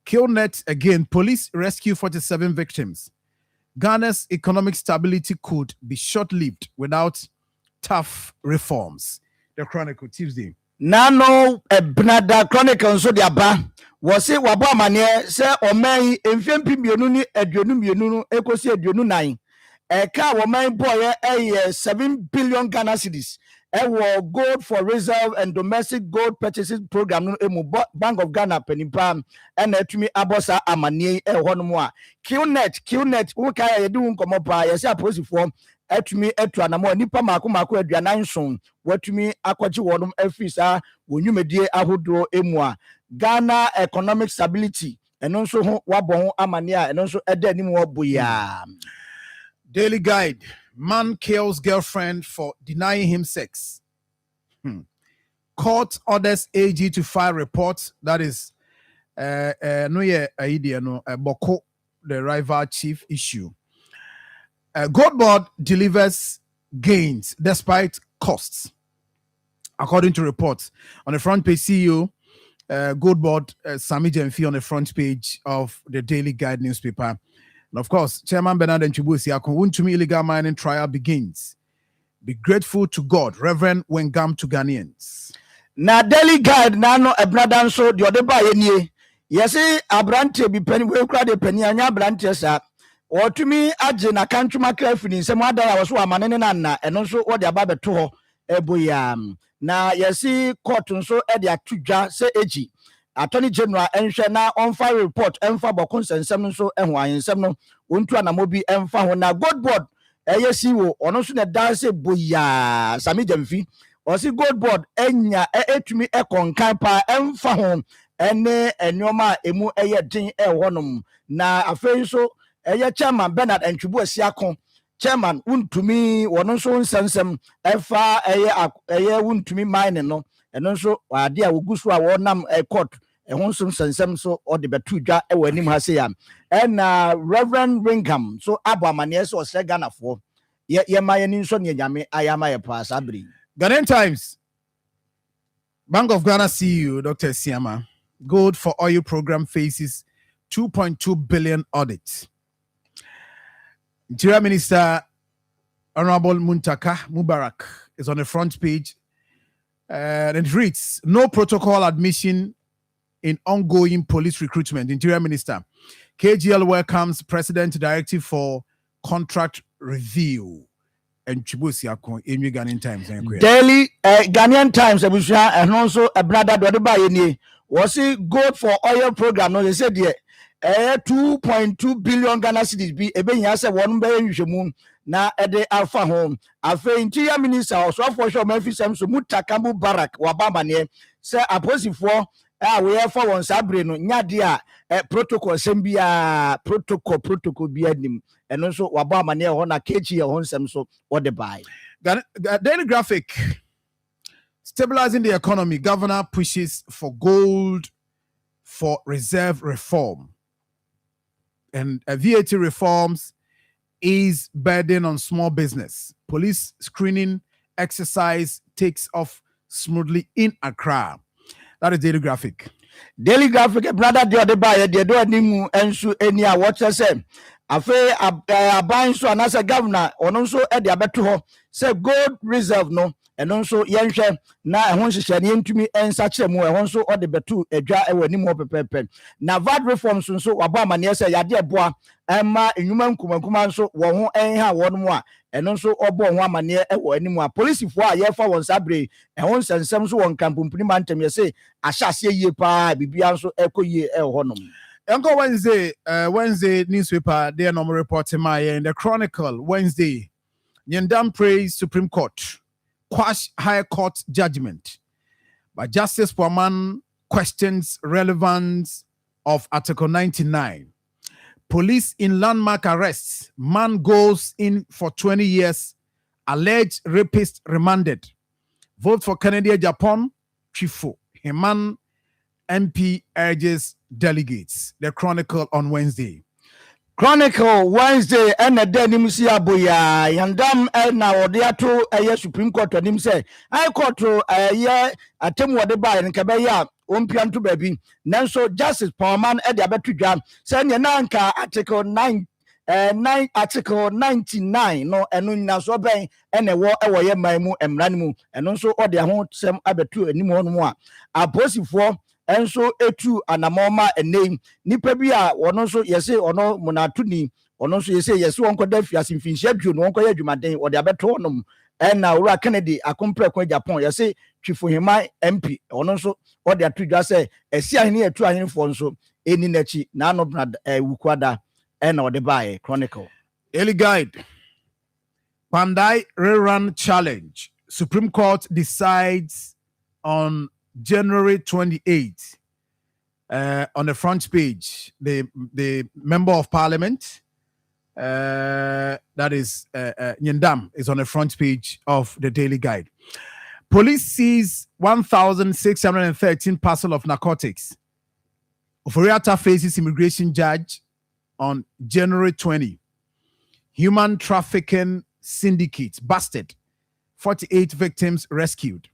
KillNet again. Police rescue 47 victims. Ghana's economic stability could be short-lived without tough reforms. The Chronicle Tuesday. Nano Bnada Chronicle so the aba was it wabo amane se oman emfempi mienu ni aduonu mienu no ekosi aduonu nan eka woman boy 7 billion Ghana cedis ewo gold for reserve and domestic gold purchases program no emu Bank of Ghana penimpa and etumi abosa amane hono a QNet wo kai ye di nkomo pa ye se aposifo etumi etu anamo nipa mako aduanan son watumi akwaji wonum afisa wonwumedie ahodo emu a Ghana economic stability eno nso ho wabon amane a eno nso eda nim wo boya. Daily Guide. Man kills girlfriend for denying him sex. Court orders AG to file report. That is Boko, the rival chief issue. Gold Board delivers gains despite costs. According to reports, on the front page, CEO Gold Board Sami Jemfi on the front page of the Daily Guide newspaper. And of course, Chairman Bernard Nchibusi, Wontumi illegal mining trial begins. Be grateful to God, Reverend Wengam to Ghanaians. Na Daily Guide nano ebradan so the other by any. Yes, Abrante be penny we crowd the penny and Abrante sa. Or to me, Ajin, a country macrafin, some other I was one man and also what the about to eboyam. Now, you see, cotton so at the Tuja say AG. Attorney General Enshana on file report Enfa Bokons and Semen so and why in Semen Untuana Mobi Enfa na Gold Board ASCO or no sooner dance boya Sami Jemfi or see Gold Board enya to me a concampa Enfa home ene enyoma emu eye din honum na afei so chairman Bernard Nchubu Asiakon chairman untumi wono so nsensem efa eye untumi mine no eno so ade a wogusu a wonam court Wonsom sensem so or the betuja ewenim hase ya and Reverend Ringham so abamane so Ghana for ye mayani so ne nyame ayama ye pass abri. Ghanaian Times. Bank of Ghana CEO Dr. Siama, gold for oil program faces 2.2 billion audit. Interior Minister Honorable Muntaka Mubarak is on the front page and it reads, no protocol admission in ongoing police recruitment. Interior Minister KGL welcomes President Directive for contract review. And Chibusi Akon in Ghanaian Times. Daily Ghanaian Times and also a brother Dodiba was it good for oil program? No, they said yeah. 2.2 billion Ghana cedis be ebe yase won be nhwemu na ede alfa home afa interior minister also for sure Memphis so Mutakamu Barak wabamane say aposifo we have for one sabre no nyade a protocol sembia protocol bia nim and also wabamane ho na kechi ho nsem so what the buy. Daily Graphic. Stabilizing the economy, governor pushes for gold for reserve reform. And VAT reforms is burden on small business. Police screening exercise takes off smoothly in Accra. That is Daily Graphic. Daily Graphic, brother, the other buyer, the do animu ensu any what I say. Afe aban so anasa governor ono so e de abeto ho say gold reserve no eno so yenhwe na ehon hyehyɛ ne ntumi ensa kyerɛ mu ehon so ode betu adwa ewani mu pepepe na VAT reforms so waba amane say yade eboa ema enwuma nkumankuma so wo ho enha wo no mu a eno so obo ho amane ewo animu a policefo a yefa won sabre ehon sensem so won kampumpuni mantem ye say ahyase yie pa bibia so ekoyie ehɔ nom. Uncle Wednesday newspaper, they are normal reporting in the Chronicle. Wednesday, Nyandam prays Supreme Court, quash High Court judgment. But Justice Poorman questions relevance of Article 99. Police in landmark arrests. Man goes in for 20 years. Alleged rapist remanded. Vote for Canada, Japan. Chifo. Heman MP urges delegates. The Chronicle on Wednesday. Chronicle Wednesday and the Denimsi Abuya Yandam and now they to a Supreme Court and him say I caught to a year a term what they buy in Kabaya ompianto baby nanso justice Palman e de abeto dwa say ne nanka article 9 article 99 no eno nyina so ben ene wo ye man mu emra mu eno nso ode ho sem abeto anim ho no a aposifo enso etu anamoma enem nipa bi a wono nso yese ono munatuni ono nso yese wonko da fiase mfinhia bio no wonko ye adwumaden ode abeto nom na owura Kennedy akompre kwa Japan yese twifohima MP ono nso ode atudwa se esi ahene etu ahenfo nso eni nachi na no wukwada na ode bae chronicle Early guide. Pandai rerun challenge. Supreme Court decides on January 28th. On the front page, the member of parliament, that is Nyendam, is on the front page of the Daily Guide. Police sees 1,613 parcel of narcotics. Oforiatta faces immigration judge on January 20. Human trafficking syndicate busted. 48 victims rescued.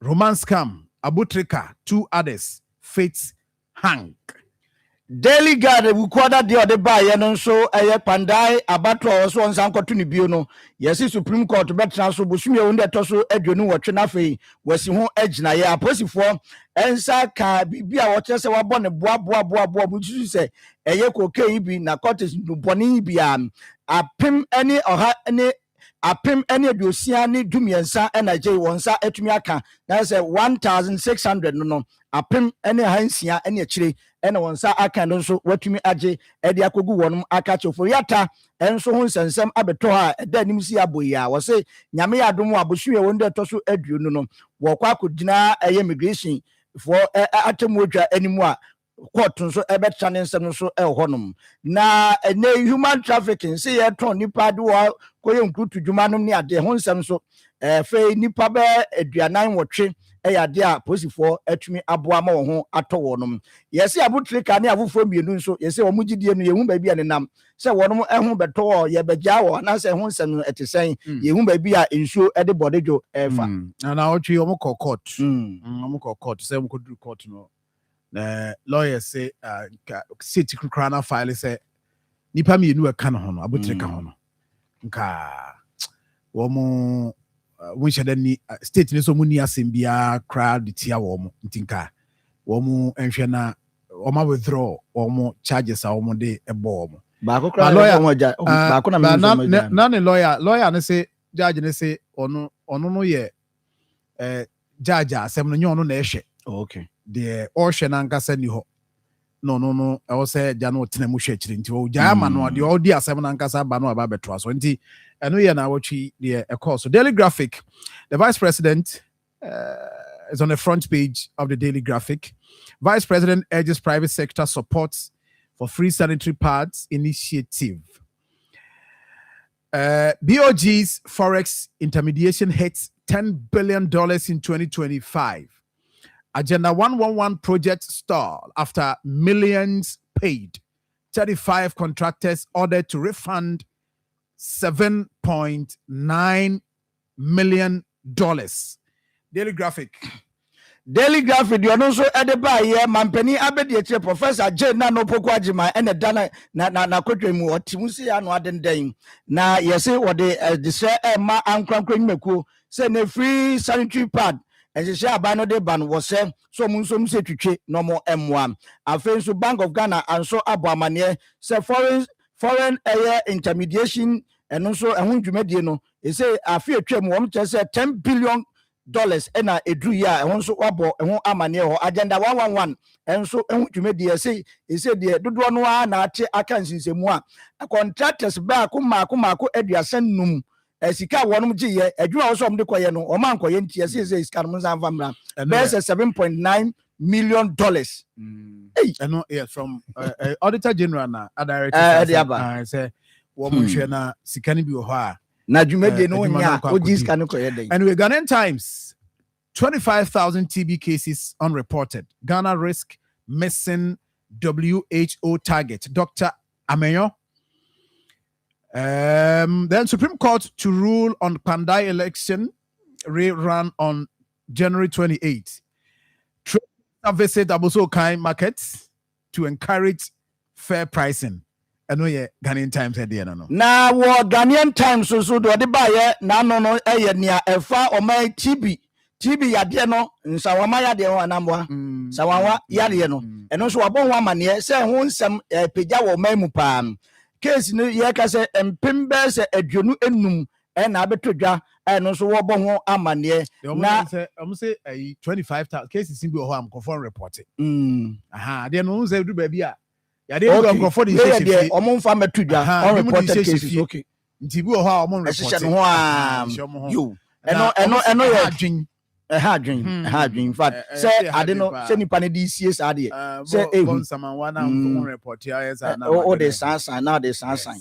Romance scam, Abutrika, 2 others, fates hang. Daily Guard wukwada de ode ba ye no nso eye Pandai abatwa so nsan kwato ne bio no yesi Supreme Court betra so bosumi wonde to so aduonu wotwe na fei wasi ho agina ye aposifo ensa ka bibia wo kyese wabɔ ne boa butu se eye kokai bi na court bɔne bi apem ene oha ene apem ene aduosia ne dumiensa na je wonsa atumi aka na se 1,600 no apem ene hansia ene akire ene wonsa aka no so watumi age ede akogu wonum aka choforiata enso ho nsensem abeto ha eda nim si aboya wo se nyame yadom abosuye wonde to so aduonu no wo kwa kodina eye immigration for atemu odwa animu a court nso ebetcha ne nsem nso ehonum na ene human trafficking se ye ton nipa de wo koye nkrutu dwuma no ne ade ho nsem so fe nipa be aduanan wotwe eyade a posifo atumi aboa ma wo ho ato wonum yesi abutrika ne avufo mienu nso yesi wo mugidie no yehu ba bia ne nam se wonum ehu beto ye begya wo na se ho nsem etesen yehu ba bia ensuo ede bodejo efa na otwi omko court omko court se omko du court no lawyer say city crana file say nipa mienu aka no ho no abutrika ho no nka wo mo ni state ni so mu ni asembia crowd tia wo mo ntinka wo mo enhwe na wo ma withdraw wo mo charges a wo mo de ebo wo mo ba ko crowd ba ko na ne lawyer ne say judge ne say ono no ye judge asem no nye ono na ehwe okay de ohwe na nkasa ni ho no I was say ja no tena mu hwe akiri nti o ja ama no de odi asem na nkasa ba no aba beto so nti eno ye na watchi the course. So Daily Graphic, the vice president is on the front page of the Daily Graphic. Vice president urges private sector supports for free sanitary pads initiative. BOG's forex intermediation hits $10 billion in 2025. Agenda 111 project stall after millions paid. 35 contractors ordered to refund $7.9 million. Daily Graphic. Daily Graphic, you know so edeba ye mampeni abedi Professor J na no poko ajima ene dana na kotwe mu otimusi ya no aden na yese wode de se ma ankrankran meku se ne free sanitary pad ensese abano de ban wo se so mu nso se twetwe no mo emwa afen so Bank of Ghana anso abo amane se foreign air intermediation eno so ehun dwumadie no ese afi atwam wo mche se $10 billion ena edru ya ehun so wabo ehun amane ho agenda 111 enso ehun dwumadie ese de dodo no a na ate aka nsinsemu a contractors ba ko aduasan num sika wonum giye adwuma wo so omde koye no o man koye ntie ese sika no nsan famra best $7.9 million. And yeah, from Auditor General na director say wo mo hwe na sika ni bi wo ha na dwumadie no nya oji sika no koye den. And we Ghanaian Times, 25,000 TB cases unreported. Ghana risk missing WHO target. Dr. Amenyo. Then Supreme Court to rule on Pandai election rerun on January 28th. visit Abosokai markets to encourage fair pricing. I know yeah, Ghanaian Times idea no. Na wo Ghanaian Times so do de ba ye na no eye nia efa o mai TB yade no nsawama yade ho anamwa sawawa yade no eno so wabon ho amane se ho nsem pegya wo mai mu pa case no ye ka se empembe se aduonu enum na abetodwa eno so wobon ho amane na say 25,000 cases in be ho am confirm report aha de no say do ba bi a yade go confirm the issue omo mfa metodwa on reported cases okay nti bi ho a omo report ho a yo eno ye adwin in fact say ade no say nipa ne DCA sa ade say Wonsom wana on report ya na o de sansan na de sansan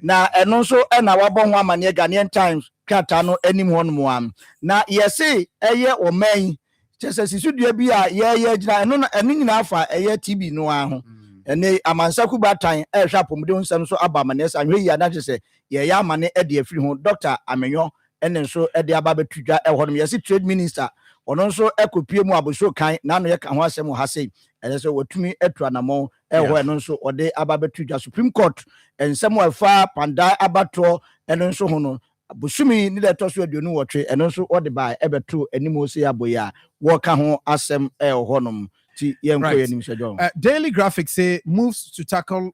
na eno so na wabon ho amane Ghanaian Times kata no anim ho no am na yesi eye oman chese sisudua bi a ye gina eno nyina afa eye TB no aho ene amansaku batan hwa pomde nsam so aba amane sa hwe ya na chese ye ya amane e de afiri ho Dr. Amenyo ene so e de aba betudwa e ho no yesi trade minister ono nso ekopie mu aboso kan na no ye ka ho asem ha sei ele so watumi etu anamo e ho eno nso ode aba betudwa Supreme Court ensem afa panda abato eno nso ho no abosumi ni de to so aduonu wotwe eno nso ode ba e betu animo se aboya wo ka ho asem e ho nom ti ye nko ye nim se jo. Daily Graphic say moves to tackle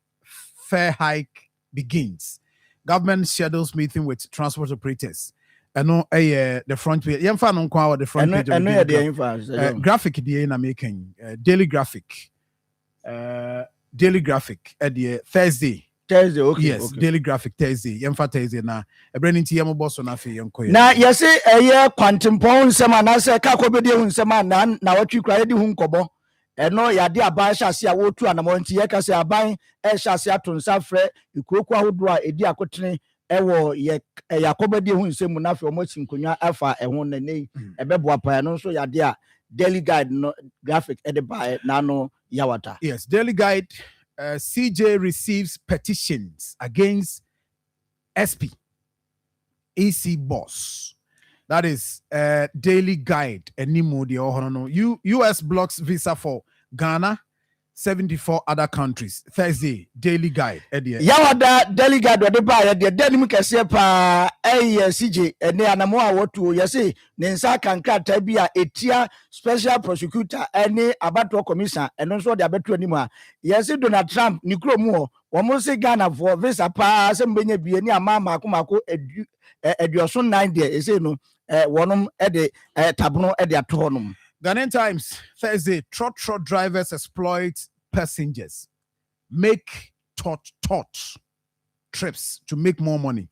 fare hike begins. Government schedules meeting with transport operators. I know the front page. You find on the front page. Graphic the na making Daily Graphic. Daily Graphic at the Thursday, okay. Yes, okay. Daily Graphic Thursday. You find Thursday na. Bringing to your boss on a fee. Na yes, quantum pound sema na se kakobedi hun sema na watu kra di hun kobo. Eno yade aban hyase a wotu anamo nti ye ka se aban hyase atonsa frɛ ikuoku ahodo a edi akotene ewo ye yakobedi hu nsemu na fe omo chinkonwa afa ehun nene ebeboa pa no so yade a Daily Guide no Graphic edeba na no yawata. Yes, Daily Guide CJ receives petitions against SP EC boss. That is Daily Guide animo de ohono US blocks visa for Ghana 74 other countries. Thursday, Daily Guide. Yawada Daily Guide wade ba ya de denim kese pa CJ ene anamo a wotu yesi ne nsa kankata bi a etia special prosecutor ene abato commission eno nso de abetu anim a yesi Donald Trump ni kromu ho wo mo se Ghana for visa pa se mbenye bi ni amama akomako eduoso 9 there ese no wonum ede tabono ede atonum. Ghanaian Times Thursday, trot drivers exploit passengers, make tot trips to make more money.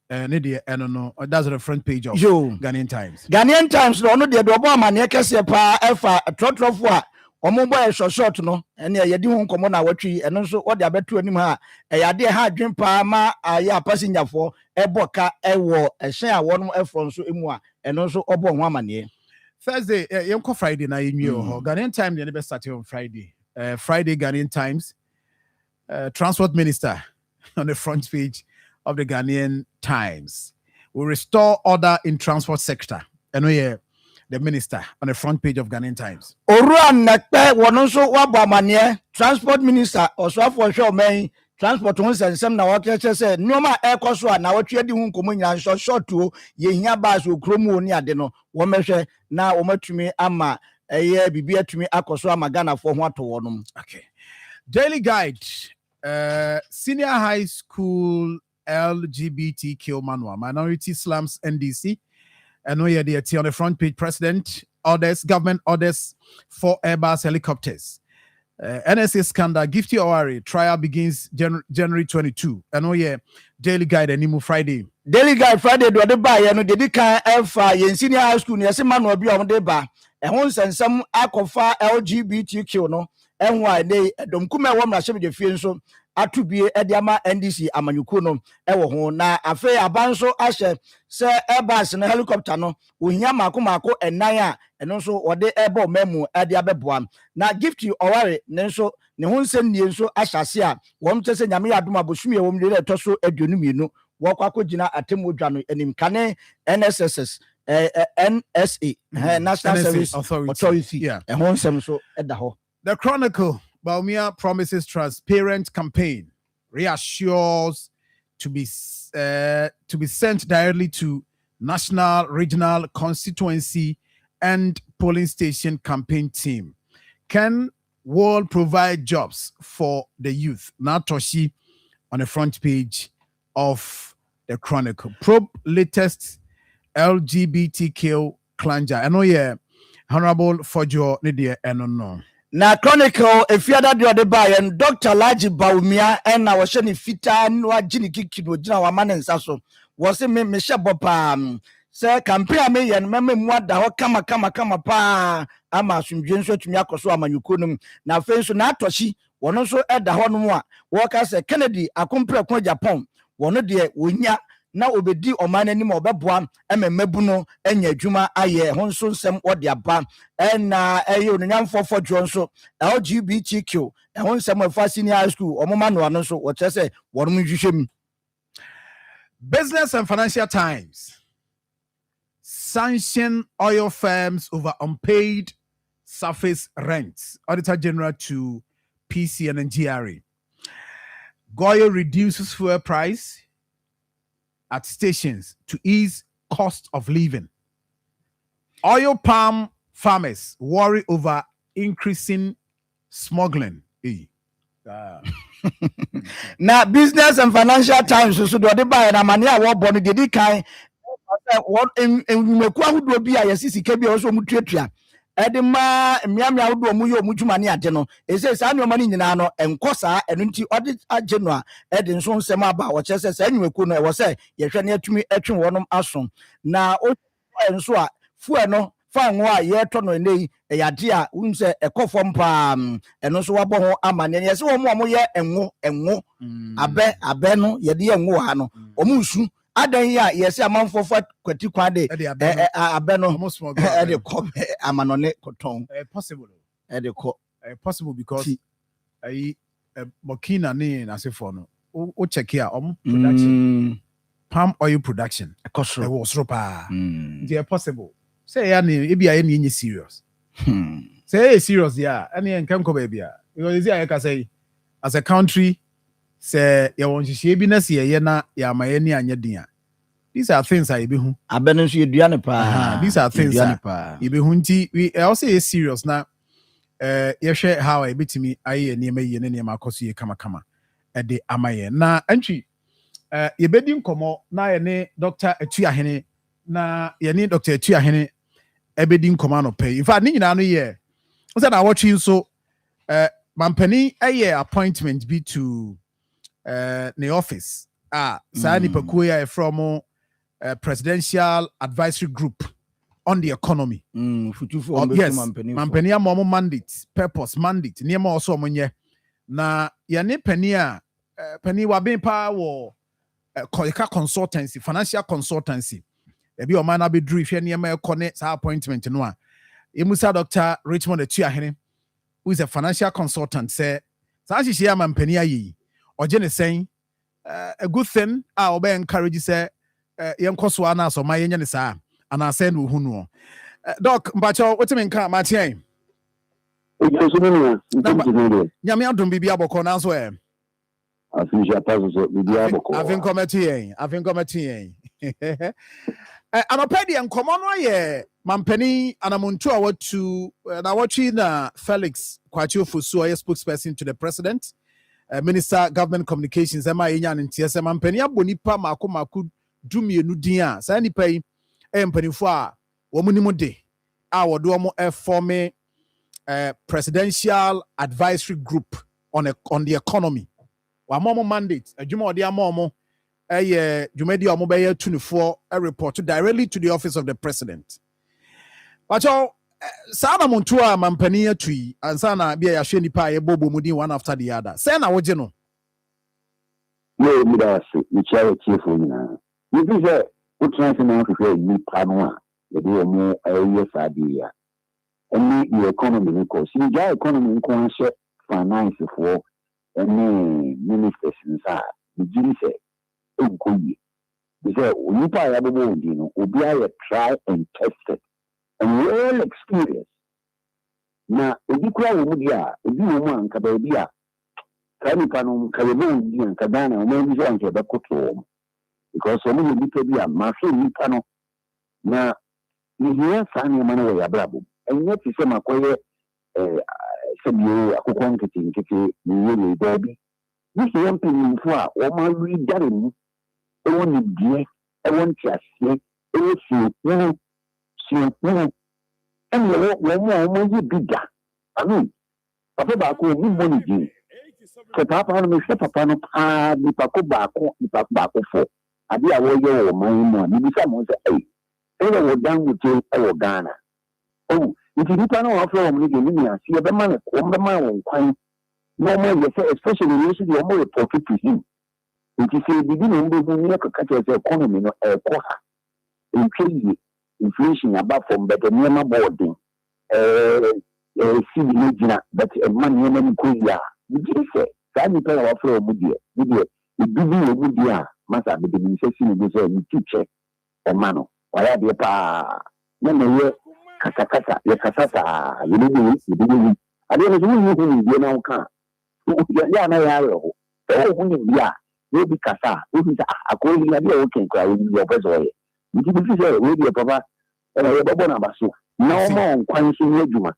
I don't know. That's the front page of Ghanaian Times. Ghanaian Times no de do bo amane kese pa efa trot fo a omo boy short no ene ye di hu nkomo na watwi eno nso wo de abeto anim ha yade ha adwen pa ma ya passenger fo eboka ewo ehyen a wonum efro nso emu a eno nso obo ho amane. Thursday, Yonko Friday na yenyu Ghanaian Times the best start on Friday. Friday Ghanaian Times, Transport Minister on the front page of the Ghanaian Times will restore order in transport sector. And the minister on the front page of Ghanaian Times. Oruan nakpe wononso wabamanie Transport Minister oswafo hwe omen transport won sensem na wokeche se nyoma ekoso a na wotwe di hu nkomo nyina short o ye hia bas okromu oni ade no wo mehwe na wo matumi ama eye bibia tumi akoso ama Ghana fo ho ato wonum. Okay. Daily Guide senior high school LGBTQ manual minority slums NDC. And we are there on the front page. President orders, government orders 4 Airbus helicopters. NSA scandal, Gifty Owari trial begins January 22. And we are Daily Guide and Nimu Friday. Daily Guide Friday do the buy and the can alpha in senior high school. Yes, man will be on the bar. And once and some akofa LGBTQ no. And why they don't come at one machine the field so. Atubie ediama NDC amanyuko no ewo ho na afa abanso ahye se Airbus na helicopter no ohia mako enan a eno nso wode ebo memu ade abeboa na Gifty Owari ne nso ne ho nsem nie nso ahyase a wom tese nyame adoma bosumie wom de to so aduonu mienu wo kwakogina atemodwa no enim kane NSSS NSA National NSA Service Authority. Yeah. Wonsom so edaho. The Chronicle, Baumia promises transparent campaign, reassures to be sent directly to national, regional, constituency, and polling station campaign team. Can world provide jobs for the youth? Natoshi on the front page of the Chronicle. Probe latest LGBTQ clanjar. I know, yeah, Honorable Fojo Nidia, and no. Na Chronicle efiada de ode ba yen Dr. Laji Baumia na wo hye ne fita no agini kiki no gina wa manen nsa so wo se me hye bopa se campaign me yen mema mu ada ho kama pa ama asumdwe nso tumi akoso amanyuko num na afen so na atoshi wono nso eda ho no a wo ka se Kennedy akompre ko Japan wono de wonya na obedi oman anim obeboa ememabu no enya adwuma aye ho nso nsem wode aba na eyo nyamfo fodwo nso LGBTQ ho nsem afa senior high school omoma no ano nso wo chese wonom nhwehwem. Business and Financial Times sanction oil firms over unpaid surface rents. Auditor General to PC and GRA. Goyo reduces fuel price at stations to ease cost of living. Oil palm farmers worry over increasing smuggling. Now, Business and Financial Times so do they buy na mania wo bonu dedi kan what in mekwa hudo bi ayesisi ke bi also mutuatua edema miamia hudo mu yo mudwuma ne ade no ese sa ne omani nyina no enkosa eno nti ode age no a ede nso nsem aba wo chese sa nweku no e wo se ye hwe ne atumi atwe wonom aso na o enso a fu no fa nwo a ye to no nei e yade a unse ekofom pa eno so wabo ho amane ye se wo mo ye enwo abe no ye de enwo ha no omunsu adan ya yesi amanfo fa kwati kwade abe no e de ko amanone koton possible e de ko possible because Burkina ne nasefo no o check here production palm oil production e was ropa they possible say ya ne e bia ye ne serious say serious ya ene enkan ko ba bia because you say say as a country say ya won hihie bi na se ye na ya maye ni anya din. These are things I be hu abeno so eduane pa these are things I be hu nti we also is serious na ye hwe how I betimi aye niam ye ne niam akoso ye kama e de amaye na antwi ye bedi nkomo na ye ne Dr. Atuahene na ye ne Dr. Atuahene e bedi nkomo no pay in fact ni nyina no ye o say na watching so mampani aye appointment be to the office Sani Pakuya from presidential advisory group on the economy. Yes, mampania momo mandate, purpose mandate. Niema also monye na yane penia penny wa ben pa wo consultancy, financial consultancy. Ebi o man abi dru hwe niema connect appointment no a. Emusa Dr. Richmond Atuahene, who is a financial consultant, say sa hihia mampania yi. Ojene saying a good thing obe encourage say yenkoso ana so ma yenya ne saa ana say no hu no doc mpacho wetin nka ma tien nyame adom bibia boko na so afisha paso so bibia boko avin committee anopedi enkomo no ye mampani anamuntu a watu na watchi na Felix Kwachi Ofosu a spokesperson to the president. Minister Government Communications Emma Enyan and TSM Ampenia Bonipa Mako Dumienu Dia Sanipai Empanifua Womunimude our Duomo form presidential advisory group on the economy. Wa momo mandate a Jumo dia momo a Jumedia Mobile 24 a report directly to the office of the president. But Sana Montua Mampania tree and Sana be a sheni pie bobo mudi one after the other. Sena wojeno. No, we charity for you. You do say, what transfer to say you panwa, the dear more areas idea. And meet the economy, because you got economy in concert finance for any ministers inside. The Jimmy say, oh, Because you buy a baby, you know, will be a try and tested and well experienced. Now, if you cry with you, if you want to be a Kanipanum, Kalibu, and Kadana, maybe on to the control. Because so many people be a Marfo Nipano. Now, you hear Fanny Manoa Abrabu, and yet you say, Makoye, said you, a quantity, you baby. This young people for my reading. I want to I want to say, and you're bigger. I mean, Papa Baku, you money. Papa, no Papa, no pa, the Paco Baco, the Paco Baco for. I be away your money, maybe someone say, hey, I was done with you, or Ghana. Oh, if you don't know how from Libya, see a man, on coin. No more, especially usually you're more profit to him. It is a beginning of the economy, no air inflation above from better near boarding. See but a man near Kuya. You just say, Sandy Pella for Mudia, it do be a Mudia, Massa, the administration is a teacher, a mano, or I be a pa. No, Casacata, your Casata, you didn't. I don't know who you know can't. Yeah, no, oh, maybe Casa, who is a calling a okay, crying your best way. You didn't say, maybe a papa, and a Bonabasso. No more quite Juma.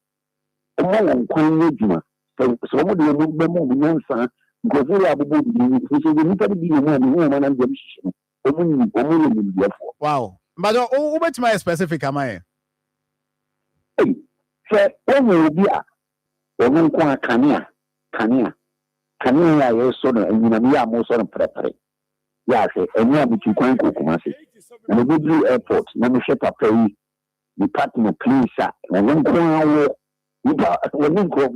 No more quite Juma. So somebody will move the movement, son, because we are which is the little bit more woman and the Wow. But what's my specific am I? Hey, say, when you be a woman, Kania. Kania, you saw and you are most on prepare. Yes, and you are between Kumasi. And the Blue Airport, never ship a pay, the partner of police, and one go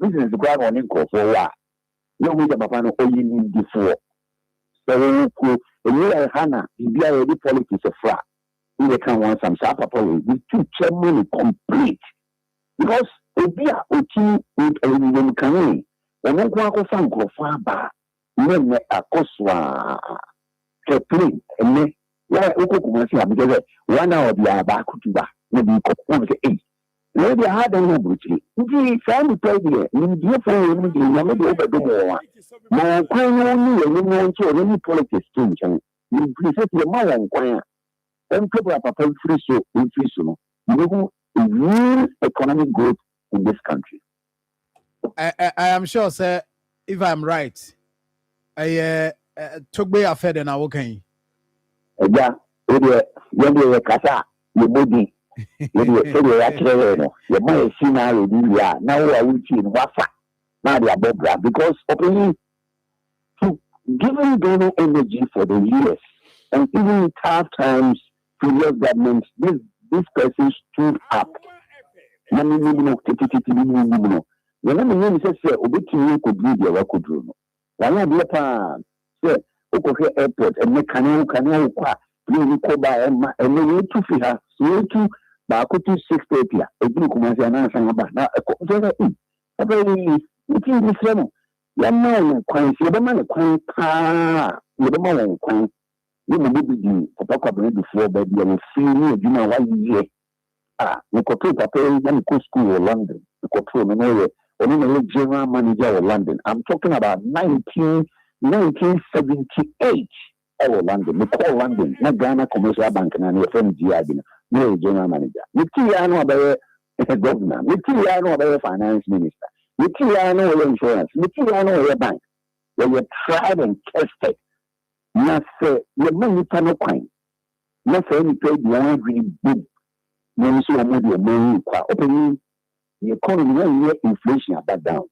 business grab on in for a while. No way the Papa only need before. So, and Hannah, you be already politics of frat. You can want some Sapa with two chairmen complete. Because if you are okay with a woman coming. When I go from Grofaba, men are Coswa, plane, and me, why Okumasi, because 1 hour be a bakutuba, maybe 8. Maybe I had a no brutally. Indeed, family play here, in dear for you, maybe over the more. My queen only, and you want to any politics change, and you present your mother and choir. And people are prepared free so, you real economic growth in this country. I am sure, sir, if I'm right, I took me a fed and I okay. Yeah, when you Casa, you body, you actually, you might see now, now I will see in Wafa, now they are above because openly to giving Ghana energy for the years and even in tough times, previous governments, this person stood up. When I'm in the Obiti could read your record room. One of the pan, say, Oko Airport, and make canoe, you go by and then to Fiha, so to Bakutu 630, a group of Mazana about now. A very, looking this level. Young man, quite, you're the man, quite, you're the man, quite, you may be for Papa before, but you will see me, you know, 1 year. We could pay Papa when you go school in London. We could throw an area. General manager of London. I'm talking about 1978. London. We call London, not Ghana Commercial Bank and your friend Giabin. No general manager. We know about a governor. We know about a finance minister. We know your insurance. We know your bank. Where you tried and tested. Not say your money panel coin. Not say any paid one green boom. No, so I'm with your money. Opening the economy, when inflation are back down,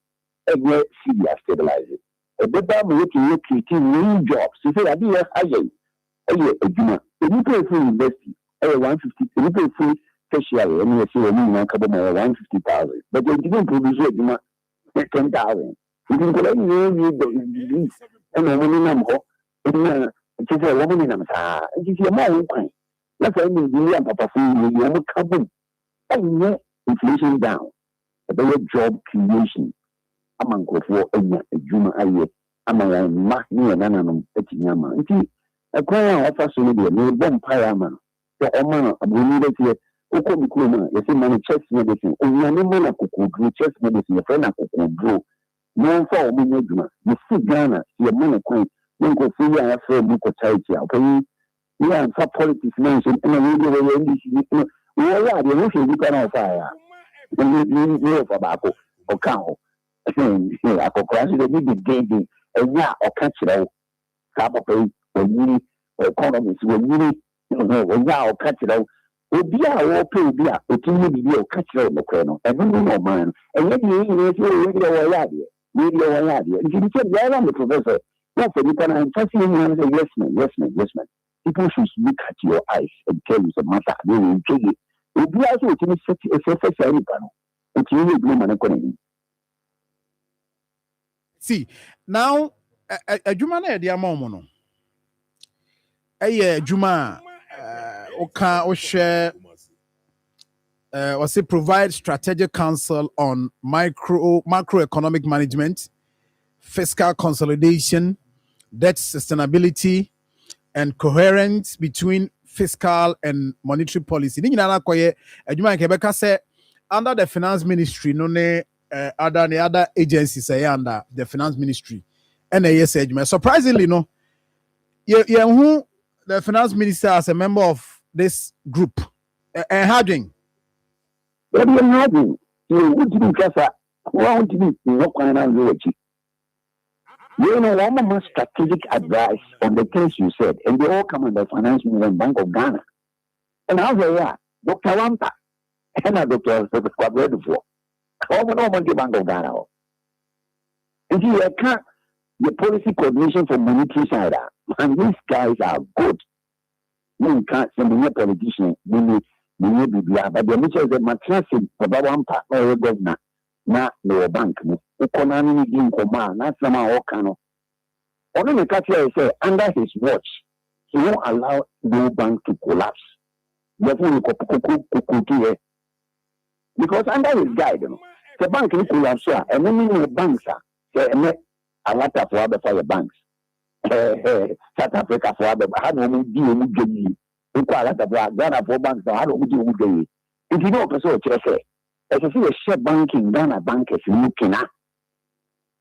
every city are stabilizing. A better way to creating new jobs. So, I be a higher. A junior. If you pay for investing, 150, if you pay for tertiary, and you say, 150,000. But they didn't produce a 10,000. You can go any and a woman number. It is a woman in them. It is a more coin. That's why you are Papa Food, you are coming. And inflation down. A better job creation. Among for a Juma, among my near Nanam, Etiama. A cry of a solid, no bomb pyraman. The Oman, a bonnet here, Oko Kuma, you see, many chest medicine, only a man could do chest medicine, a friend could grow. No for me, you see Ghana, your money queen, you go see a friend, you could tell you, okay? Yeah, for politics mentioned, and a radio, we are the Russian, you can fire. You for Bako, or cow. I could crash the big game, and yeah, or catch it out. Sabbath, or mini, or economists, when mini, when yeah, or catch it out. O bia o pe bia o tumi bi o ka kire o kro no e no no man and yet you know you really o ya de you say yeah I'm the professor no for you can just you know say yes man people should look at your eyes and tell you the matter they will tell you o bia so o tumi set e se any pan o tumi bi man ko ni. See now adwuma na e de amaomo no adwuma or share provide strategic counsel on macroeconomic management, fiscal consolidation, debt sustainability, and coherence between fiscal and monetary policy. Under the finance ministry, other agencies under the finance ministry, and surprisingly, no, who the finance minister as a member of this group and having What do you having? You would be because want to be no kind of logic. You know, one more strategic advice on the things you said, and they all come under finance minister and Bank of Ghana. And how they are, Dr. Wampa and Dr. Quadrado for all the Bank of Ghana. And you can't the policy coordination for monetary side, and these guys are good. You can't send a politician, but the nature is the matrasi for that one part of the governor, not the bank. Economy in command, not some Okano. Only the catcher say under his watch, he won't allow no bank to collapse. Therefore, because under his guidance, the bank will collapse, and many banks are. A lot of other fire banks. South Africa for other had no deal with the Ghana for banks that had no deal with the. If you know, so as I see a share banking, Ghana bank is looking at.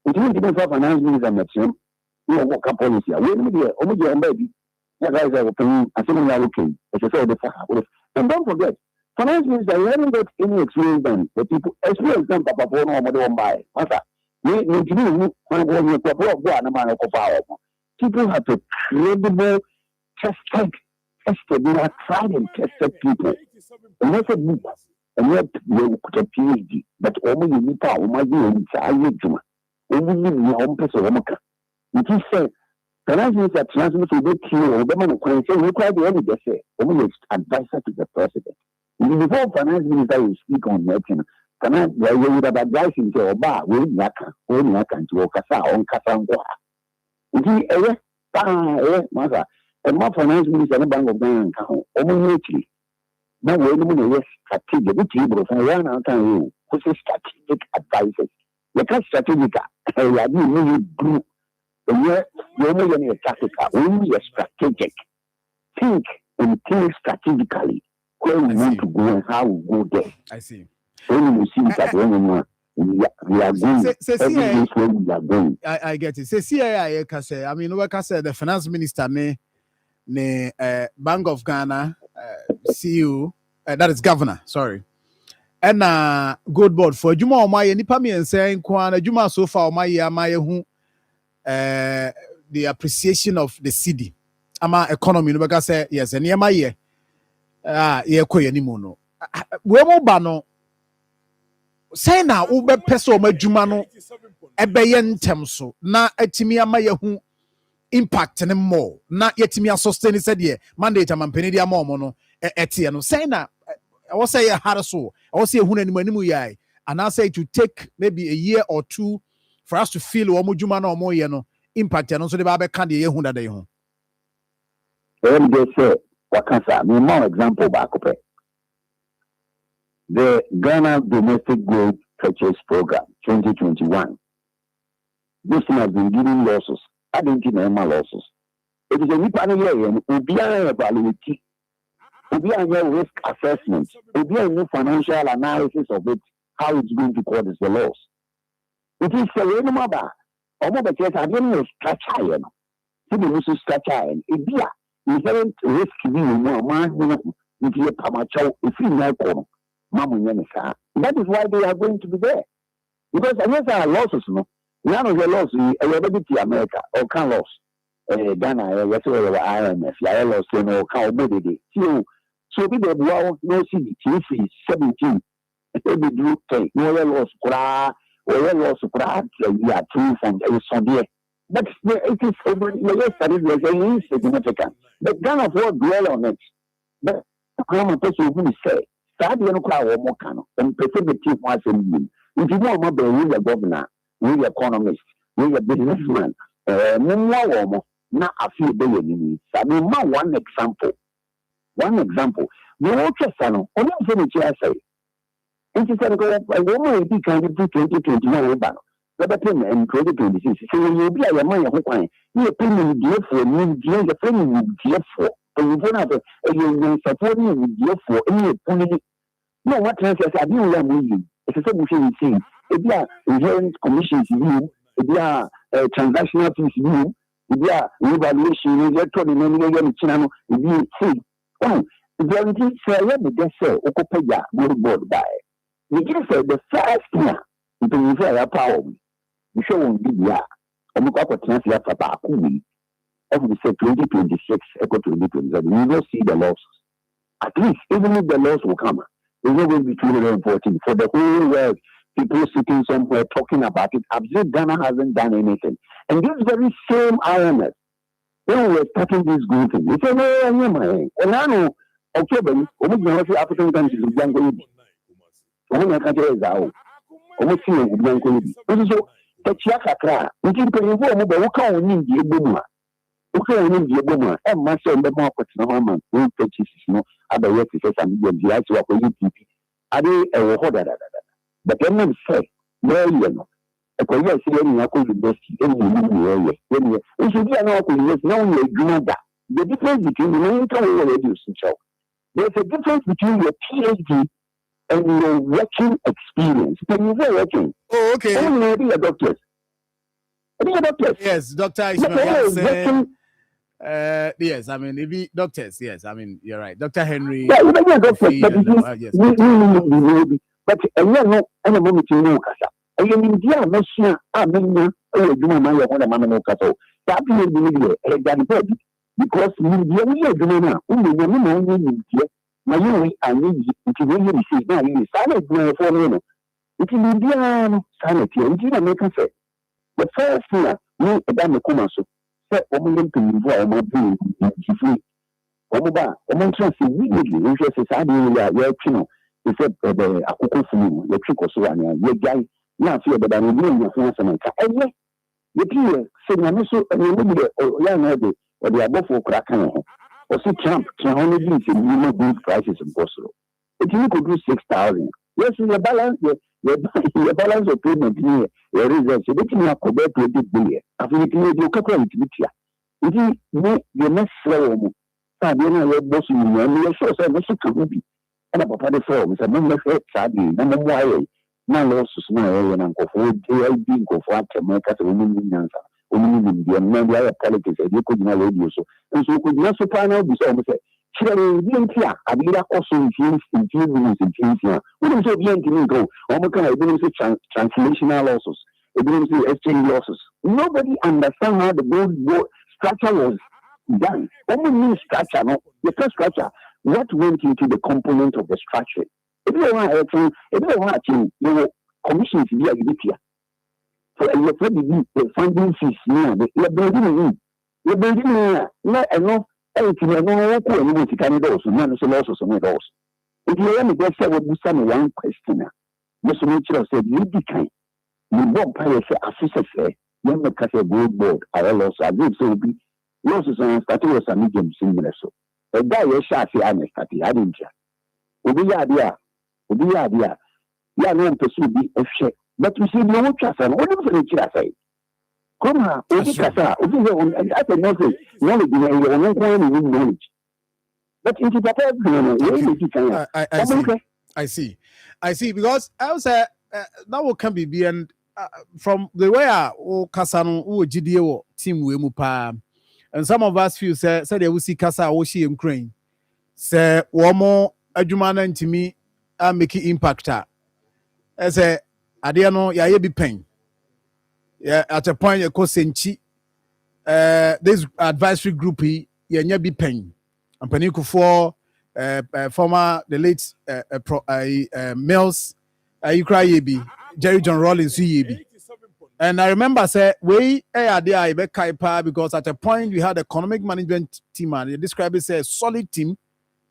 It will be for finance minister maximum. You know what policy. We will be a baby. That guys are opening a similar looking. As I said, and don't forget, finance minister, you haven't got any experience then. The people experience them, Papa, for no more than buy. People have a credible, tested, they are tried and tested people. And that's a book. And yet, you could a PhD, but only you need to my doing, only your own person. It is said, finance minister transmit to the team or the man who say, you try the only say, only advisor to the president. Before finance minister will speak on that, can I would have advised him to Oba, we Yaka, to Okasa, on Kasangwa. Mother, and my finance minister and Bank of Ghana, only now we're strategic, which he will run out of you, who's strategic advisors. You can't strategic, I need group, and you're only a tactical, only a strategic. Think and think strategically where we want to go and how we go there. I see. When you see that we are going, I get it. Say, I mean, like I said, the finance minister, Bank of Ghana, CEO, that is governor, sorry. And good board for Juma or my any pami and saying Kwana Juma so far my the appreciation of the city. Ama economy, like I say, yes, and my year. Anymore. We mo bano. Say na ube peso majuma no ebeye ntem so na etimi amaye hu impact ne more na yetimi sustain said ye mandate amampeni dia mo no etie no say na I was say hard so I was say hu na animu yai and I say to take maybe a year or two for us to feel omo juma na omo ye no impact no so de ba be kan de ye hu da de hu. They say wakansa me more example back up. The Ghana Domestic Gold Purchase Program 2021. This has been giving losses. I didn't give normal losses. It is a nipa no yɛ no obi a evaluate, obi a risk assessment, obi a financial analysis of it, how it's going to cause the loss. It is a way no matter. Omo be tell say no structure yɛ no. So the musu structure and ebi a inherent risk bi no man no nti yɛ pamachaw efi na ko no. That is why they are going to be there. Because unless our losses, no, none of the losses, a America or can loss. Ghana, yes, or IMF, I lost, no, can be so be the wow, no, see, 17, they be do take, no loss, or loss, we are true from the Sunday. But it is over the insignificant. But Ghana will dwell on it. But the common person will say, Sabi no kwa wo mo ka no mpese be chief wa asem bi nti mo ma be we governor we economist we businessman mo wo mo na afi be ye ni sabi ma one example the whole chesa no oni se ni chia sai nti se ko wo mo bi kan 2021 ba no be pay in 2026 so we bi a ye ma ye ho kwan ni e pay ni die for ni die ye pay ni die for you na be you support ni die for ni puni. No, what trans I didn't learn moving. It's a solution thing. If you are inherent commissions, if you are transactional fees, if you are revaluation, you're told in any channel, if you see, oh, the guarantee say, let me just say, Okopaya, board by. You can say the first year, if you say a power, you show on BBR, and look up a translate for Bakumi, of the say 2026, echo 2027, you will see the losses. At least, even if the loss will come. It's not going to be 214 for the whole world. People sitting somewhere talking about it. Absolute Ghana hasn't done anything. And this very same IMF, when we were starting this group thing, we said, no, and I know, okay, but almost African countries are going to be. Almost see so the Chiaka, we can pay you but we can't need the Ebuma. Okay, we need the Ebuma. And myself, the market, no man, we purchase no other work to say something, the eyes of UTP. Are they a order? But then we say, no, you know, a career seeing a cool university, any area. We should be an open university, no, you do that. The difference between the main career reducing show. There's a difference between your PhD and your working experience. When you say working, oh, okay. Only be a doctor. Yes, Dr. Ismail. Yes, I mean, maybe doctors. Yes, I mean, you're right. Dr. Henry. Yeah, you are doctors, but yes. But a young and a moment to know Casa. I am India, Messia, Amina, or Juma Maya, or Mamano Cato. That will be a Ganiped because India, Jumana, only women India, Mayuri, and to really see now, you silent for me. It is India, sanity, and Gina make us say. The first year, me a damn Akoma. Woman to move on my being free. Omoba, woman trans immediately, interest is adding your chino. He said, the Akoko for you, the trick or so on your guy, not fear, but I'm doing your hands and and yet, the peer said, I'm also a little bit or young lady, or the above for cracking. Or see Trump can only be in minimum good prices impossible. If you could do 6,000, yes, in the balance, the balance of payment here, your results, you didn't have to bet to a big bill. I think you couple of it here. It is the next slow. Sabina, your boss, you're sure, so this can be. And about the forms, and no more sadly, no more why. Now, losses, no, and Uncle Ford, being go for America, women in answer. Women in the American politics, and you could not radio so. And so could not supply out this almost. Surely, the I mean, also in few minutes in Tunisia. What is it go? Almost kind of translational losses. It brings the exchange losses. Nobody understands how the gold structure was done. Only means structure, no? The first structure, what went into the component of the structure? If you want to, you know, commissions to be a bit here. For the funding fees, you're building not enough. If you know what you can do, so none of the losses on it also. If you only just say what you say, one question, Mr. Mitchell said, you decline. You won't pay a officer say, you make a gold board. I also agree, so be losses on starting with some medium similar. So a guy, you shall say, I'm a study, I didn't. Obi idea. Yeah, no, pursue the shit. But you see, no trust and what do you say? Come on, kasa. I can not say knowledge knowledge. But if you prepare, I see. Because I was that will can be and from the way I Kasano who GDO team we mupa, and some of us feel say they will see Kasa Oshi and Crane. Say one more adjumana to me and make it impactor. As a Adiano ya be pain. Yeah, at a point you call Senchi this advisory group ya be pain. And Paniku for former the late Mills you cry yebi Jerry John Rollins yebi. And I remember say we there because at a point we had economic management team and they described it as a solid team,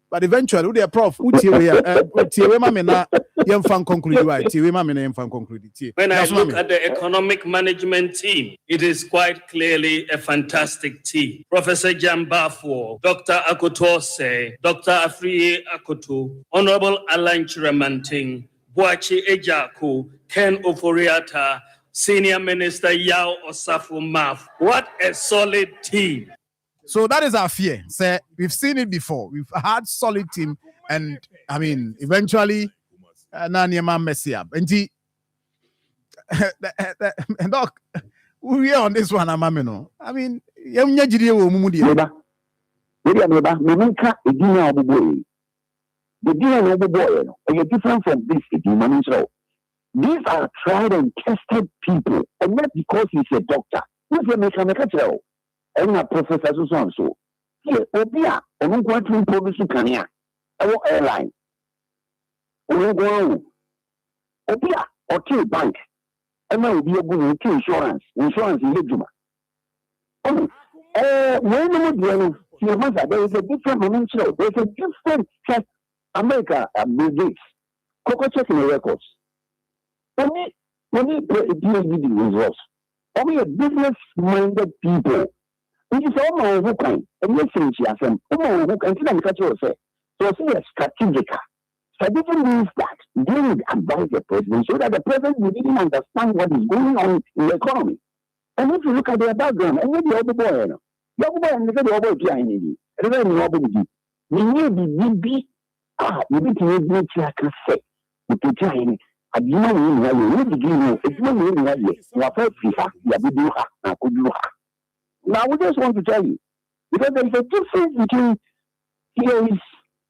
but eventually we are prof when I look at the economic management team, it is quite clearly a fantastic team. Professor Marfo, Dr. Akotose, Dr. Afriye Akoto, Honorable Alan Chiramanting, Boachi Ejaku, Ken Oforiata, Senior Minister Yao Osafo Maf. What a solid team. So that is our fear. Say we've seen it before. We've had solid team, and I mean, eventually, Nanyama messy up. And doc, we are on this one, Amamino. I mean, the DNA of the boy are different from this. These are tried and tested people, and not because he's a doctor. Who's a mechanical? And a professor so. Here, Obia, and I'm going to impose Kania, our airline. Obia, or bank. And I will be able to insurance in Leguma. There is a different dimension. There's a different test. America, Bill Gates, Coco checking the records. Only PhD results. Only a business-minded people. It is all my kind. And yes, she has some. Who can see them catch yourself. So, see a strategic. Strategic means that they would advise the president so that the president will even understand what is going on in the economy. And if you look at their background, and maybe the other boy, and the other boy behind you, and then the other boy, we need to be. You need to make a say. You can try it. I do not know you need to give you. It's not really like you. You are first, you have to Now, we just want to tell you, because there is a difference between theories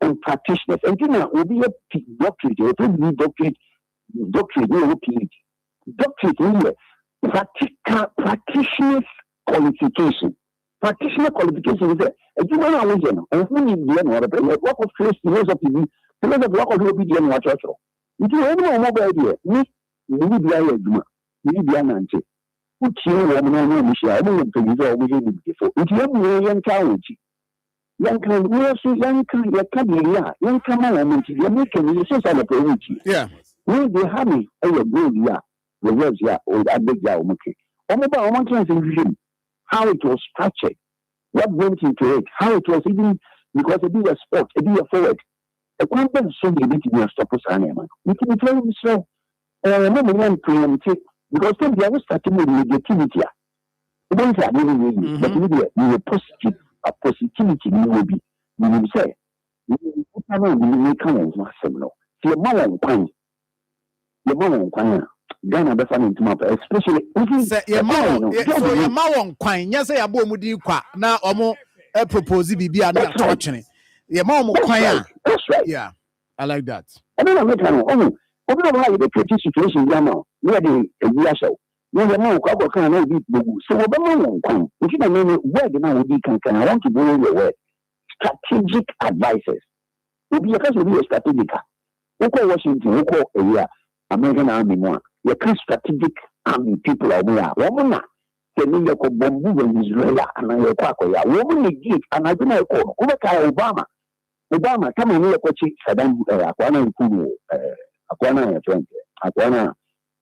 and practitioners. And you know, will be a doctorate, it will be doctorate, doctorate, practitioner's qualification. Practitioner qualification is a human religion, and who needs the end of the work of Christ, philosophy, work of obedience, what church. If you have no mobile idea, me, you need to be a man. Put you on Michelle, I don't know before. If you have no young college, young can we also young can young come on, you're making you say something. Yeah. We they have me, oh, good, yeah, the words, yeah, or that big guy, okay. About one can how it was structured, what went into it, how it was even, because it be a sport, it be a forward. The content so many to stop us, man. We can tell you so. Because then they are starting with negativity. Don't say really, but we positive, a positivity will be. We will say, we will come on, your mother and pine. Your mother and pine. Ghana be fan into map, especially say your mawon kwan nya say abo mudi kwa na omo propose bibia na atwachene your mawon kwan. That's right. Yeah, I like that. I don't make an obi no how you create situation now where the year show no the man kwa kan na be so obi no kwan if you know word na we can I want to borrow your word strategic advices. If you can be a strategic uko Washington uko area American army no you can strategic army people are there. Woman, can you go bomb in Israel and I go ya? Woman, give and I do not call. Obama, come on here, coach. Saddam, Akwana, Akwana, friend, Akwana,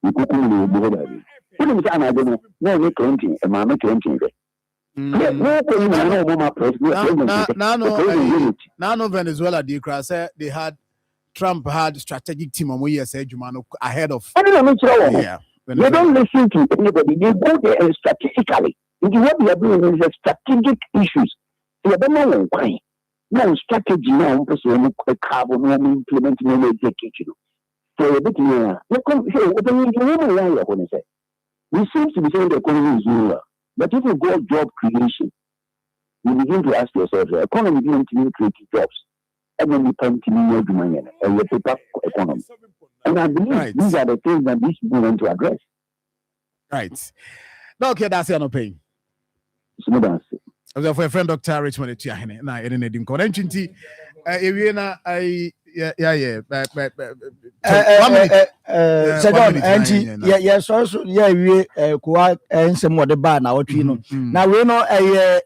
you could do. Put him down. I don't know. No, make renting, a mamma renting. Now, Venezuela, Trump had strategic team on we said Jumano ahead of. I don't know. Yeah. They don't listen to anybody. They go there and strategically. What they are doing is a strategic issues. They don't know why. No strategy now, because we carbon, we implement, we execute. So a bit more. What do you say? We seem to be saying the economy is rural. But if you go job creation, you begin to ask yourself, the economy didn't create jobs. And then you come to new money and you paper economy. And I believe these are the things that these people want to address. Right. No, okay, that's your pain. Smooth answer. For a friend, Dr. Richmond, now, I didn't even call entity. Yeah. Yes, also, we quite and some more the bar now, you know. Now we know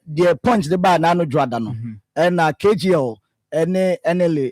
the punch the bar now, no Jordan, and KGO, and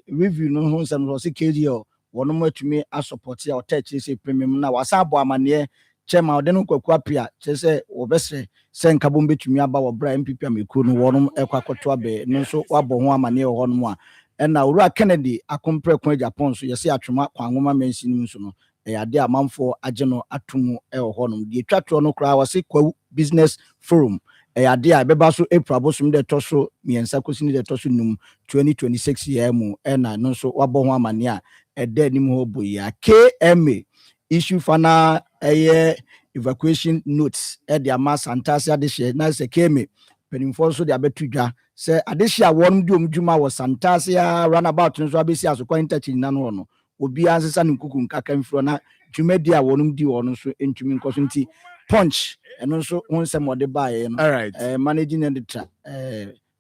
review no some was a KGO, one more to me as support your touch is a premium now. Was up one year, Chema, then Quapia, Chese, or best send Kabumbi to me about Brian Pipia, me couldn't warn Equacotrabe, no so Wabo near one more. And now Ra Kennedy, a compare Japan, so you see a trauma, Kwangoma mentioning so. A dear Marfo, Ageno, Atumu, El Honum, the Tratono Cra was equal business forum. A dear Bebaso, a probosum de Tosso, me and Sacosin de Tossunum, 2026 year mo, and I know so Wabonwa mania, a dead Nimo Buya, KMA, issue fana a evacuation notes at the Amas Santasia this year, nice a KMA, Peninfoso de Abetuja, say Adesha one doom Juma was Santasia, runabout and Rabisia, so quite touching none. Obi answer and kuku nkaka mfrona dwumadia wonum di wono so entumi nkoso nti punch and also Wonsom what they buy all right managing editor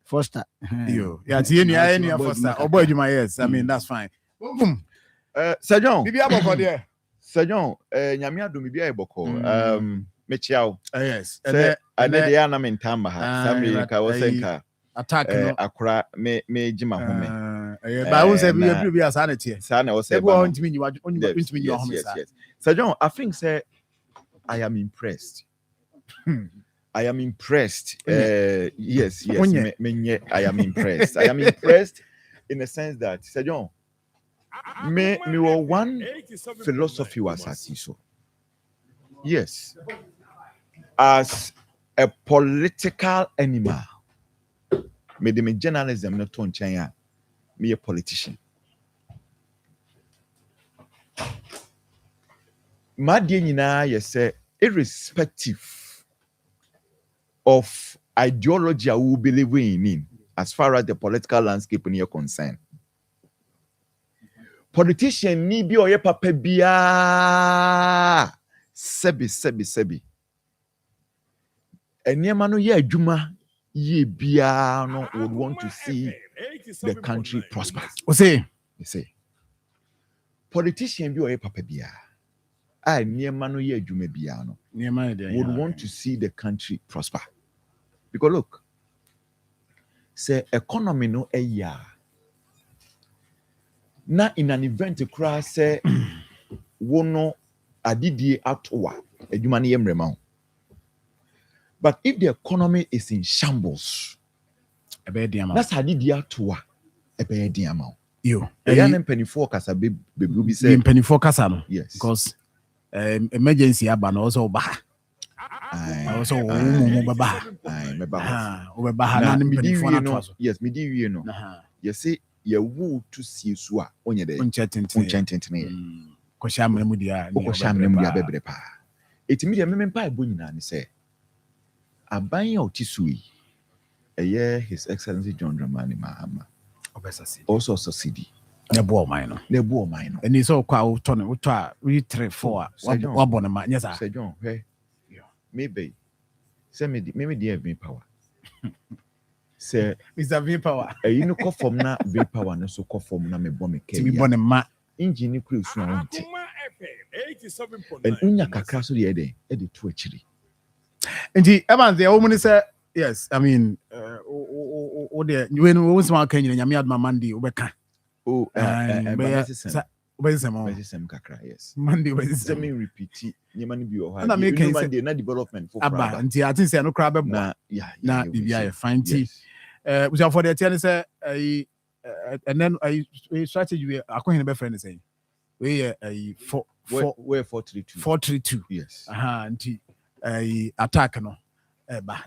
Foster yeah any Foster or boy my yes I mean that's fine boom Sergeant bibi aboko there Sergeant nyame adom bibi eboko mechiao yes and they are na mentamba ha sabi ka wosenka attack no akura me jima home but I won't say we be as sanity sana o say yes Sir John I think say I am impressed I am impressed yes I am impressed I am impressed in the sense that Sir John me were one philosophy was so yes as a political animal me the journalism not on China me a politician my dear you say irrespective of ideology I will believe in as far as the political landscape in your concern politician ni bi oye papa bia sebi eniema no ye adwuma ye bia no would want to see the country prosper. You say politician bi oye papa bia eniema no ye adwuma bia no would want to see the country prosper. Because look, say economy no eya na in an event crash say wono adidie atowa adwuma ne yemrema. But if the economy is in shambles, that's how did you to a bad amount. You a young penny forecast a baby say penny forecast, yes, because emergency aban also bah. Also, yes, me do you know. You say you woo to see swa on your day. Unchanting. Kosham Nemudia, Bebepa. It's me a memon pie bunyan and say. A buying out Tisui a year His Excellency John Dramani Mahama also succeeded. Nebo minor, and it's all quite Tony. We try 3-4 1 yes, I said John. Hey, maybe send me maybe the V power. Say, Mr. V power. You know, call from na V power, no so call from na me bomb to be born a ma engine crew soon. And Unya Kakaso the Ede, Eddie to actually. Indeed, Evan, the woman said, yes, I mean, when we was one Kenyan, Yamiad Mamandi, Ubeka. Oh, yes. Monday, let me repeat. Yemani be or and I make a development for Abba, and I think I no crab. Yeah, fine tea. Which are for the tennis, and then I strategy, I couldn't be friends saying. We a 432. 432. Yes. Anti a attack no.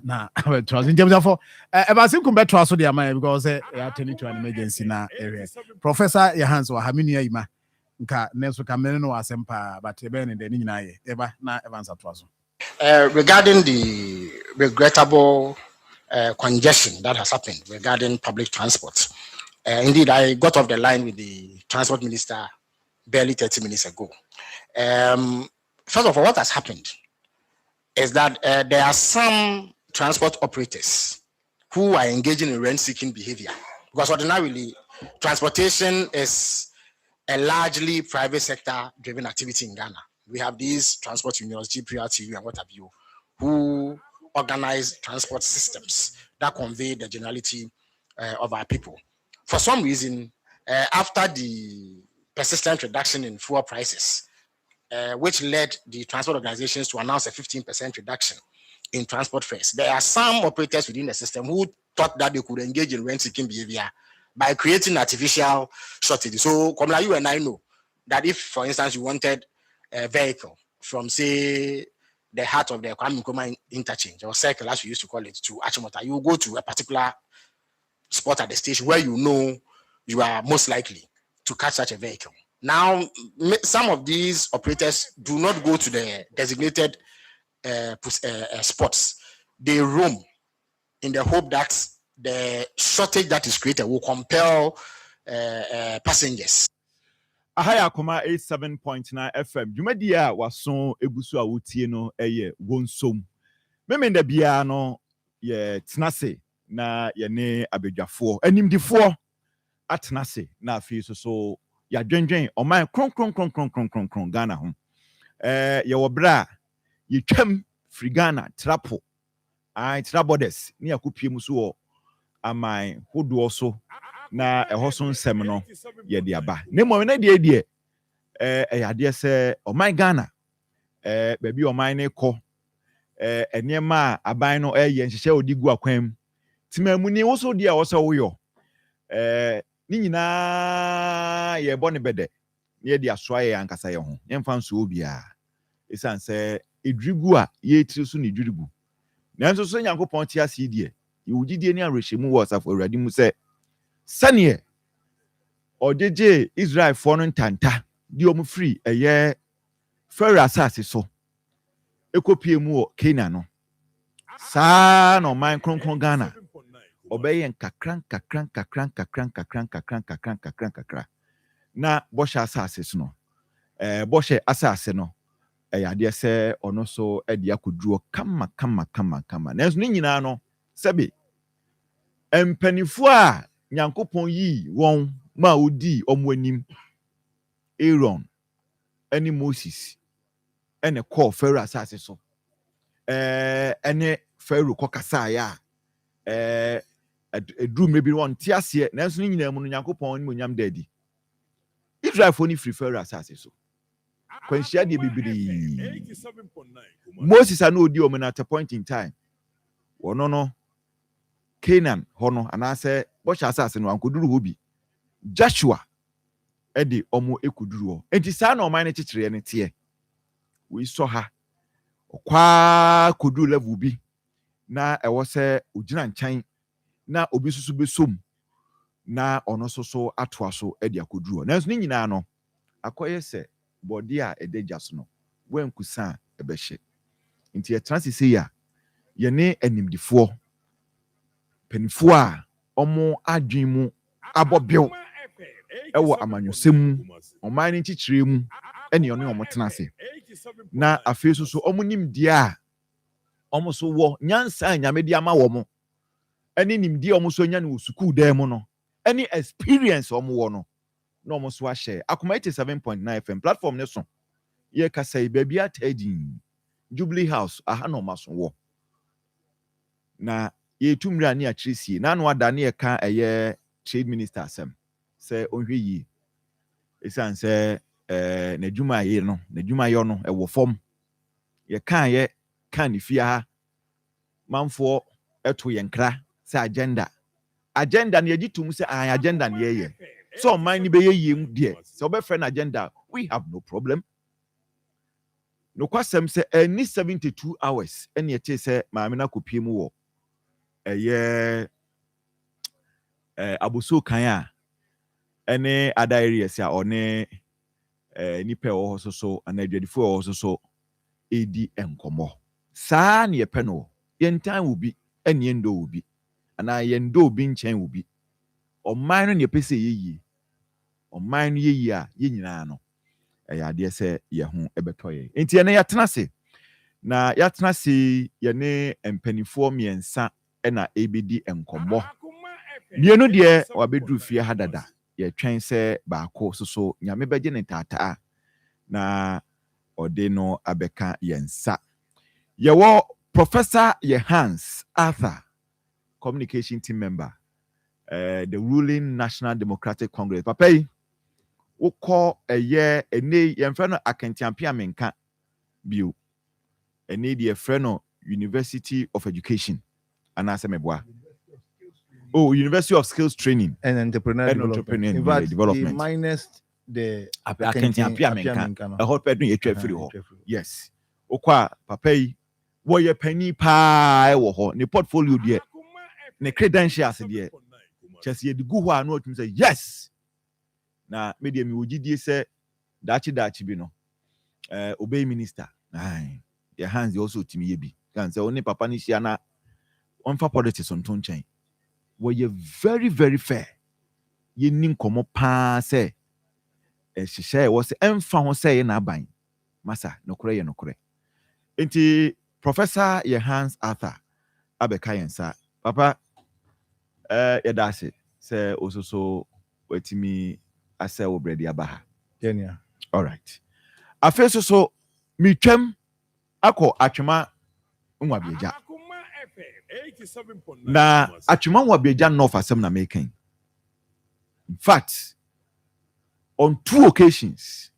Na trust in terms of about simple better trust the amount because attending to an emergency na area. Professor Yahans or Haminia Ima nka neso kamene no asempa but ebe ne de ni nyina ye eba na Evans atwaso. Regarding the regrettable congestion that has happened regarding public transport, indeed, I got off the line with the transport minister barely 30 minutes ago. First of all, what has happened is that there are some transport operators who are engaging in rent-seeking behavior, because ordinarily, transportation is a largely private sector-driven activity in Ghana. We have these transport unions, GPRTU and what have you, who organize transport systems that convey the generality of our people. For some reason, after the persistent reduction in fuel prices, which led the transport organizations to announce a 15% reduction in transport fares, there are some operators within the system who thought that they could engage in rent-seeking behavior by creating artificial shortages. So, Komla, you and I know that if, for instance, you wanted a vehicle from, say, the heart of the Akoma interchange or circle, as we used to call it, to Achimota, you go to a particular spot at the station where you know you are most likely to catch such a vehicle. Now, some of these operators do not go to the designated spots. They roam in the hope that the shortage that is created will compel passengers. Ahaya Akoma 87.9 FM. Jumadi a wason egusu a wotie no eye Wonsom. Meme nda bia no ye tenase na ye ne abedwafo. Animdifo atenase na afi so ya dwenwen oman kron Ghana ho. Ye wo bra ye twam free Ghana trapo. Trabodes ni akopie mu so wo amai hodo so na ehoso nsem no ye de aba. Ne mo na de yade se oman Ghana baby oman ne ko enema aban no ye nhihye odigu akwam timamuni wo so de a wo se wo yo ni nyina ye bone bede ye de asoa ye ankasa ye ho yemfa nso obia esan se edrigu a ye tiri so ne dwirigu nanso so Nyankopɔn ti ase die ye wugidie ni arehemu wo asafo awurade mu se sane ojeje Israel for no ntanta di omu free eye Pharaoh asase so ekopie mu o Kenya no sa no man kronkron Ghana obeye nkakran na bosha asase so no bosha asase no yade se ono so ede akodruo kama na enso nyina no sebe empanifo a Nyankopɔn yi won ma odi omwanim Aaron ene Moses ene call Pharaoh asase so ene Pharaoh kokasa ya edru mebi won tiase na enso nyina mu no Nyankopɔn ni monyam dadi Israel for ni free Pharaoh asase so kwanhia de bibiri Moses ana odi o at a point in time wono no Canaan hono anase bosha asase no ankoduru hobi Joshua edi omo ekuduru enti sa na oman ne kekere ne tie we so ha kwa koduru level bi na ewo se ogina nkan na obi susu besom na ono so atoa so edi akoduru nanso ni nyina no akoye se body a edeja so no wenkusa ebehye nti e transisi ya ye ne animdifo penifo a omo adwen mu abobyew ewo amanyosem oman ni nkikire mu ene ono omo tenase na afeso so omo nimdi a omo so wo nyansa nyamedi ama wo mo ene nimdi omo so nya no school dem no ene experience omo wo no no omo so ahye Akoma 87.9 FM platform ne so ye kasai baby atadin Jubilee House aha no maso wo na ye tumra ne akresie na no ada ne ye ka eye trade minister asem se onhwe yi esan se na dwuma ye no na dwuma yo no ewo fom ye kan ye kan ni fia ha manfo eto ye nkra se agenda na ye gitum se agenda na ye so man ni be ye yem de so be friend agenda we have no problem. No kwasem say any 72 hours any eche say maame na kopie mu wo abuso kan a ene other areas a one nipa wo so anadwadifo wo so edi enkomo saa ne yepe no yentan wo bi ene endo wo bi ana yendo bi nchen wo bi oman no ne pese yeyi oman no yeyi a yenyina no ade se ye ho ebetoye enti ene yatena se na yatena se ye ne empanifo miensa na ebedi enkomo bienu de wabedru fie hadada ye twen se baako so nyame beje ne tata na ode no abeka yensa ye wo Professor Hans Arthur, communication team member, the ruling National Democratic Congress. Papa, we call a year a nay, and friend Akentiampia Menka Biu, a nay, a friend University of Education, and Asemeboa. Oh, University of Skills Training and Entrepreneurial Development. Minus the Akentiampia Menka, a hot bedroom, a free. Yes. Okwa, Papa. Woye penny pie wo ne portfolio de ne credentials de chese ye de gu ho a no otum say yes na media mi wogidie say dachi bi no obey minister your hands also timi ye bi kan say oni papa ni hia na on fa politics on ton chen woye very very fair ye nin komo pa say hihye wo say emfa ho say na aban masa nokore ye nokore enti Professor Hans Arthur Abekayensa. Papa yedase say also wetimi ase obredi abaha. Kenya. All right. Afeso so mitwam akọ atwema nwabieja. Na atwema nwabieja north asem na making. In fact, on 2 occasions,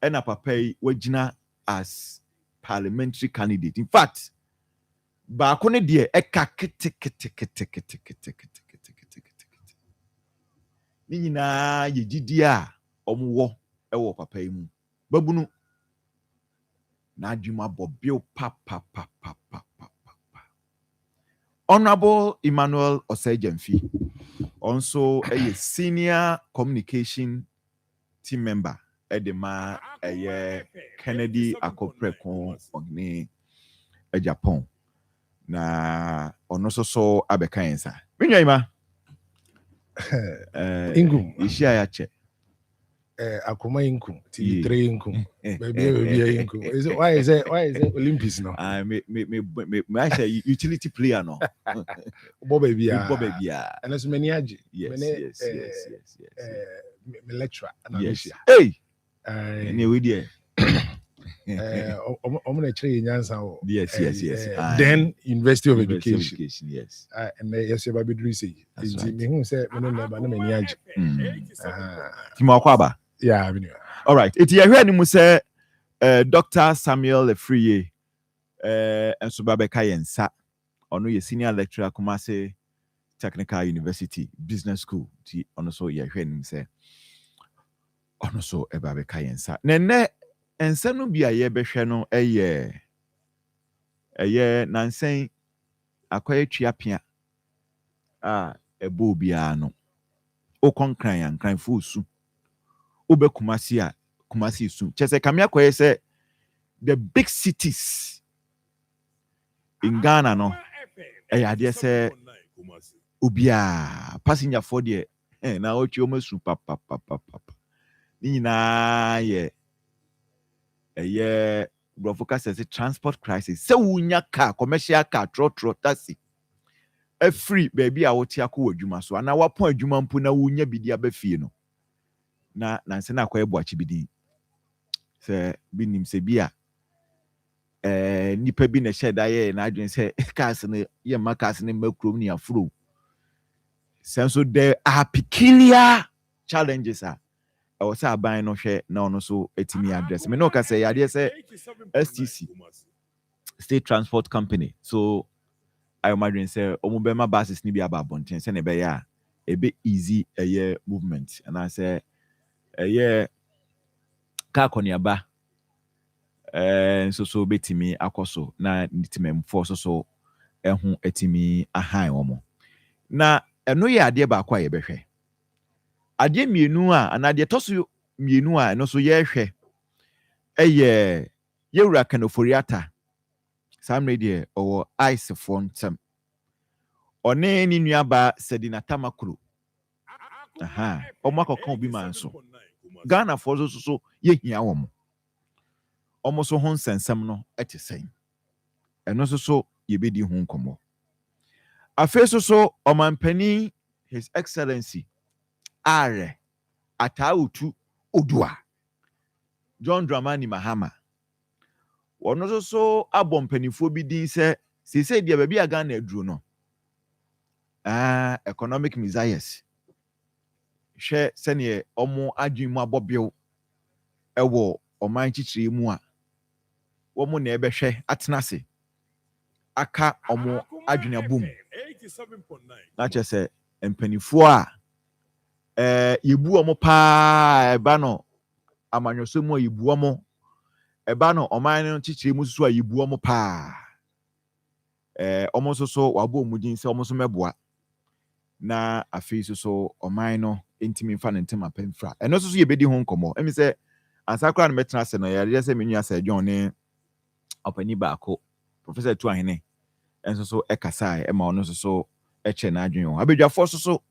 ena papa wagina as parliamentary candidate. In fact, baako ne de eka kete. Ni nyina ye gidi a omwo ewo papa yi mu. Babunu na adwuma bobio pa. Honorable Emmanuel Osejemfi, also a senior communication team member edema Kennedy Akoprekon ogni Japan na ono so abekayensa menyaima ingum ishia ya che Akoma ingum TV3 ingum baby ingum why is it Olympics no me say utility player no Bob baby and as many age yes me lecturer yes hey any we there omuna chere nyansa o yes then University of Education yes and yes you baby do say me who say me no na many age Timo Akwaba yeah me all right it you hear ni say Dr. Samuel Efriye enso babeka yensa ono ye senior lecturer Kumasi Technical University Business School ti ono so ye hwe ni say ono so babeka yensa nene ensa no bia ye behwe no eye nansen akoye tuapia ebo bia no okonkran yankran fusu obe Kumasi su chese kamia koye say the big cities in Ghana no ade say obia passenger for there na ochi omasu papa ni na ye Brofoka says a transport crisis so wunya car commercial car trotro taxi a free baby a woti akọ adwuma so ana wapon adwuma mpo na wunya bidi abafie no na nanse na akoye boachi bidi se binim se bia nipa bi na sheda ye na adwen se cars ne ye makas ne makrom ni afro so there are peculiar challenges I was a buy no share no so etimi address me no ka say ade say STC State Transport Company so I imagine say omubema buses ni bi aba bonten say ne be ya e be easy movement and I say ka koniaba so betimi akoso na nitimemfo so ehu etimi ahan omo na eno ye ade ba kwa ye behwe ade mienu a ana ade toso mienu a no so ye hwe eye yewura kanoforiata samre de owo ice fo ntem one ni nuaba sedina tamakuru omo akoko bi manso Ghana for so ye hia wo mo omo so ho nsensem no etesen eno so ye bedi ho nkomo afeso so omampani his excellency are atautu odua John Dramani Mahama wono so abompanifo bi din se dia ba bia Ghana aduro no economic misayes hwe sene omo adwin mu abobiew ewo oman chichire mu a womo na ebehwe atenase aka omo adwin abom na chese empanifo a yebu omo pa eba no amanyoso mu yebu omo eba no oman no chichire mu so a yebu omo pa omo so wabo omudin se omo so meboa na afi so oman no intimi fa ne ntema pemfra eno so ye bedi ho nkomo emi se ansakra no metena se no ya se menu asa John ne opani baako professor Tuahene enso so ekasa e ma ono so eche na adwen ho abedwafo so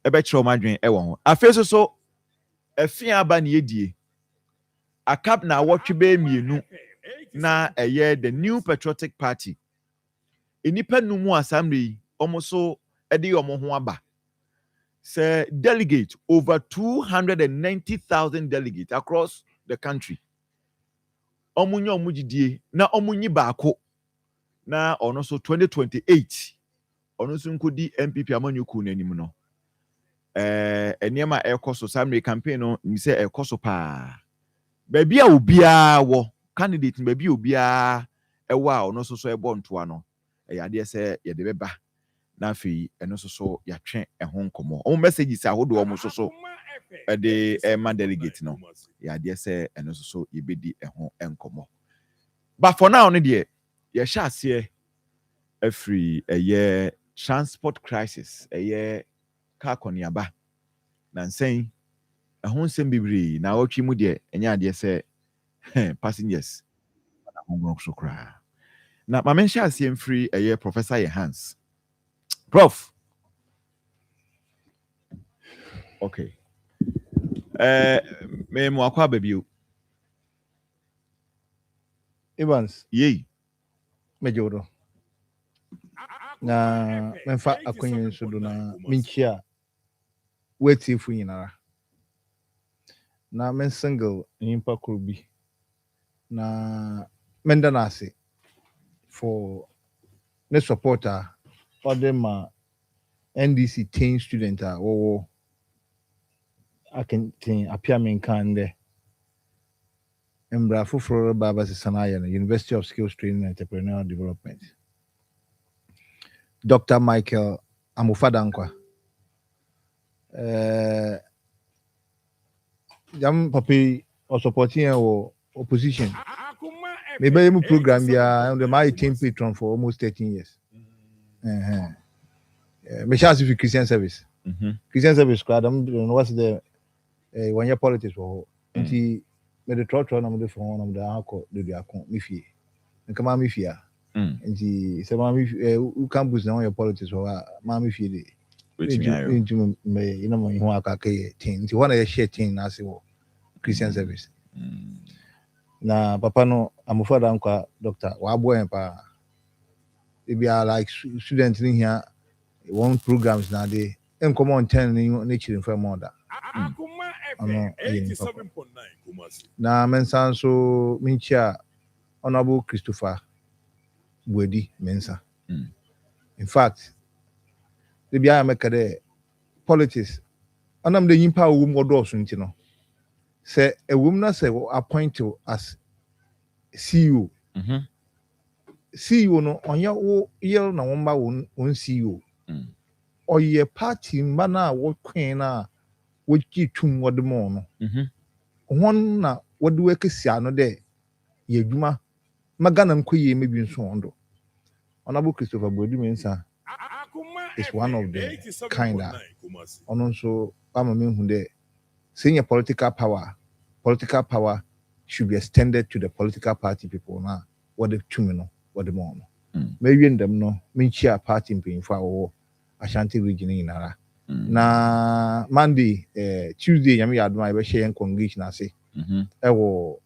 ebe kire o madwen e wo ho afi so afia aba ne yedie akap na awotwe be mienu na eye the New Patriotic Party enipa numu assembly omo so ede omo ho aba say delegate over 290,000 delegates across the country omunye omugidie na omunyi baako na ono so 2028 ono so nkodi MPP amanyuku nanim no eniema ekoso samre campaign no mi se ekoso pa baby a obia wo candidate baby obia ewo a ono so ebo ntoa no yade se yede beba na afi eno so ya twen ehon nkomo o messages ahodo o mo so de ma delegate no yade se eno so yebedi ehon enkomo but for now no de ye sha ase afri eye transport crisis eye car koniaba na nsen ehon sem bibiri na otwi mu de enya ade se passengers na hongo so kra na ma men sha ase mfiri eye Professor Hans Prof. Okay. Me mo akwa baby. Evans. Yey. Mejoro. Na menfa akwenye nsudo na minchia weti fu nyinara. Na men single nyimpa kurubi. Na menda nase for ne supporter other ma NDC teen student wo akentin apia menkande embra foforo baba sesanaye na University of Skills Training and Entrepreneurial Development Dr. Michael Amufadankwa jam papi o supporting or opposition maybe mu program ya and my team patron for almost 13 years me chance for Christian service Christian service squad what's the 1 year politics for nti me the trot na mo de for na mo da akọ de akọ mi fie nka ma mi fie nti se ma mi campus na 1 year politics for ma mi fie de nti me ina mo ho akaka ye tin nti wana ye share tin na se wo Christian service na papa no amufada nkwa doctor wa abo en pa e be like student in here one programs na dey enkomo on 10 ni chiri for more da na mensa so minchia honorable Christopher Buedi Mensa in fact the bia make the politics onam the yimpa wo modo so nti no say a woman na say appoint you as CEO CEO no onya wo yel na wo mba won CEO oye party mba na wo queen na wo ki tum wode mo no won na what do we see another ye juma magana mkoye maybe in so Honorable Christopher Bodu is one of the kind of and also I'm a man who there saying political power should be extended to the political party people now. What the two what the more. Maybe in them no mean share party in for Ashanti region in Ara. Na Monday, Tuesday, Yami Adma, I share and congregation. I say, I will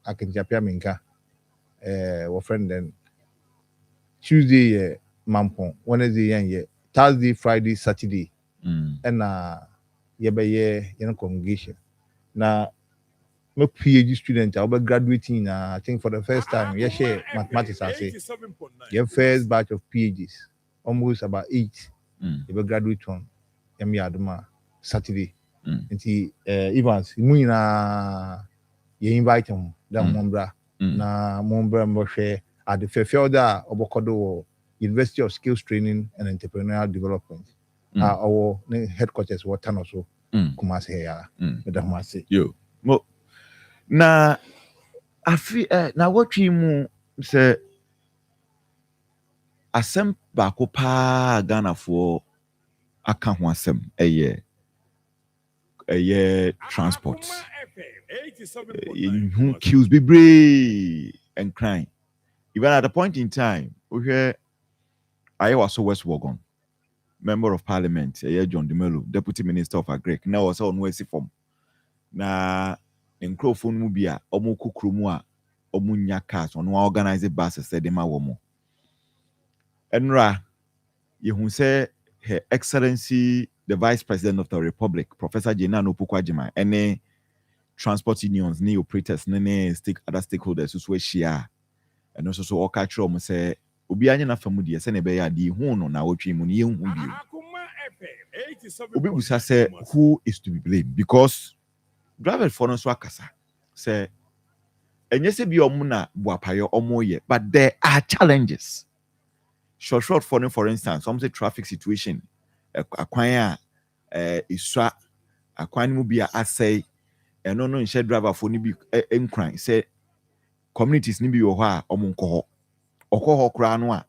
Akinjapia Minka, friend then Tuesday, Mampon, Wednesday, Thursday, Friday, Saturday, and yeba congregation. Now, my PhD student, I'll be graduating. I think for the first time, share mathematics. I say, your first batch of PhDs, almost about 8. You will graduate on Yami Adma Saturday. And Evans, you invite him down Mombra, na Mombra Moshe at the Fefelda Obokodo University of Skills Training and Entrepreneurial Development. Our headquarters were Tanoso, Kumasi here, Madam Masi. Yo, mo na afi na what you say asem baako pa Ghana for aka ho asem transport who kills bebree and crying even at a point in time where I was West Wagon member of parliament John Demelo deputy minister of agric now was on West form na microphone mu bia omo kukrumu a omo nya cars on organize buses said dem awomo enra yehu say Her Excellency the Vice President of the Republic Professor Jenano Pukwajima any transport unions new operators other stakeholders who share and also so okatro mo say obi anya na famudi se na be ya di hu no na wotwe mu ne hu bi obi busa say who is to be blamed because driver for no so akasa say enye se bi omo na boapayo omo ye but there are challenges short for instance some say traffic situation akwan iswa akwan mu bia asay eno no nche driver for ni bi enkran say communities ni bi wo ho a omo nko ho kra no a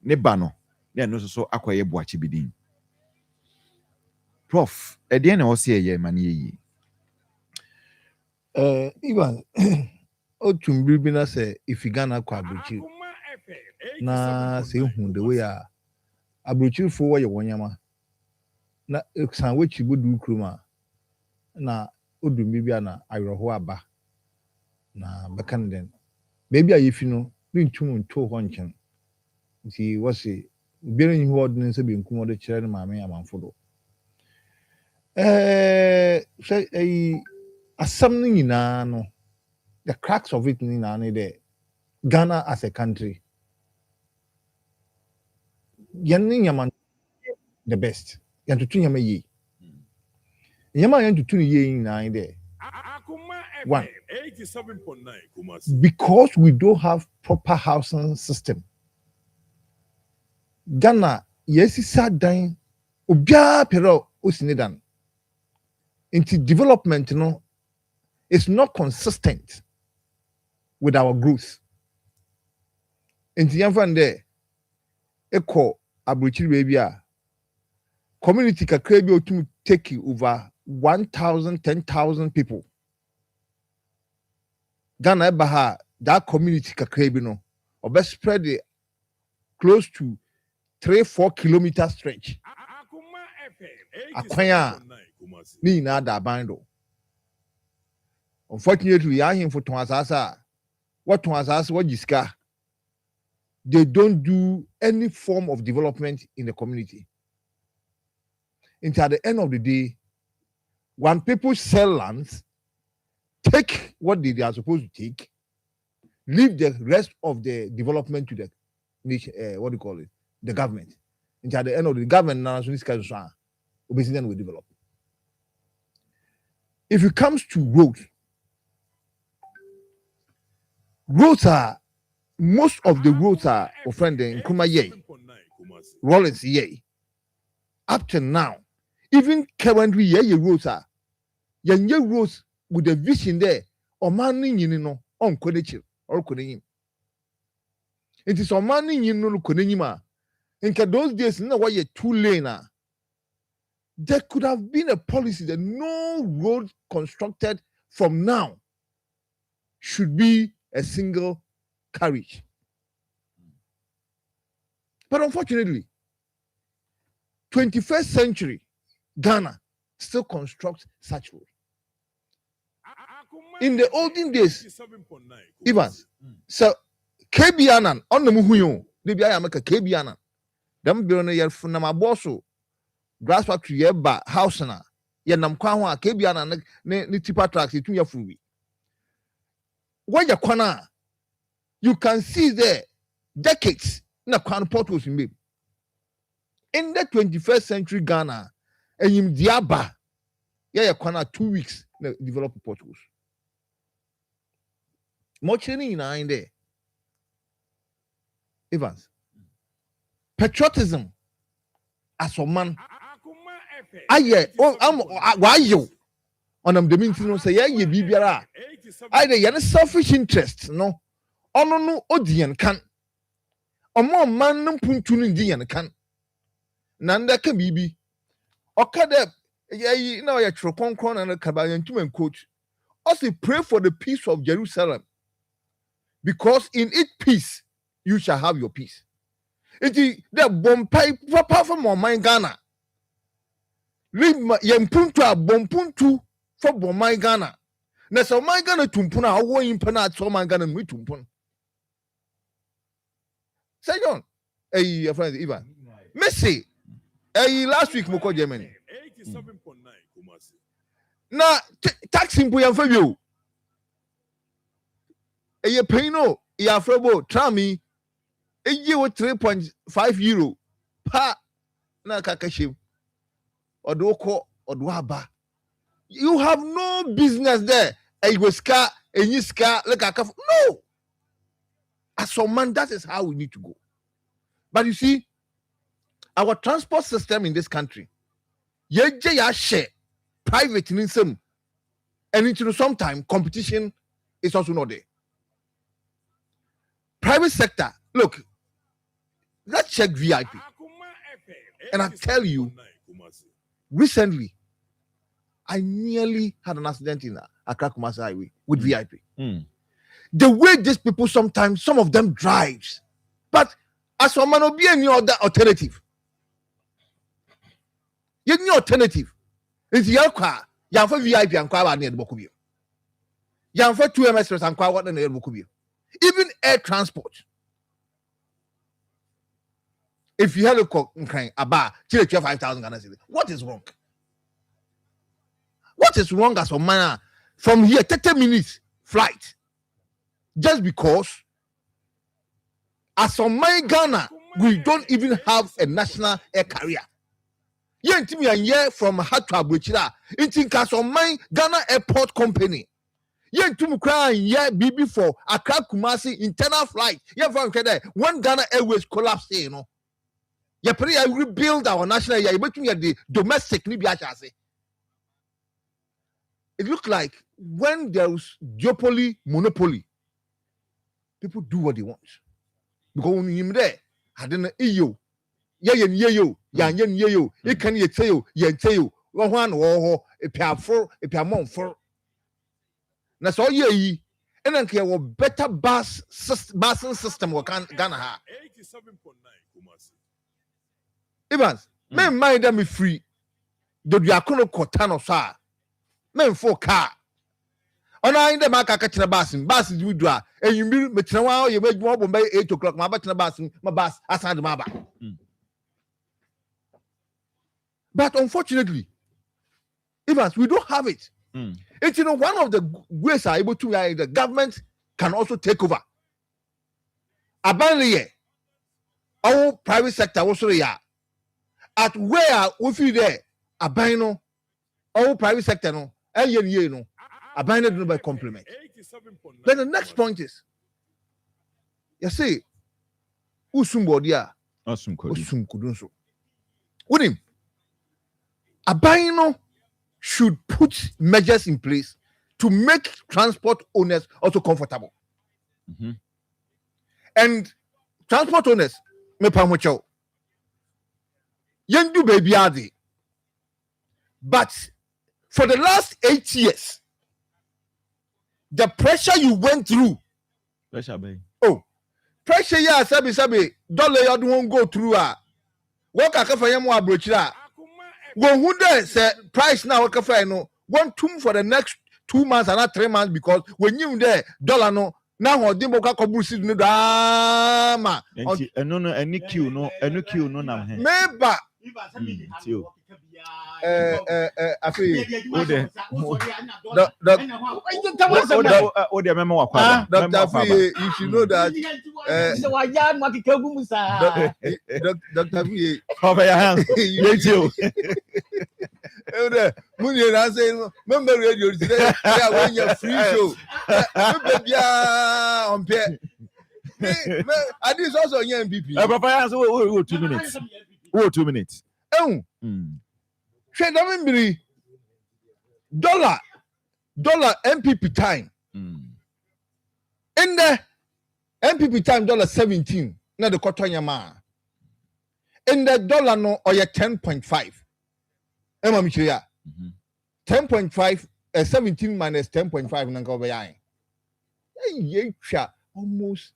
ne ba no na no so akoye boachi bidin prof ede na o se ye mane yi Ivan otum bibi na say ifigana kwa abuchi na say hu the way abuchi fo wo ye wonyama na san wechi bodu kruma na odum bibi na ayroho aba na bekan den baby ayefi no bintum nto ho nchen nti wo se bere nyi ho odin se benkum ode kire na maame amanfo do say asam ni nyina no the cracks of it ni na there Ghana as a country yanni yaman the best yantutu yama ye yama yantutu ni ye na there one 87.9 because we don't have proper housing system Ghana yes sadan obia pero osinidan into development no it's not consistent with our growth into yan there echo abrochiri baby a community kakra bi otum take over 10,000 people Ghana baha that community kakra bi no obe spread it close to 3-4 kilometer stretch akwanya ni na da bando unfortunately ya him for asasa what asasa what jiska they don't do any form of development in the community until at the end of the day when people sell lands take what they are supposed to take leave the rest of the development to the nation what do you call it the government until at the end of the government now so this kind of obesity will develop. If it comes to roads are most of the roads are offending Kumaye, Rollins ye. Up to now, even currently ye roads are roads with a vision there Oman ni nyini no on kodechi or kodenyim. It is Oman ni nyini no kodenyima. In those days, no why you 2-lane. There could have been a policy that no road constructed from now should be a single carriage. But unfortunately, 21st century Ghana still constructs such roads. In the olden days, Evans, so KBAnan on the Muhuyo, the Biamaka KBAnan, them billionaire from Namaboso, grass factory, yeba, house na, Yanam Kwawa, KBAnan, ni tipa tracks, it to your free. Where you kwana, you can see there decades na kwan portals in me. In the 21st century Ghana, and in Diaba, yeah, kwana 2 weeks na develop portals. Much in there. Evans. Patriotism as a man. Why you? On them the say, yeah, you be better. Either you selfish interest, no. No, Odian can. Or more man, no puntun Indian can. Nanda can be. Okay, yeah, you know, you're Tropon and a Kabayan to coach. Also, pray for the peace of Jerusalem. Because in it peace, you shall have your peace. It is the bompai papa from my Ghana. Leave my yampuntu a bompuntu for bomai Ghana. Na so my Ghana tumpuna awo impana so my Ghana mi tumpun. Say John, your friend Ivan. Messi, last week moko Germany. 87.9 Na tax impo yan fabio. Eye payno ya frebo trami eye wo 3.5 euro pa na kakashim odoko odwaba. You have no business there. Egoska enyiska like akaf. No. As a man, that is how we need to go. But you see, our transport system in this country, ya share private in some, and into sometime competition is also not there. Private sector, look, let's check VIP. And I tell you, recently, I nearly had an accident in Accra Kumasi Highway with VIP. The way these people sometimes, some of them drives, but as for man, be any other alternative. You need alternative. It's your car. You have a VIP and car near the Bokubio. You have 2 MS and car near the Bokubio. Even air transport. If you have a cock a bar, 5,000 Ghana cedis. What is wrong? What is wrong as a man from here 30 minutes flight? Just because as a man Ghana, we don't even have a national air carrier. Yeah, from Hatu Abuchira, it's as a man Ghana Airport Company. Yeah, to cry, yeah, BB for Accra Kumasi internal flight. Yeah, from one Ghana Airways collapse, you know. Yeah, pray I rebuild our national air, but you the domestic Libya. It looked like when there was duopoly, monopoly, people do what they want. Because when you're there, I don't know, yo, it can you tell you, one a pair for. That's all you and then care what better bus system we can Ghana have. 87.9 Evans, men mind them free. Do you akono kotano sa? Men for car. Ona in the market catching a bus is we draw. And you mean metrawa you make more by 8 o'clock. My bus aside the maba. But unfortunately, Evans, we don't have it. It's one of the ways are able to the government can also take over. Abandon our private sector also at where we feel there abandon our private sector no no abandon by compliment. Then the next point is you see usumbodia kudunso with him abandon should put measures in place to make transport owners also comfortable. And transport owners, me pamocho. Yen do baby adi. But for the last 8 years, the pressure you went through. Pressure, baby. Oh, pressure, yeah, sabi, dollar you won't go through. What I can find more brochura. When who there say price now, what can no one tomb for the next 2 months and not 3 months because when you there, dollar no. Now what demo ka kobusi no dama. No, any queue no na he. Meba. Afi. Ode memo wakwa. Dr. Afi, you should know that. Dr. Afi. Cover your hands. You. Munye na say remember radio today when you free show. Baby on pair. I this also your MVP. Papa hands 2 minutes. 2 minutes. Trade $1 MPP time. In the MPP time $17. Now the quarter yama. In the dollar no or 10.5. Emma Michia. 10.5 17 minus 10.5 nanka obeyan. Ye almost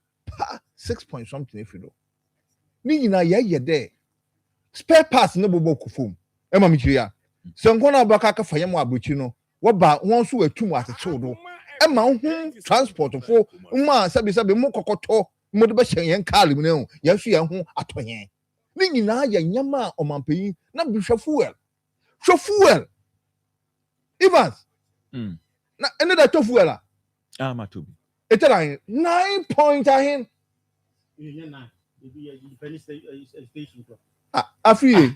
6 point something if you know. Ni na ye there. Spare parts no bobo kufum. Emma Michia. So ngona baka ka fayem abuchi no. What ba won so atum atete do. Emma transport for ma sabi mo kokoto mo de be hyen yen car mu ne ye so ye ho atoyen. Ni nyina ye nyama omampeyin na bi fuel. So fuel. Evans. Na ene da to fuel a. Matubi. It's 9 point ahin. Afriye.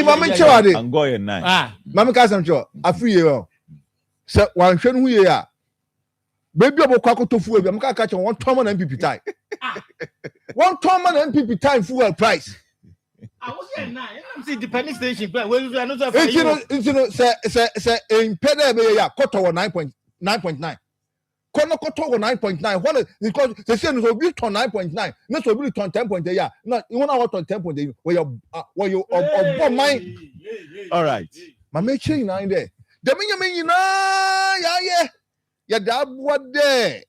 Mama chawade. I'm going 9. Mama kasam cho. Afriye. Se wan hwe hu ye a. Baby obokwa ko to fuel bi am ka ka che won ton man MPP time. Won ton man MPP time fuel price. I was here 9. I'm see the penny station. Say in pede ya quarter 9.9. Kono quarter 9.9. What because they say no be turn 9.9. No so be turn 10.8 ya. No, you want to turn 10.8 where you mine. All right. My make change now in there. The me na ya da boa there.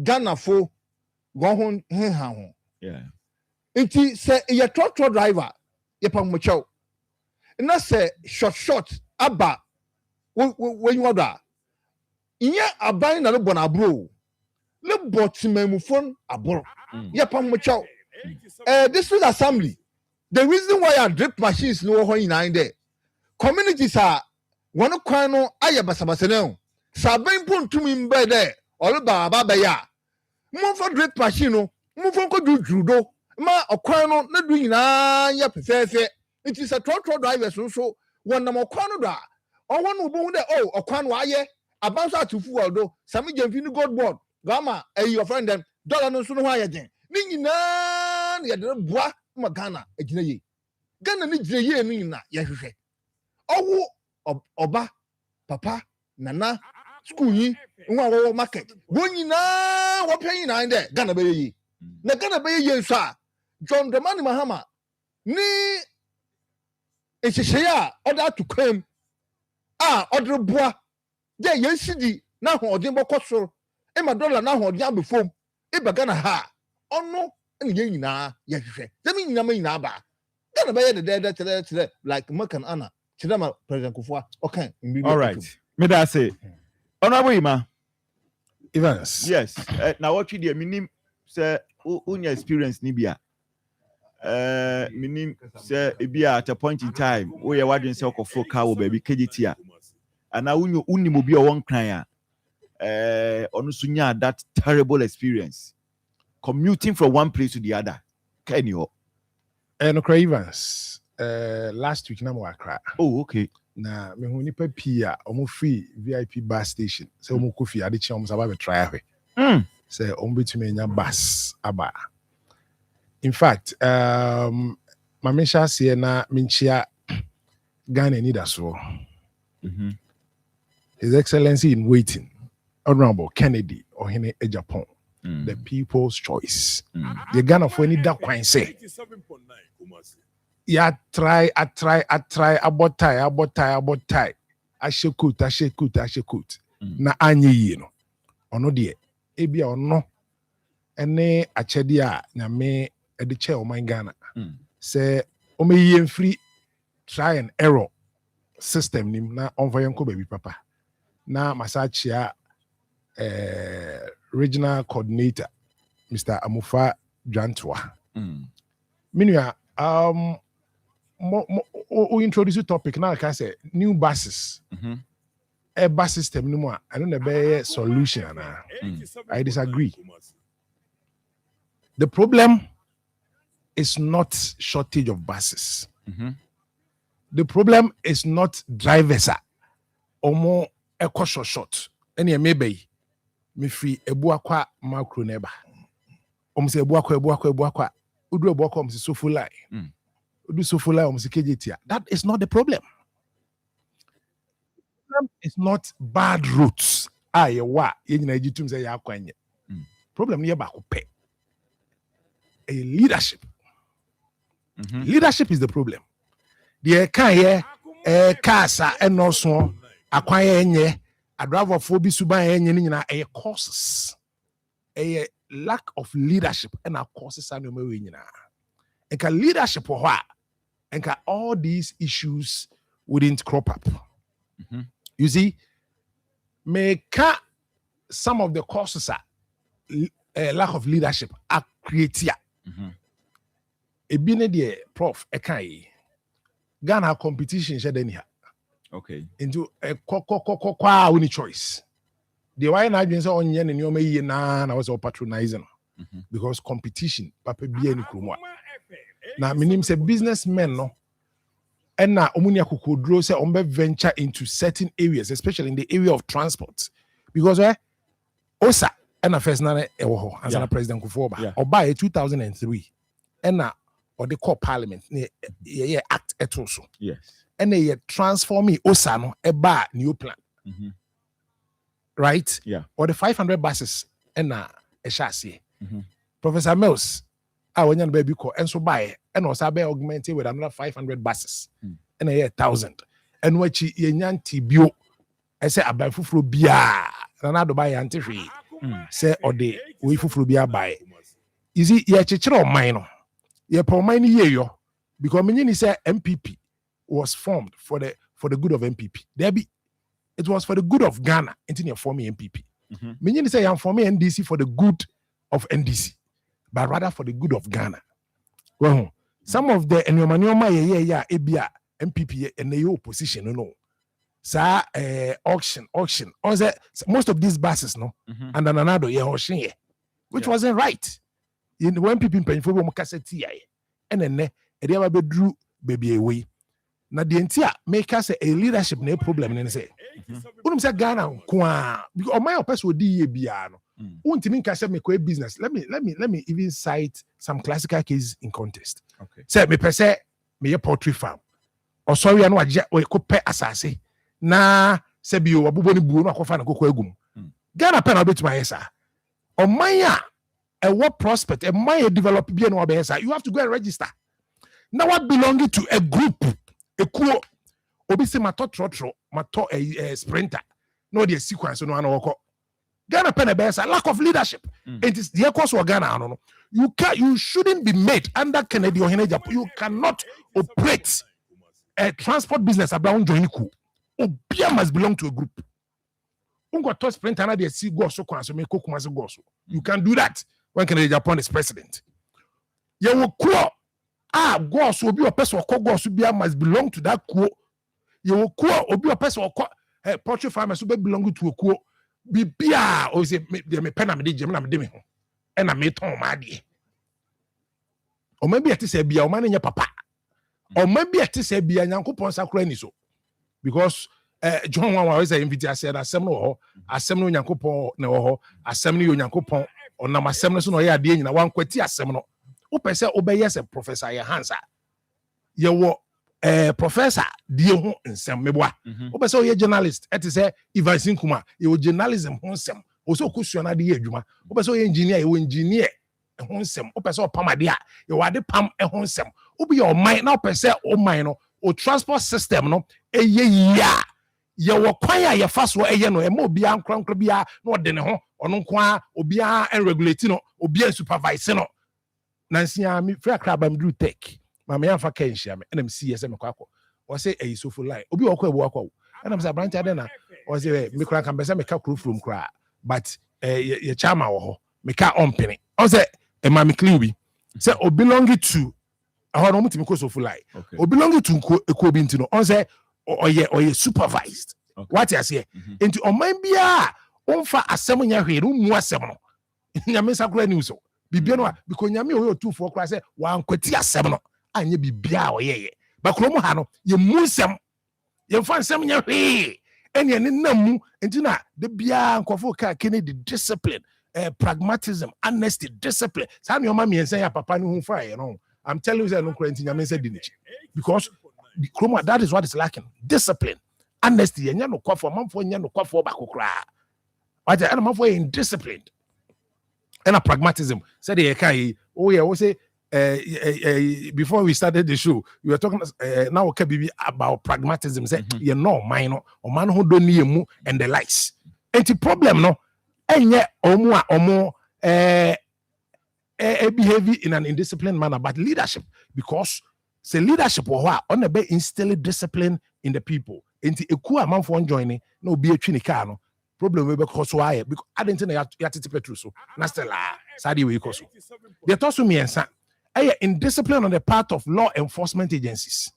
Ghana fo go hon he ha ho. Yeah. Inti say ye truck driver ye pa mo chow. Na say short aba when you order. Inya aban na le bon abro. Le botimamu phone abro. Ye pa mo chow. District assembly. The reason why I drip machines no ho in there. Communities are one kwan no aye basabase na. Saben pontumi mbe there. All baba ba ya. Mo for drip machine no. Mo for ko judo. Ma okwan no na du nyina ya fefefe. It is a truck driver so one na okwan no da. Won no bo hu de okwan no aye. Abanso atufu aldo. Sami jemfi ni god board. Gama your friend them dollar no so no aye den. Ni nyina ya de boa ma Ghana agina ye. Ghana ni gina ye ni nyina ya hwehwe. Owo oba papa nana school yi nwa wo market. Wo nyina wo pen nyina de Ghana be ye. Na Ghana be ye nso a John Dramani Mahama ni ehyehyea order to claim order boa je yensidi na hodin bokosoro e ma dollar na hodin abefom e ba Ghana ha ono ene ye nyina ye hwehwe dem nyina ma nyina ba Ghana be ye de like Makan Anna chidama President Kufuor okay all right me da say honorable Ima Evans yes na what you dey minim say unya experience ni bia minim say e bia at a point in time we ye wadwen say okofo car wo baby KGT and now unni mo bia won kran onu so nya that terrible experience commuting from one place to the other can you no cry Evans last week na mo akra oh okay na me hu nipa pia omo free VIP bus station say omo kofi ade che omo saba be try ahwe say omo betumi nya bus aba in fact my mission say na minchia Ghana ni da so His Excellency in waiting, Honorable Kennedy or Hene Japan, the people's choice. The Ghana for any dark wine say. Yeah, try, about tie. I should coot. Na anye no. Ono de ebia ono ene achedia na me ediche o man Ghana. Say o me yen free try and error system nim na onfa yenko baby papa. Na masachia regional coordinator Mr. Amufa Jantwa. Minua we introduce the topic now. Like I say, new buses. A bus system no more. I don't know a solution. I disagree. The problem is not shortage of buses. The problem is not drivers or more echo short. Any maybe me free ebuakwa macro neighbor. Say ebuakwa. Udu ebuakwa so full lie. Udu so full lie KJT. That is not the problem. It's not bad routes. Problem near back pay. A leadership. Leadership is the problem. The kaya kasa and also acquire nye a driver for bisuba a causes a lack of leadership and our causes are no more. And can leadership for what? And can all these issues wouldn't crop up. You see, make some of the causes are lack of leadership are created. A binary prof ekai Ghana competition here. Okay. Into a kwa only choice. The why not just on yen and you may na was all patronizing because competition papa be any krumwa. Now minim say businessmen no. And now, Omunia Kukudro say Ombe venture into certain areas, especially in the area of transport, because Osa and a first name as a President Kufoba or by 2003, and now or the core parliament act etoso. Yes, and they transforming Osano a bar new plan, right? Yeah, or the 500 buses and a chassis. Professor Mills. When you baby call and so buy and also be augmented with another 500 buses and a 1,000 and what you yanti bio I say about fufro bia another buy anti free say or the we fufro bia buy is it ya chichiro minor ya po mine yo because meaning say MPP was formed for the good of MPP there be it was for the good of Ghana until you form MPP meaning say I'm forming NDC for the good of NDC but rather for the good of Ghana. Well, some of the ebia MPP and the opposition, no. Sa auction. Also, most of these buses, no, and then another which wasn't right. In when people paying for cassette, and then they ever be drew baby away. Now the entire make us a leadership no problem. And say, say Ghana, because my person would be business. Let me even cite some classical cases in context. Okay. Say me per se me a poultry farm. Or sorry, I know we could pay assassin. Na se bi o abuboni buo no akofa na kokko agum. Ghana pen obet my esa. O manya a what prospect a manya develop bi no obesa. You have to go and register. Now what belonging to a group, a kuo obi se mato trotro, mato a sprinter. No the sequence no anoko. Ghana pen a lack of leadership. It is the course of Ghana. You shouldn't be made under Kennedy or Henry. You cannot operate a transport business around joining coup. Obia must belong to a group. You can do that when Kennedy Japan is president. You will quote Goss will be a person or Goss must belong to that quote. You will quote or be a person or poultry farmers will belong to a quote. Bibia o se me pen am de gem na me de me ho e na me ton ma de o ma bi ate se bia o ma na papa o ma bi ate se bia Nyankopon sakura ni so because John one was a invite said asem no ho asem no Nyankopon na ho asem no Nyankopon onam asem no so no ya de nyina wan kwati asem no o pese o be yes professor ya hansa ye wo professor die ho nsɛm meboa wopɛ sɛ woyɛ journalist ɛte sɛ Ivan Kuma yɛwɔ journalism ho nsɛm wo sɛ wokɔsua no ade yɛ adwuma wopɛ sɛ woyɛ engineer yɛwɔ engineer ho nsɛm wopɛ sɛ ɔpam ade a yɛwɔ ade pam ho nsɛm wobi yɛ ɔman na wopɛ sɛ ɔman no o transport system no ɛyɛ yie a yɛwɔ kwan a yɛfa so ɛyɛ no ɛma obiara nkorankora biara na ɔde ne ho ɔno nko a obiara ɛnregulate no obiara supervise no nansia me frɛ akra ba mduru tech ma me amfa ka nhyia me ɛna me si yɛ sɛ mekɔ akɔ wɔsɛ ɛyi sofo line obi wɔ kɔ ebu akɔ ɛna me sɛ abrante ade na wɔsɛ me kora kan bɛsɛ meka kuro from kora but yɛ chama wɔ hɔ meka ɔmpene ɔsɛ ɛma me clean bi sɛ o belong to ɛhɔ no mutimi kɔ sofo line o belong to eko bi ntino ɔsɛ ɔyɛ supervised what you say into ɔman bia ɔmfa asɛm nya hwee no mu asɛm no nyame sakura ni so bibia no because nyame ɔyɛ otufo kora sɛ wankwati asɛm no anye bibia ɔyɛyɛ ba kromo ha no ye mu nsɛm ye mfa nsɛm nya hwee ɛne ne nam mu enti na de bia nkɔfo ka Kennedy discipline pragmatism honesty discipline saa ne ɔma miɛnsa ya papa ne hu fa yɛ no I'm telling you say no kora enti nyame nsa di n'akyi because the chroma that is what is lacking discipline honesty yenya no kwafo manfo nya no kwafo ba kokra what and manfo indisciplined and a pragmatism said the kai oh yeah we say before we started the show we were talking now okay about pragmatism say you know minor or man who don't need mu and the likes and the problem no enye omo behave in an indisciplined manner but leadership because say leadership or what on the be instill discipline in the people enti eku amanfo joining no be atwi ni car no problem we be cause why because I didn't know ya tete petrol so na still sadi we cause they toss me ensa indiscipline on the part of law enforcement agencies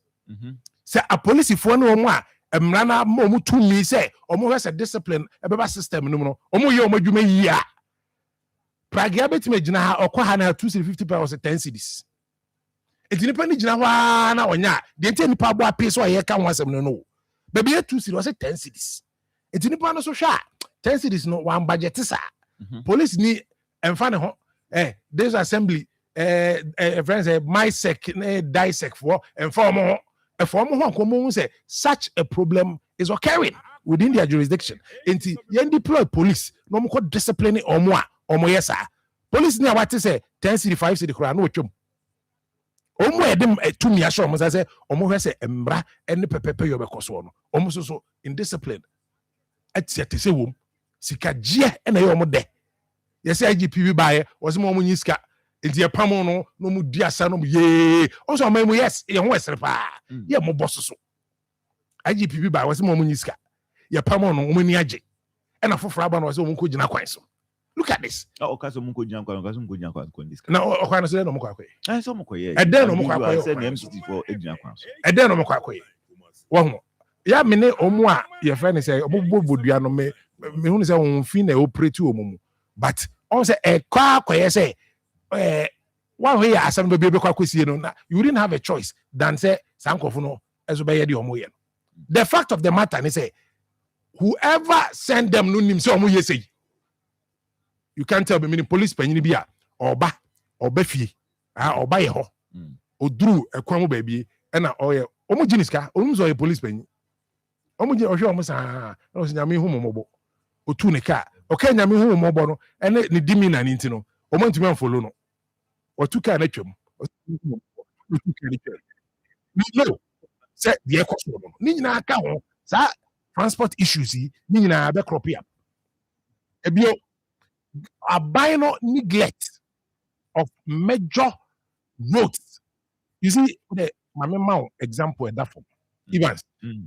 say a police for no mo a emra na mo to me say omo has a discipline ebeba system no no omo ye omo dwuma yi a pragia betima gina ha okwa ha na 250 per 10 cedis enti nipa ni gina hwa na onya de enti nipa bo ape so ye ka ho asem no baby 2 cedis was 10 cedis enti nipa no so hwa 10 cedis no one budget sa police ni emfa ne ho this assembly friends my sec dissect for emfa mo ho for mo ho komo say such a problem is occurring within their jurisdiction enti yen deploy police no mo discipline omo a omo yesa police ni awate say 10 cedis 5 cedis kura no twom omo edem tumi asho mo say omo hwe say embra ene pepepe yo bekoso no omo so indiscipline atiate se wom sikagie ena ye omo de yes IGP bi bae wo se mo nyi sika enti e pam no mo di asa no ye o so mo yes ye ho esere pa ye mo boss so IGP bi bae wo se mo nyi sika ye pam no mo ni age ena foforo aba no wo se mo ko gina kwan so. Look at this. Oh, okay, so munko jina kwa this. Na okwa no se no mko akwe. So mko ye. Eden no mko akwe. Say MCT for ejina kwa. Eden no mko akwe. Wo ho. Ya me ne omu a ye friend say obobodua no me hu say on fi na operate omumu. But on say kwa akwe say one way asem be kwa akwesi no na you didn't have a choice than say sankofo no ezo be ye de omu ye. The fact of the matter is say whoever send them no nim say omu ye say. You can't tell me meaning police penny bia oba fie oba ye ho oduru ekwan mo ba bie na oye omo giniska omo zo ye police penny omo gi ohwe omo sa na so nyame hu momobo otu ne ka okay nyame hu momobo no ene ne dimi na ni ntino omo ntimi amfolo no otu ka na twam otu ka ni twam no say the ekoso no ni nyina aka ho sa transport issues yi ni nyina be crop up ebio a binary neglect of major roads. You see, the Mamma example at that form. Evans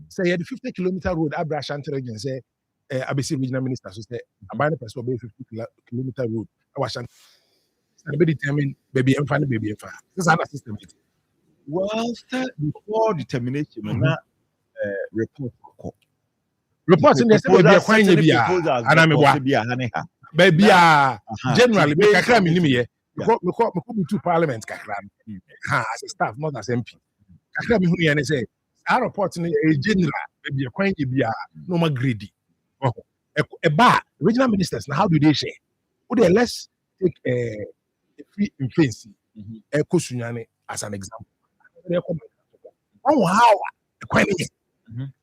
say the 50-kilometer road, Abra Shanti region say ABC regional minister so say a binary person 50-kilometer road. I was shanty. Be determined baby and find baby and fire. This is another system. Well, before determination, na report. Reports in the same way quite and I'm baby generally make kakra minimi ye me to parliament kakra as a staff not as MP kakra me hu ye say our report in a general baby kwan ye bia no ma greedy regional ministers now how do they share would let's take a free infancy kosunyane as an example Oh, how?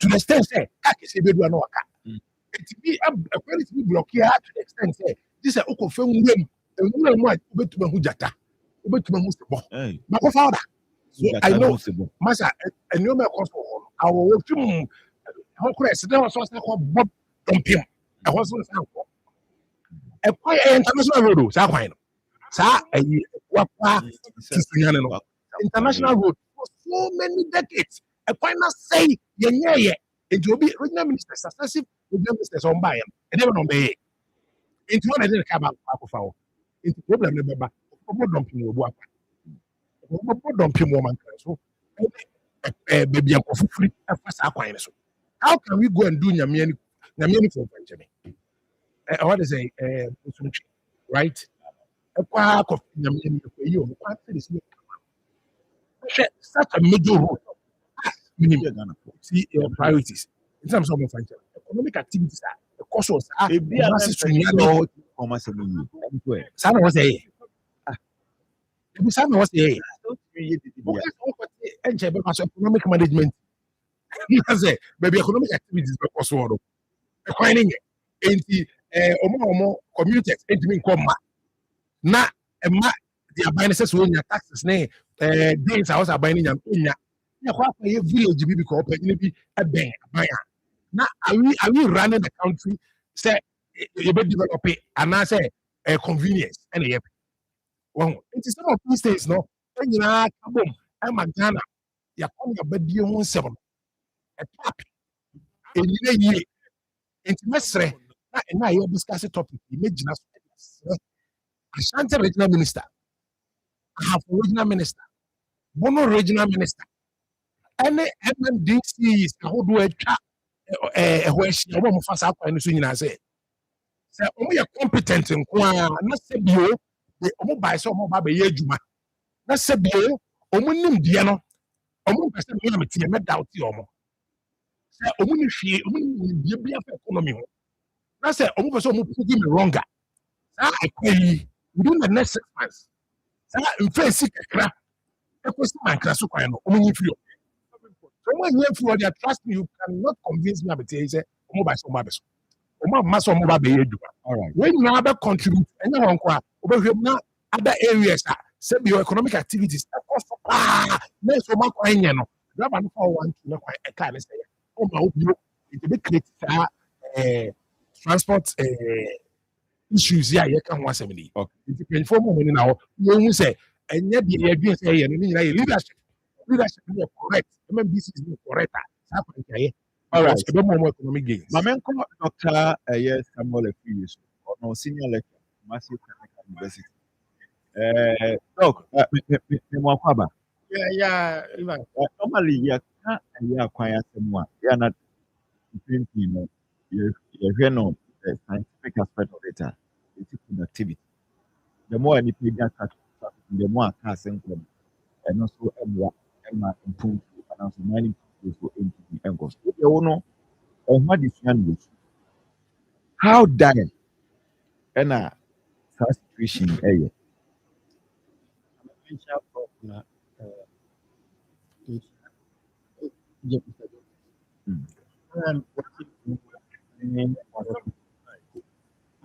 To the extent say, I can say, baby, no waka. To be a quality to be blocked here to the extent say, this is a confirm them, and we are more over to Mahujata, over to Mamusta. My father. So I know, Massa, and you may also our work to how Chris, there was also called Bob Dumpim. I was on a quite international road, Saquino. Sa, international road for so many decades. I quite not say, yeah, it will be regional ministers, successive regional ministers on by him, and never on the into one I didn't come out of into problem, remember, dumping woman. So, baby, I'm free and fast acquaintance. How can we go and do Yamiani for Benjamin? What is a right? A quack of Yamiani for you, such a middle road. Minimum. See your priorities in terms of economic activities. The cost was Sana was a Sana was a economic management. Maybe economic activities were possible. Acquiring it omo commuters entering come na the abinances when your taxes days I was abaning them village because be a bank. Now are we running the country? Say you better develop it and I say convenience and it is some of these things no. When you are boom, I'm a Ghana. You come your baby on 7 a tap in ye into mesre. And now you discuss a topic. Imagine us. Ashanti regional minister. I have regional minister. Bono regional minister. Any MMDC is how do a question of Mufasa and Suina say. Say, only a competent in Kwa, not Sebio, the Omo by some of Juma. Not Sebio, Omunim Diano, Omo person, I doubt you. Say, Omuni she, Omuni economy. I said, Omo person who put him wronger. I pay within the next 6 months. In face, sick a crap. A question man, Krasuka, Omuni Fio. So when you have to trust me, you cannot convince me about it. Mobile so mabes. Maso mobile. All right. When you have contribute, and you over now other areas, say your economic activities. There's so much I know. Grab and for one to know a kind of say, oh my, it be create transport issues here. You can once a minute. Okay. It depends for money now. You say, and yet the idea say, leadership. Leadership is correct. MMBC is correct. All right. So more economic gains. Mamenko Dr. Yes, Samuel Efeus, or no senior lecturer, Massive University. Doc, Yeah. Normally, you can't acquire someone. You are not thinking, you know, the scientific aspect of it. It's productivity. The more any page the more cash income, and also improve and also mining for income. You know, what is how dire and a situation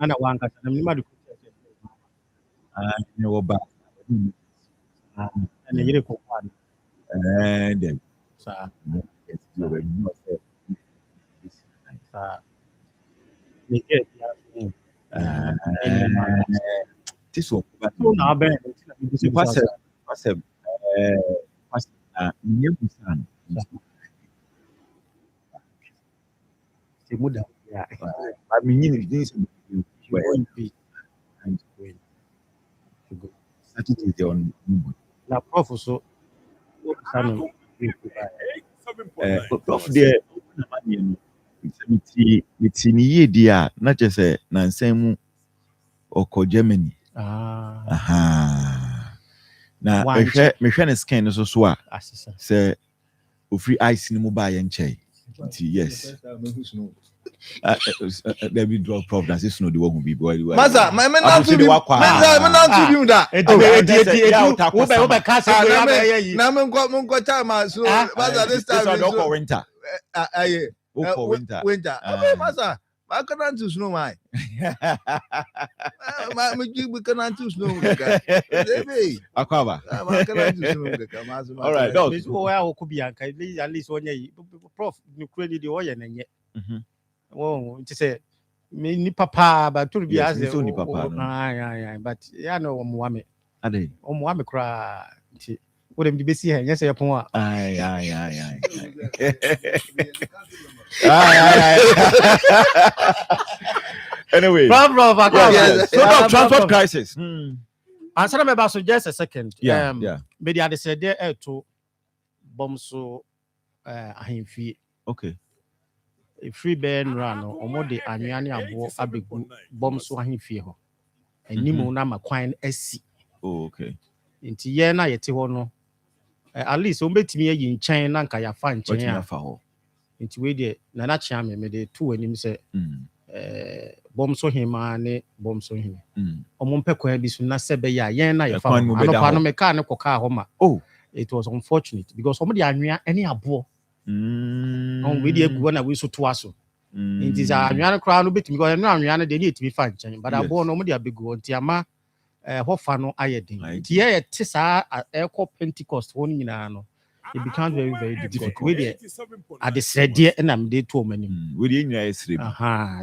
ana wanga sana mlima ana yire ko kwani and sa this one na ben muda ya na prof so sanu prof there it's in year dia na just na nsemu oko Germany na me hwe ne scan so a say ofri ice ni mu ba ye nche yes There be drug problems. This no the work will be boy. Masa, my men not to be that. This time winter. Winter. Masa, I can't do snow, my. We can't do snow. Akoma. All right, dog. Well, could be at least 1 year. Prof, you credit the oil and yet. Oh, to say, me papa, but to be as only papa. But I know Mwame. Ade. Mwame cry. Wouldn't be see her. Yes, I point. Aye. Anyway, so transport crisis. Answer me about just a second. Yeah. Maybe I said there to bomb so ahimfi. Okay. A free burn run or more the annually abo abegu bomb so ahimfi ho. And nimu na makwan SC. Oh, okay. Inti ye na yete ho no. At least on betimi ayi nchen na nka ya fa nchen ya fa ho. Inti we de na na chia me de two anim say bomb so hima ne bomb so hima. Omo mpekwa bi so na sebe ya yen na ya fa. Anokwa no meka ne koka ho ma. Oh, it was unfortunate because omo de anwea ene abo. On we de egu na we so to aso. Inti za anwea no kra no betimi because anwea no de ne etimi fa nchen but abo no omo de abegu nti ama hofa no ayedin. Nti ye te sa ekọ Pentecost won nyina no. It becomes very, very difficult. We dey at the sredie na me dey to manim. We dey nyina esrem.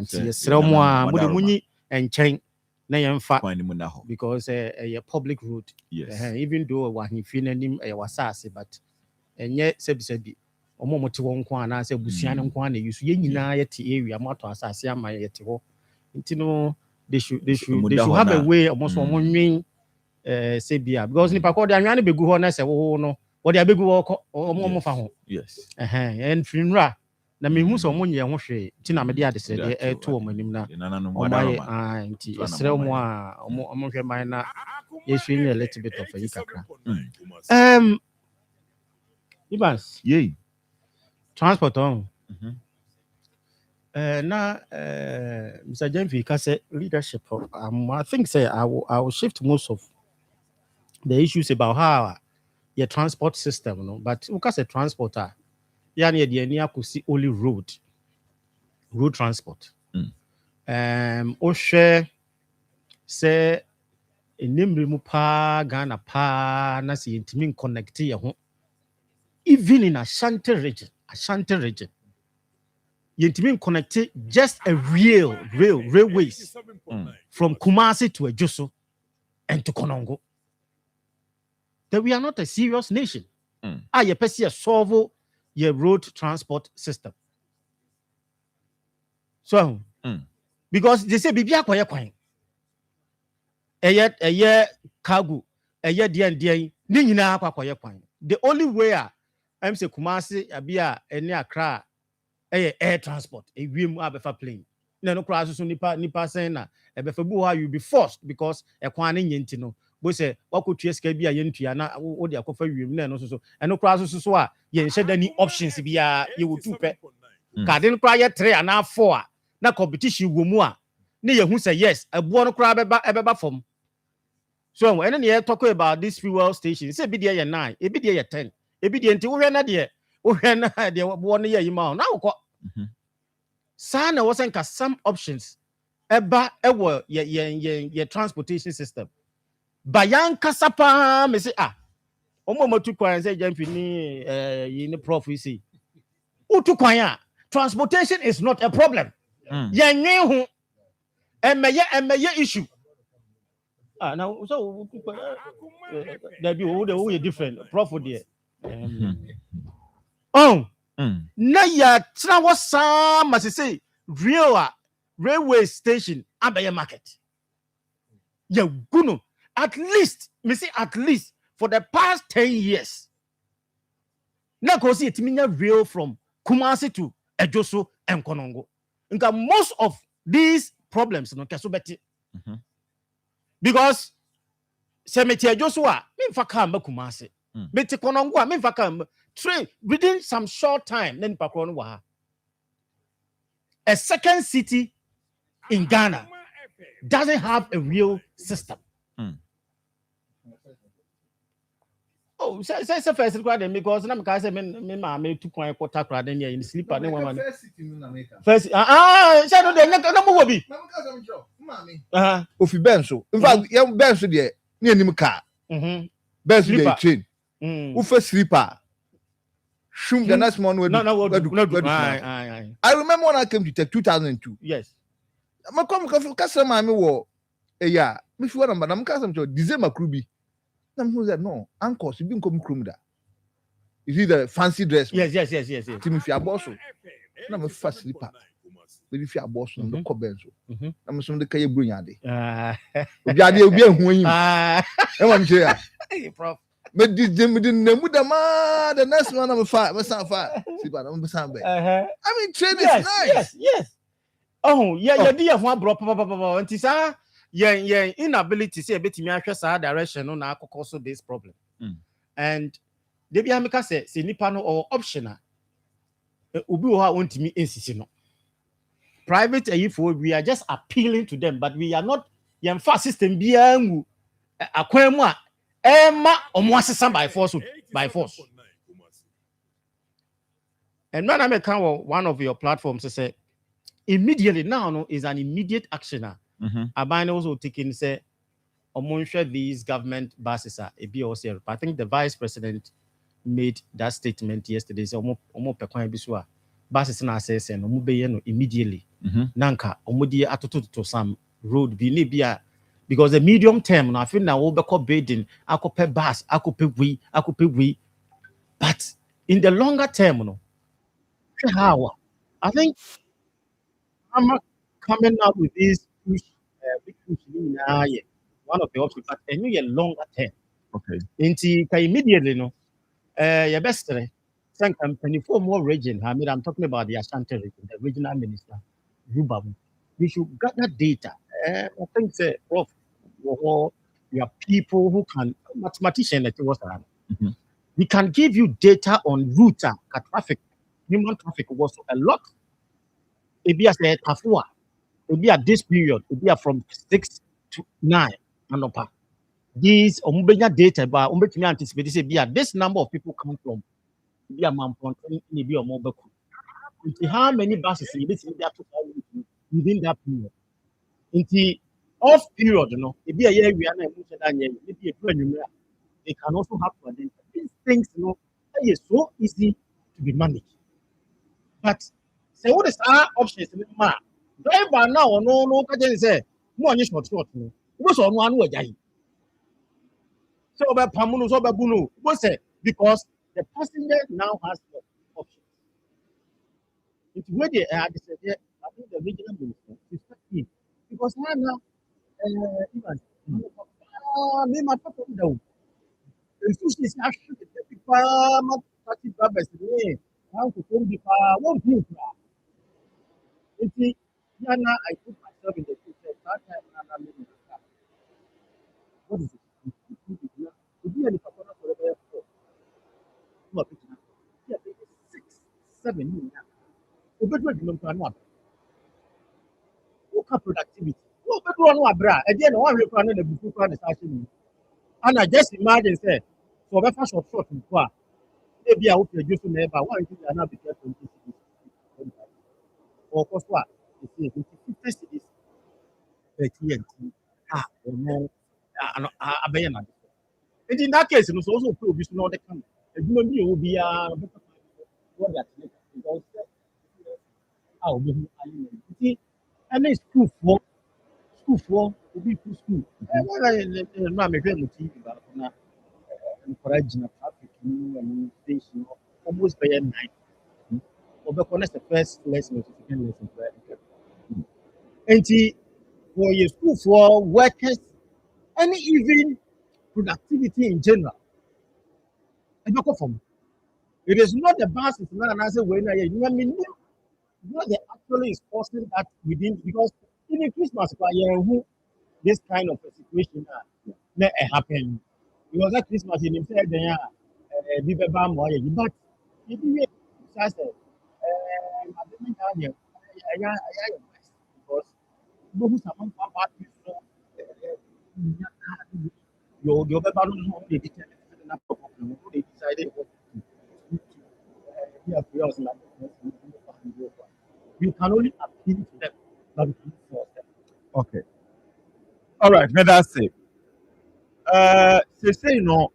Nti esrem a mo de munyi enchen na yemfa because a public road. Yes. Even though wa himfi nanim wasase but enye sebi omo mo te won ko ana se busuan nko ana yusu ye nyina ye te area mo ato asase ama ye te ho. Nti no they should have a way almost one win sebia because nipa ko de anwan begu ho na se wo no wo de abegu wo omo fa ho. Yes. And finra na me hu so omo nye ho hwe ti na me de ade se de to omo anim na nti esre omo a omo hwe man na yesu ni a little bit of a yikakra. Ibans transport on Mr. Jemfi say leadership. I think say I will shift most of the issues about how your transport system, no. But because a transporter, yani the enia could see only road transport. Oshe say enimri mu pa Ghana pa na si intimi connect ye ho even in Ashanti region. Yentimin connected just a railways from Kumasi to Ejoso and to Konongo. That we are not a serious nation. You pesi solve your road transport system. So, because they say bibia kwaya eye cargo eye dia ni nyina kwaya kwan. The only way I'm say Kumasi abia ene Accra air transport a wim abefa plane no cross so nipa sen na ebefa bu how you be forced because e kwan nyenti no bo say wakotua sika bia yentua na wo de akofa wim na no so no cross so a ye nheda ni options bia ye wotu pe garden kra ye 3 and 4 na competition wo mu a na ye hu say yes ebo no kra beba from so when you talk about this fuel station say bi dey ye 9 e bi dey ye 10 e bi dey nti wo hwe na de wo no ye yima na wo sana wasn't some options eba ewo ye transportation system bayan kasapa me say omo matu kwan say Jemfi ni ni prof we say utu kwan transportation is not a problem ye nwen ho emeye issue now so there be who you different prof there na ya tena wasa must say railway station abaya market ya guno at least for the past 10 years na go see etiminya rail from Kumasi to Ejoso and Konongo nka most of these problems no keso beti because semeti Ejoso a me mfa ka ma Kumasi beti Konongo a me mfa ka train within some short time then pakro no wa a second city in Ghana doesn't have a real system. Oh, say first crowd because I'm say me mama 2 quarter crowd in here sleeper then one First city in America. first say no dey no mo bi Ofi benso. In fact, yeah, benso there. Ni anim car. Benso there train. Ufe sleeper. Shum the next morning. No. I remember when I came to Tech 2002. Yes. I'm come customer me wo. Yeah, me fi number. I'm customer December krubi. I'm who that no. Uncle, you been come krum da. You see the fancy dress. Yes. Timi fi aboso. Na me first sleeper. Maybe fi aboso no ko benzo. Na me so de kaye brunyade. Obi ehun yin. E wan che ya. Prof. Me di nemu da ma the next one I'm fire. Me san fire. Sleeper na me san be. I mean training is nice. Yes. Oh, yeah, you ho abro papa. Nti sa yeah, inability say betimi ahwe sa direction no na akoko this problem. And they be ameka say nipa no or optional. Obi wo ha wontimi ensisi no. Private we are just appealing to them, but we are not yemfa system bia ngu akwan mu a ema omo asesa by force. And when I make one of your platforms to say immediately now is an immediate action. Abine also taking say share these government buses are a BOC. I think the vice president made that statement yesterday. So omo pekwan bisua buses na say no mubeye immediately. Nanka omudi atoto to some road bi bia because the medium term now I feel now obeko bidding akope bus akope we but in the longer term no how I think I'm coming up with this push big push one of the options but a longer term Okay. Inti immediately no your best 24 more region. I mean, I'm talking about the Ashanti region, the regional minister, Rubabu. We should gather data. I think you have people who can, mathematician, we can give you data on route traffic, human traffic was a lot. It be as a Tafua, it be at this period, it be from 6 to 9. These data about anticipate this number of people come from. How many buses within that period? Into off period, if be a year we are they can also have to identify these things, is so easy to be managed. But say what is our options in the driver now no can say more short no. What's on one way? So about Pamuno, so about Bunu, what's it? Because the passenger now has the options. It's where they are. I think the regional minister is effective because now, even me my papa down. If you see actually the people, party brothers, how to come the one group. It's Yana. I put myself in the future. That time, what is it? If you are the papa for the 6, 7 productivity. And I just imagine say for the first short maybe I will produce never why you are not be careful or cost what you see 50 cities and in that case, it was also probably not the kind. Human being will be what that because how see, and it's school for will be school. I'm a very TV about encouraging traffic and station almost by 9. Or the first lesson to second lesson. And for your school for workers and even productivity in general. It is not the bus, it's not an answer when I mean what they actually is causing that within because even Christmas this kind of a situation happen. Because that Christmas in himself there but if you because those someone about this your baby they decided what to be a prayer we can only appeal to them, not we can force them. Okay. All right, but that's it. Say no,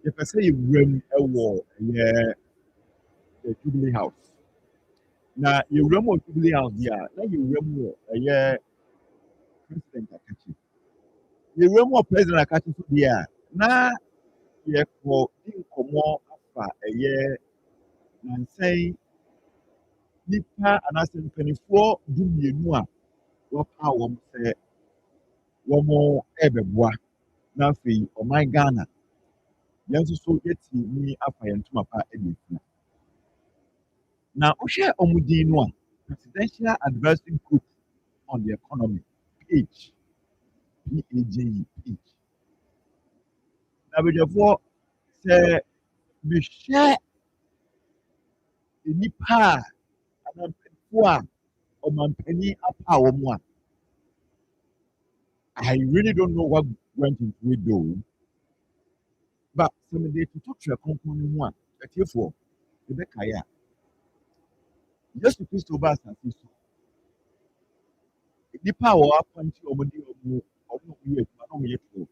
if I say you run a war, yeah, the Jubilee House. Now you run more Jubilee House, yeah. Now you run more, yeah, President Akachi. You run more President Akachi for the year. Now you for in common after a year, and say nipa and as in 24 do you know what power say one more ever boy. Now for oh my Ghana. Yẹn nso so yɛte ni afa yɛn ntoma pa ɛde efina. Na wohwɛ ɔmo din no a Presidential Advisory Group on the Economy page PAGE page. Na abadwafoɔ sɛ mehwɛ nipa a anampanimfoɔ a ɔmampanin apa wɔn a I really don't know what went into it though. But sɛ mede toto twerɛ kronkron no mu a atiefoɔ ɛbɛkae a Yesu Kristo ba asase so nipa a wɔapɔnkye wɔn de wɔn yɛ adwuma na wɔn yɛ tuo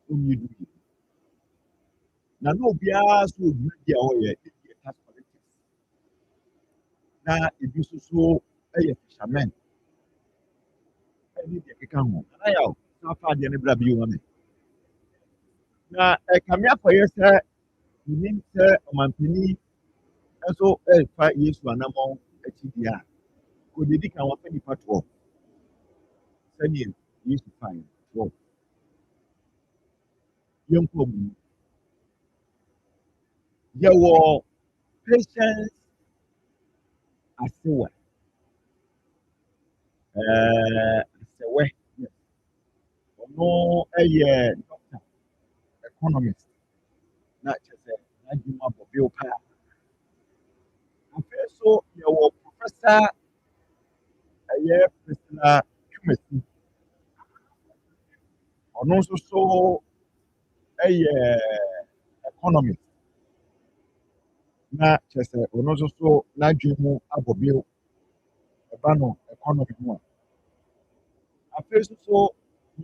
wɔn yɛ du yie na obiara so odwuma bi a wɔyɛ ebi yɛ tax collectors na ebi nso so yɛ fishermen ɛne deɛ keka ho na yɛ o na afa adeɛ no bra bi wɔ me na ɛkame akɔyɛ sɛ nim sɛ ɔmampanin nso ɛrefa Yesu anammɔn akyi deɛ a kodedi kan wɔfa nipa toɔ sɛdeɛ Yesu faeɛ toɔ yɛnkɔ mu yɛwɔ Patience Asewa Asewɛ yes ɔno yɛ doctor economist na kyerɛ sɛ n'adwuma bɔ bio paa afei so yɛwɔ Professor Priscilla Twumasi ɔno nso so yɛ economist na kyerɛ sɛ ɔno nso so n'adwene mu abɔ bio ɛba no economy mu a afei nso so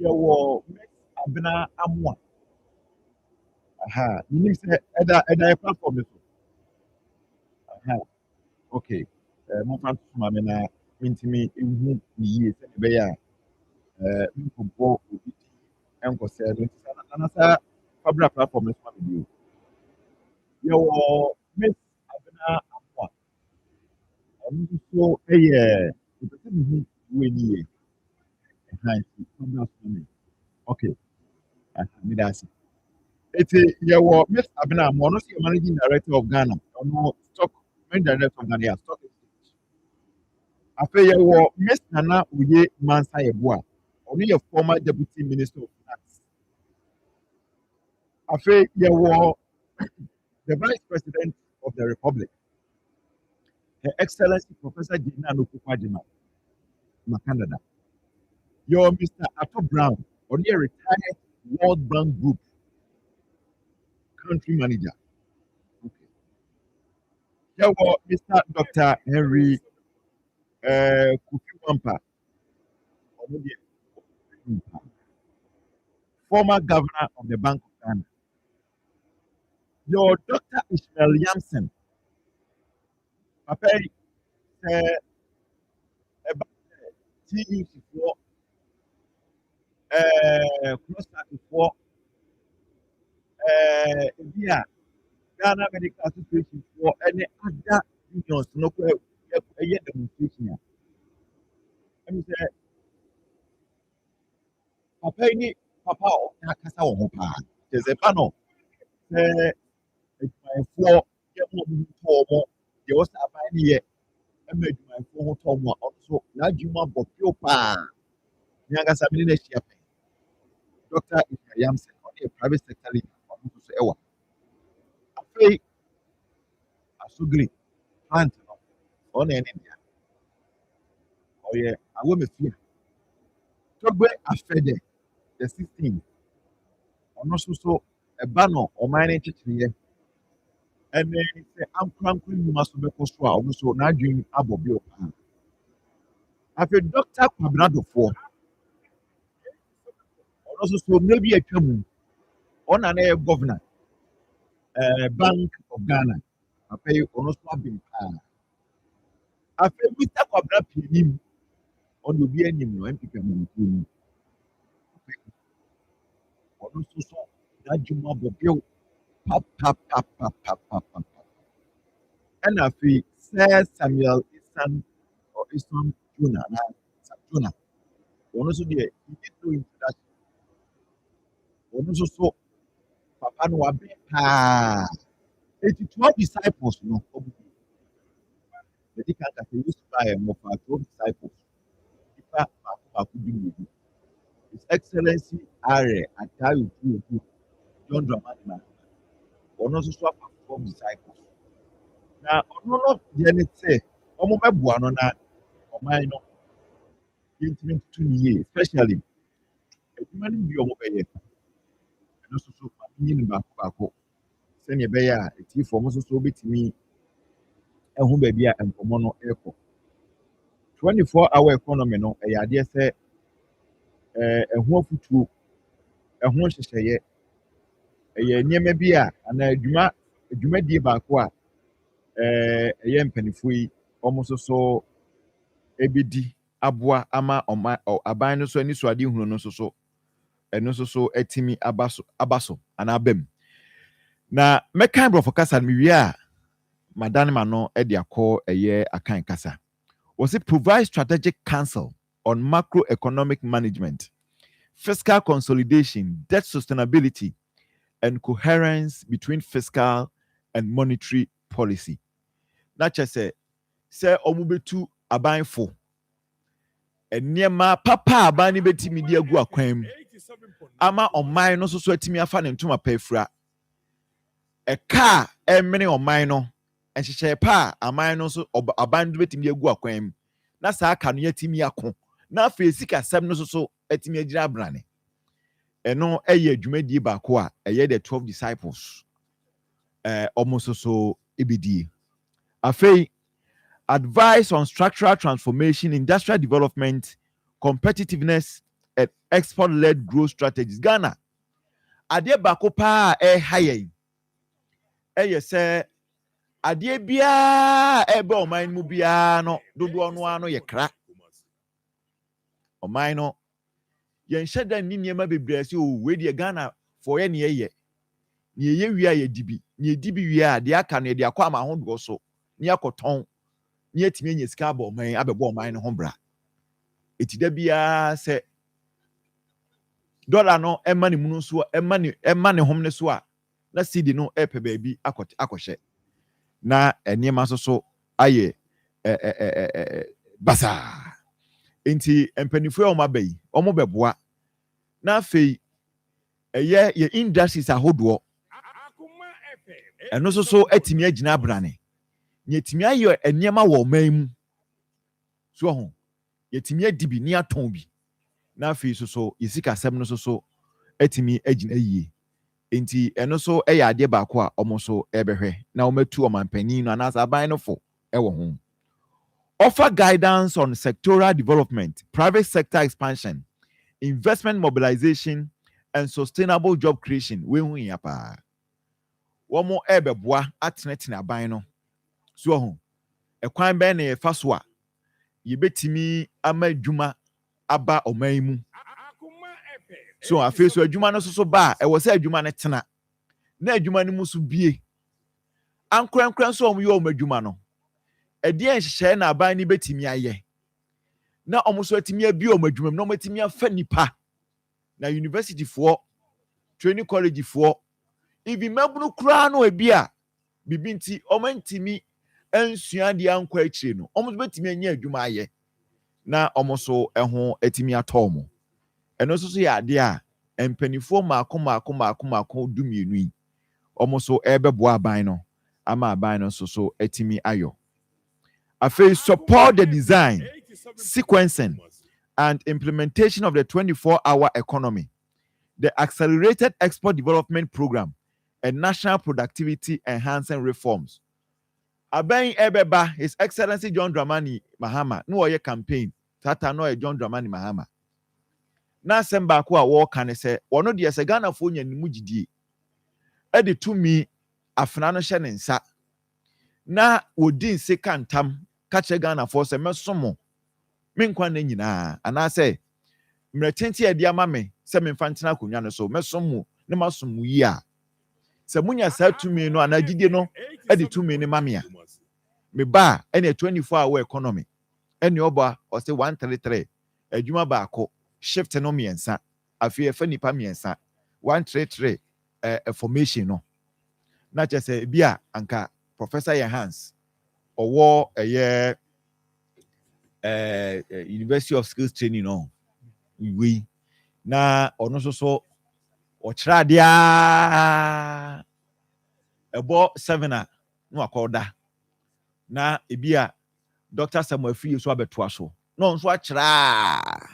yɛwɔ Miss Abena Amoa menim sɛ ɛda yɛ platform no so okay momfa nto so ma me na mentumi ɛhu ne yie sɛdeɛ ɛbɛyɛ a menkɔbɔ obi di nkɔsɛe no nti anasa fabra platform no so ma me bio yɛwɔ Miss Abena Amoa ɔno nso so yɛ ɛpɛ sɛ mehu wo ani yie nti fabra so ma me okay meda ase eti yɛwɔ Miss Abena Amoa ɔno nso yɛ managing director of Ghana ɔno managing director of Ghana stock exchange afei yɛwɔ Miss Nana Oye Mansa Yeboah ɔno yɛ former deputy minister of finance afei yɛwɔ the vice president of the republic Her Excellency Professor Gina Nokukwadjima Makandada yɛwɔ Mr. Ato Brown ɔno yɛ retired World Bank Group country manager okay. Yɛwɔ Mr. Dr. Henry Kofi Wampa ɔno deɛ former governor of the Bank of Ghana your Dr. Ishmael Yamson papa yi sɛ ɛba TUC foɔ Prostate foɔ ebi a Ghana Medical Association foɔ ɛne other unions no kɔ ɛyɛ demonstration a ɛmu sɛ papa yi ne papa a ɔka akasa wɔ ho paa kyerɛ sɛ ba no sɛ adwumayɛfoɔ yɛ mo ɔmo ho tɔɔ mo deɛ ɔsɛ aban ne yɛ ɛma adwumayɛfoɔ ho tɔɔ mo a ɔno so n'adwuma bɔ pio paa ne ankasa mene no ahyia pɛn Dr. Ishmael Yamson ɔno yɛ private sector leader ɔno nso so ɛwɔ afei asogiri plant no ɔno ɛne nea yeah, I will be fear. Togbe afede the 16th. Ono so a banner or mining chichiri. And then say I'm cranking you must be cost also now doing abobio. After Dr. Quadrado for also so maybe a chairman on an air governor, Bank of Ghana. I pay almost been after Mr. Quadrado on the BNM no MPP also so that Juma Bobio pap. And I feel Sir Samuel Easton or Easton Juna. One also there, he did no introduction. One also saw Papa no Abe. 12 disciples, no. The Dick and the used to buy a more 12 disciples. His Excellency Are Atayu John Dramatna. One also saw 12 disciples. Now, no, the end say, Omo Mebuano na, or mine, intimate 2 years, especially. A human be over here. And also so in back. Send your bear, a tea for most so bit me, and whom baby and for mono echo. 24-hour economy, no, a idea say, a home to a home say, a near maybe and a Juma de Bakwa, a yam penny almost so ABD, Abwa, Ama, or my or Abino, so any swadi who no so, and also so etimi abaso, and abem. Na mekan bro for kasa mi wi madane mano e dia call a year akan kasa. Was it provide strategic counsel on macroeconomic management, fiscal consolidation, debt sustainability, and coherence between fiscal and monetary policy. Not just say omubetu abanfo. Enyema papa abani beti media gu akwam. Ama omai no so etimi afa ne ntoma pafra. A car many on mine and she share pa a mine so abandoned me a guaquam. Nasa can yet me a con. Now face sick as 7 so at me a jabrani. And no a year Jumedi Bakwa, a year the 12 disciples. Almost so EBD. Afe advice on structural transformation, industrial development, competitiveness, and export-led growth strategies. Ghana. Ade Bakopa high. Say adeɛ biara ebe ɔman mu biara no dodoɔ no ano yɛ kra ɔman no yɛnhyɛ da ni nneɛma bebree sɛ o we deɛ Ghana for yɛ ne yɛ ne yɛ wi a yɛ dibi ne dibi wi a deɛ aka no deɛ akɔ ama ahodoɔ so ne akɔtɔn ne atimi anya sika abɔ ɔman abɛbɔ ɔman no ho bra eti da biara sɛ dollar no ɛma ne mu no so ɛma ne hom ne so a na CD no epe baby akɔhyɛ na enema so aye basa enti empanifo o mabai o mo beboa na afei ye industries ahodoɔ ɛno so atimi agina brane ne atimi aye enema wɔ man mu so ho yetimi adibi ne aton bi na afei so yesika sɛm no so atimi agina yie enti eno so ɛyɛ ade baako a ɔmo so ɛbɛhwɛ na ɔmatu ɔmanpanin no anasa aban no fo ɛwɔ ho offer guidance on sectoral development, private sector expansion, investment mobilization, and sustainable job creation. We hu ya pa wɔn mo ɛbɛboa atenetene aban no so ho ɛkwan bɛn na yɛfa so a yɛbɛtumi ama adwuma aba ɔman mu. So afei so adwuma no so ba e wo se adwuma ne tena na adwuma no mu so bie ankorankran so omyo adwuma no e de enhyehyɛ na aban ni betimi ayɛ na omo so atimi abi adwuma no matimi afa nipa na university for training college for even mabunu kura no ebi a bibi nti omantimi ansua de ankɔ akire no omo so betimi anya adwuma ayɛ na omo so ɛho atimi atɔ eno so yɛ ade a empanifo maako dumienu yi ɔmo so ɛbɛboa aban no ama aban no so atimi ayo afei support the design sequencing, and implementation of the 24-hour economy, the Accelerated Export Development Program, and National Productivity Enhancing Reforms. Aben Ebeba, His Excellency John Dramani Mahama, no ye campaign, Tata no John Dramani Mahama. Na semba kwa war can say, one of the Sagana phone and Mujidi. Edi to me, Afnano Shanensa. Na wodin second tam, catch a Ghana for some mesomo. Minkwan nyina, and I say, Mretenti a dear mammy, some infantina kunyano so, mesomo, no masum ya. Samunya said to me, no, and I did no, Edi to me, mamia. Me ba any 24-hour economy. Any oba or say 133. A juma bako shift no miensa. A fear funny pamiensa. 133 a formation no. Not just a bia anka Professor Hans or war a year University of Skills Training no. We na or so or tradia about 7 no accorda. Na ebia Dr. Samuel Free so abeto aso no nso achira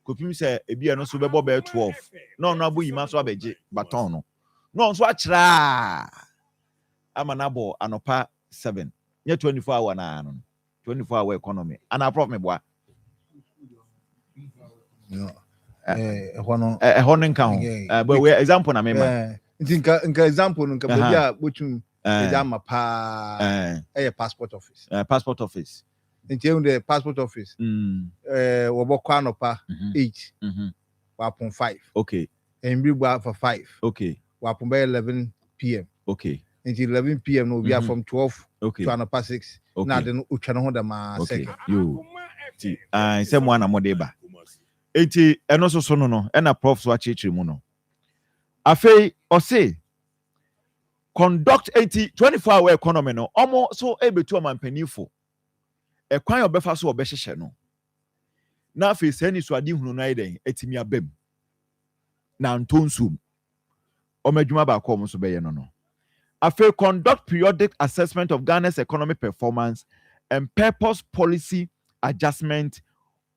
kopim se ebia no so bebo be 12 no abo yima so abeje baton no nso achira amanabo anopa 7 nye 24 hour na no 24 hour economy ana prof me boa no hono nka ho but we example na mema nka example nka bia botum example pa passport office passport office in the passport office we bokwa anopa 8 wapon 5 okay and we go for 5 okay wapon by 11 p.m. okay until 11 p.m. no we are from 12 okay to anopa 6 na then utwa no ho da ma second you ti say mo na modeba enti eno so no na prof so achichiri mu no afei o say conduct 24-hour economy no omo so ebetu amampanifo ekwan obefa so obehhehye no na afei sani so ade hunu no ayden etimi abam na ntonsum omadwuma ba ko omo so beye no afei conduct periodic assessment of Ghana's economic performance and purpose policy adjustment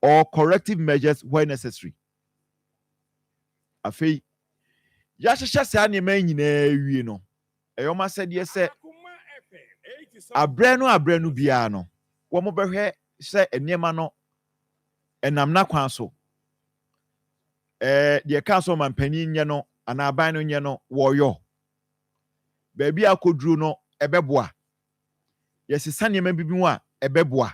or corrective measures where necessary. Afei ya hhehye sa ne man nyina wie no eyoma said yes say abrenu bia no wo mo behwe se enema no enam na kwan so de ka so mampanin nye no ana aban no nye no wo yo baabi akoduru no ebeboa yesisa nneema bibi mu a ebeboa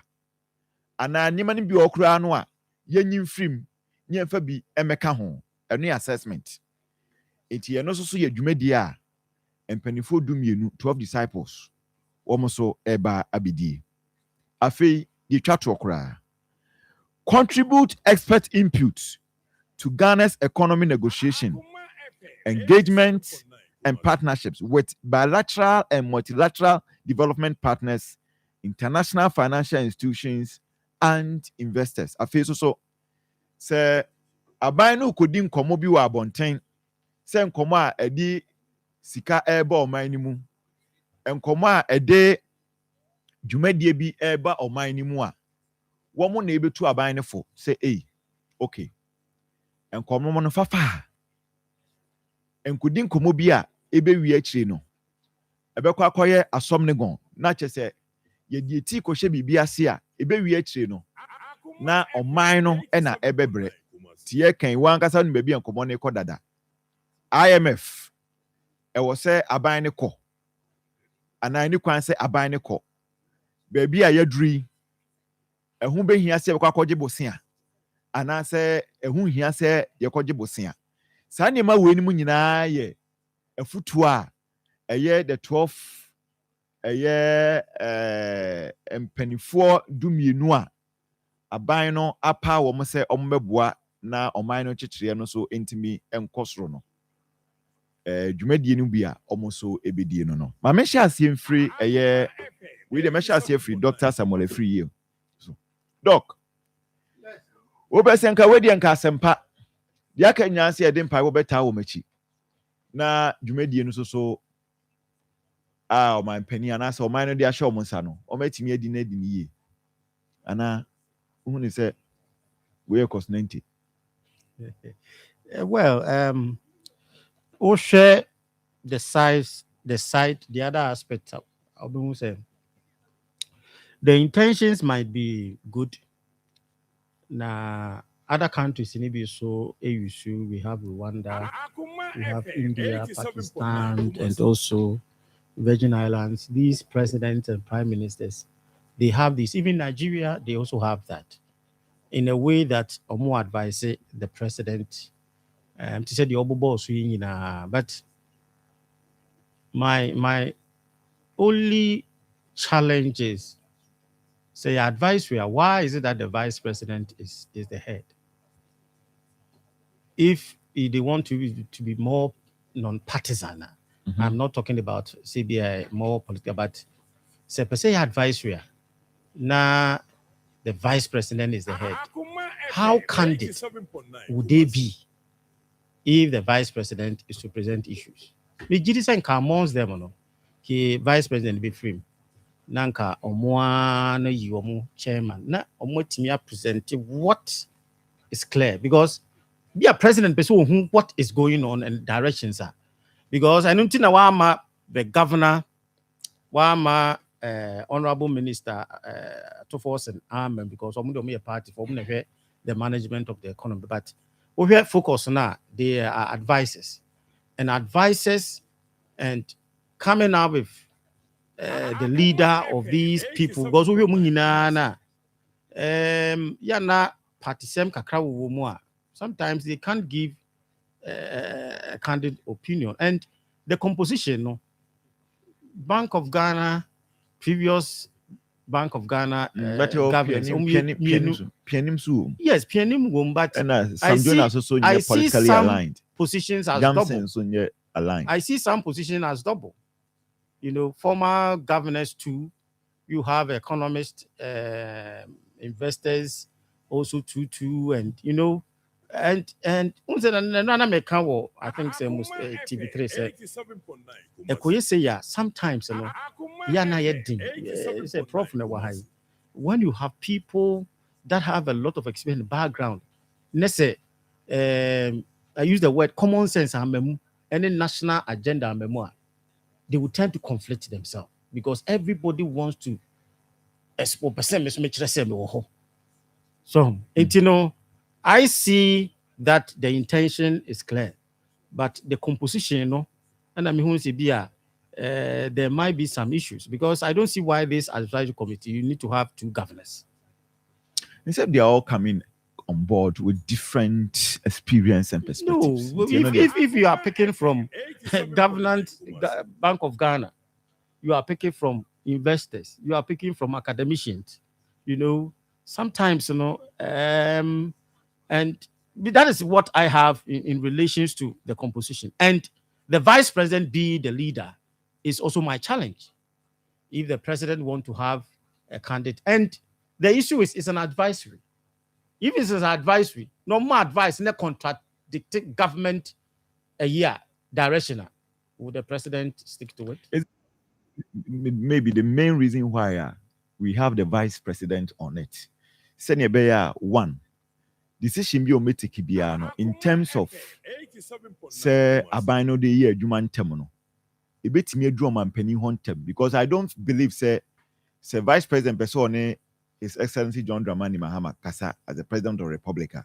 ana nneema no bi okura no a yenyim frim nyemfa bi emeka ho eno assessment enti eno so ye dwumadi a empanifo dumienu 12 disciples womoso eba abidi afei di twato okura contribute expert input to Ghana's economy negotiation engagement and partnerships with bilateral and multilateral development partners, international financial institutions, and investors. Afei so say aban no kodi nkomo bi wa abonten say nkomo a edi sika eba oman ni mu nkomo a ede dwumadie bi eba oman ni mu a wo mo na ebetu aban ne fo say okay nkomo mo no fafa enkodi nkomo bi a ebe wi akire no ebekwa akoye asom ne gon na chese ye die ti ko hye bibi ase a ebe wi akire no na oman no na ebebre tie kan wan kasa no bebi enkomo ne kodada IMF ewo se aban ne ko anan ni kwan se aban ne ko bebi a yaduri ehu behia se bekwa akoje bosia ana se ehu hia se ye koje bosia sa ne ma we ni mu nyina ye afutu a eye the 12 eye empanifo dumienu a aban no apa wo mo se ombeboa na oman no kyekere no so entimi enkosoro no dwumadie no bia omoso ebedie no ma me hye asie mfiri eye we de me hye asie free Dr. Samuel Free you so doc obesenka wedi enka asempa dia ka nyanse ede mpa wo beta wo machi na dwumadie no so o man pani ana so man no dia hye omo nsa no o matimi adi na adi niye ana Who is say we cost 90? Well, we'll share the side, the other aspect of say the intentions might be good. Now, other countries in Libya, so AUSU, we have Rwanda, we have India, Pakistan, and also Virgin Islands. These presidents and prime ministers, they have this. Even Nigeria, they also have that. In a way that more advise the president to say the obobo swing but my only challenge is say advice why is it that the vice president is the head? If they want to be more non-partisan, I'm not talking about CBI more political, but say advisory. Now the vice president is the head. How candid would they be if the vice president is to present issues? The GDC can amongst them, no. He vice president be free. Nanka omwana yomu chairman. Na omotimia present what is clear because be a president person who what is going on and directions are. Because I don't think wama the governor, wama honorable minister to force an arm because I'm a party for the management of the economy. But we have focus now, they are advisors and coming up with the leader of these people because we sometimes they can't give a candid opinion and the composition Bank of Ghana previous Bank of Ghana governance yes PNM womb but I see some aligned positions as double. I see some positions as double. You know, former governors too. You have economists, investors, also too, and you know, and I think say most TV3 said. Say yeah, sometimes you know, it's a prof when you have people that have a lot of experience background, let's say, I use the word common sense any national agenda memoir, they will tend to conflict themselves because everybody wants to so you know, I see that the intention is clear, but the composition, you know, and I mean, there might be some issues because I don't see why this advisory committee you need to have two governors. Except they are all coming on board with different experience and perspectives. No, if you are picking from governance, Bank of Ghana, you are picking from investors, you are picking from academicians, you know, sometimes, you know, and that is what I have in relations to the composition. And the vice president be the leader is also my challenge. If the president want to have a candidate, and the issue is an advisory. If it's an advisory, no more advice, no contradict government a year directional. Would the president stick to it? Maybe the main reason why we have the vice president on it. Senior one decision be ometiki in terms of say abino the year juman temono. A bit me drum penny huntem because I don't believe say vice president person His Excellency John Dramani Mahama Kasa as the president of the Republic.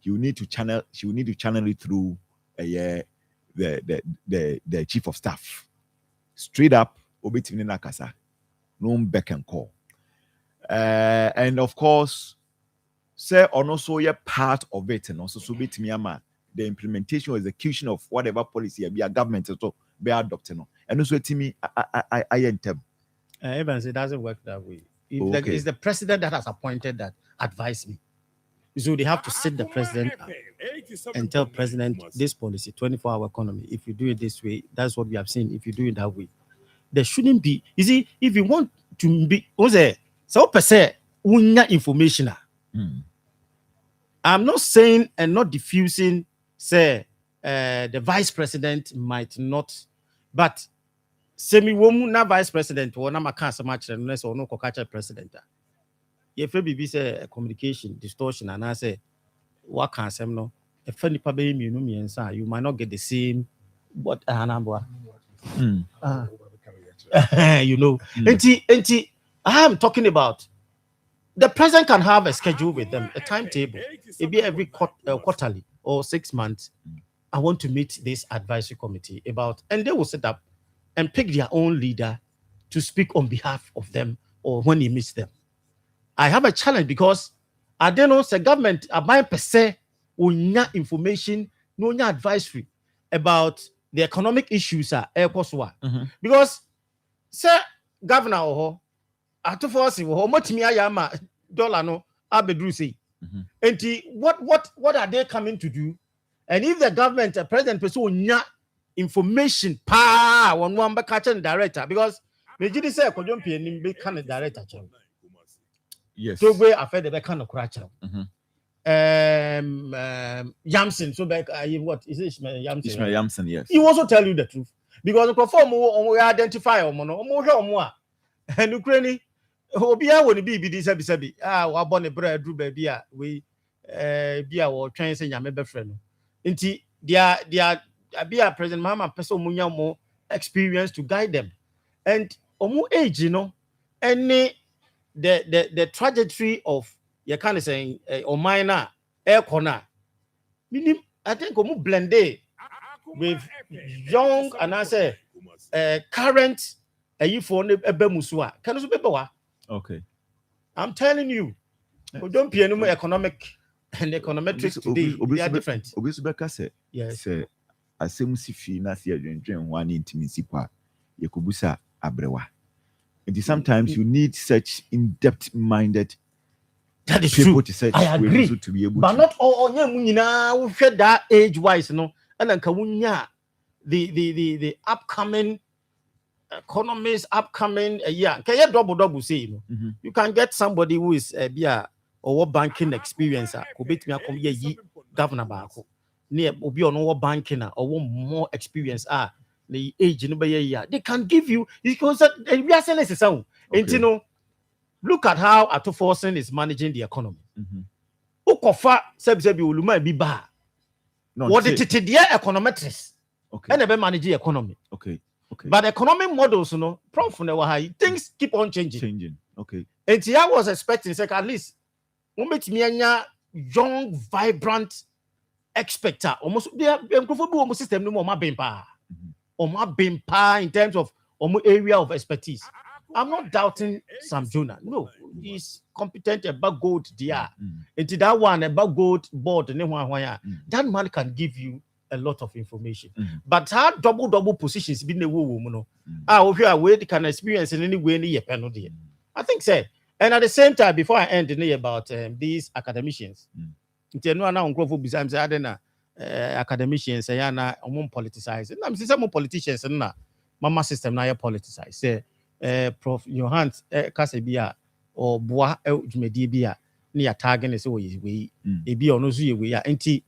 She will need to channel it through the chief of staff. Straight up, Obitimina Kasa. No back and call. And of course, say on also a part of it, and also the implementation or execution of whatever policy be a government to be adopted. And also to me, I enter. Evans, it doesn't work that way. It's the president that has appointed that advise me. So they have to sit the president up and tell president this policy, 24-hour economy. If you do it this way, that's what we have seen. If you do it that way, there shouldn't be. You see, if you want to be, so per se, information. I'm not saying and not diffusing, say, the vice president might not, but semi woman na vice president or na makansa match or no kokacha president. If be say communication distortion, and I say what can say no. If any pabe you might not get the same what you know. I am talking about the president can have a schedule with them, a timetable. It be every quarterly or 6 months. I want to meet this advisory committee about, and they will set up and pick their own leader to speak on behalf of them or when he meets them. I have a challenge because I don't know the government about per se unya information, no advisory about the economic issues because sir governor or to force dollar no abedru say. And what are they coming to do? And if the government, the president, pursue information, on one catching director, because they did say, could you be kind of director? Yes. So we are fed the kind of crash. Yamson, so back, what is it? Yamson, yes. He also tell you the truth because the perform we identify more and Ukraine. Obia woni bi di sabi wa bo ne bra adru ba bi a we bia wo twen se nyame befre no nti dia bia president mama person munya mo experience to guide them and omu age no any the trajectory of you can say o minor air corner minim I think omu blended with young and I say current for ebe musua can so be wa. Okay. I'm telling you, we don't pay no economic and econometrics today. They are different. Yes. Asem sifi na se adwendwen ho ani intimacy pa. Yekobusa abrewa. And sometimes you need such in-depth minded that is people true. To search. I agree. To be able but to. Not all nyina we share that age wise no. And then the upcoming economists upcoming a year. Can you double say you can get somebody who is or banking experience could be me a governor bako near obi on banking or more experience the age in year they can give you because we are saying this sound and you know look at how Atoforsen is managing the economy. Ukofa sebi uluma bi ba what the dear econometrics and they manage the economy. Okay. But economic models, you know, things keep on changing. Okay. And I was expecting, at least, young, vibrant expecter. Almost system no more in terms of area of expertise. I'm not doubting Sam Jonah. No, he's competent about gold there. And that one about gold board, that man can give you a lot of information. But how double positions been the woman? If you are waiting can experience in any way near penalty. I think so. And at the same time, before I end about these academicians, academicians and politicized. And I'm saying some politicians and mama system now politicized. Say Prof. Johannes Kasebia or Bois Jumedibia near target is always we be on we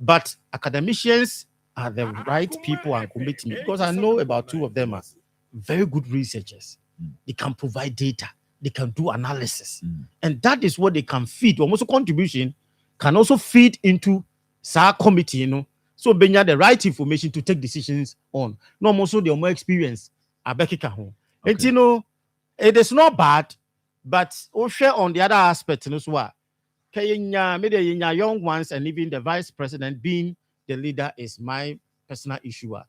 but academicians are the right people and commitment because I know about two of them are very good researchers. They can provide data, they can do analysis, and that is what they can feed. Almost a contribution can also feed into SAR committee, you know. So being the right information to take decisions on. No more so the more experience. And you know, it is not bad, but we share on the other aspect, you know, so maybe young ones and even the vice president being the leader is my personal issue. I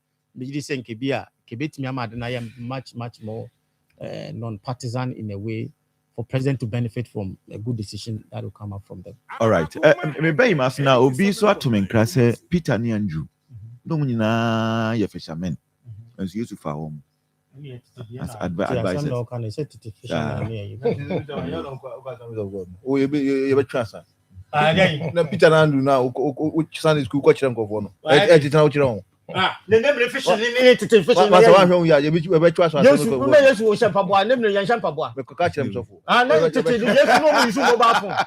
am much more non-partisan in a way for president to benefit from a good decision that will come up from them. All right. Maybe you must now be so to me, Peter ni Andrew. No money ye fishermen. As used to for home. As advisors. Oh, you trust. Na Peter Nandu now, which Sunday school coach them go for no. The name fishing in fishing. Mas wa hwe ya be trust. Yes, we will champagne, name no yan champagne. Me ko catch them so for. No, tete no yes no use mobile phone.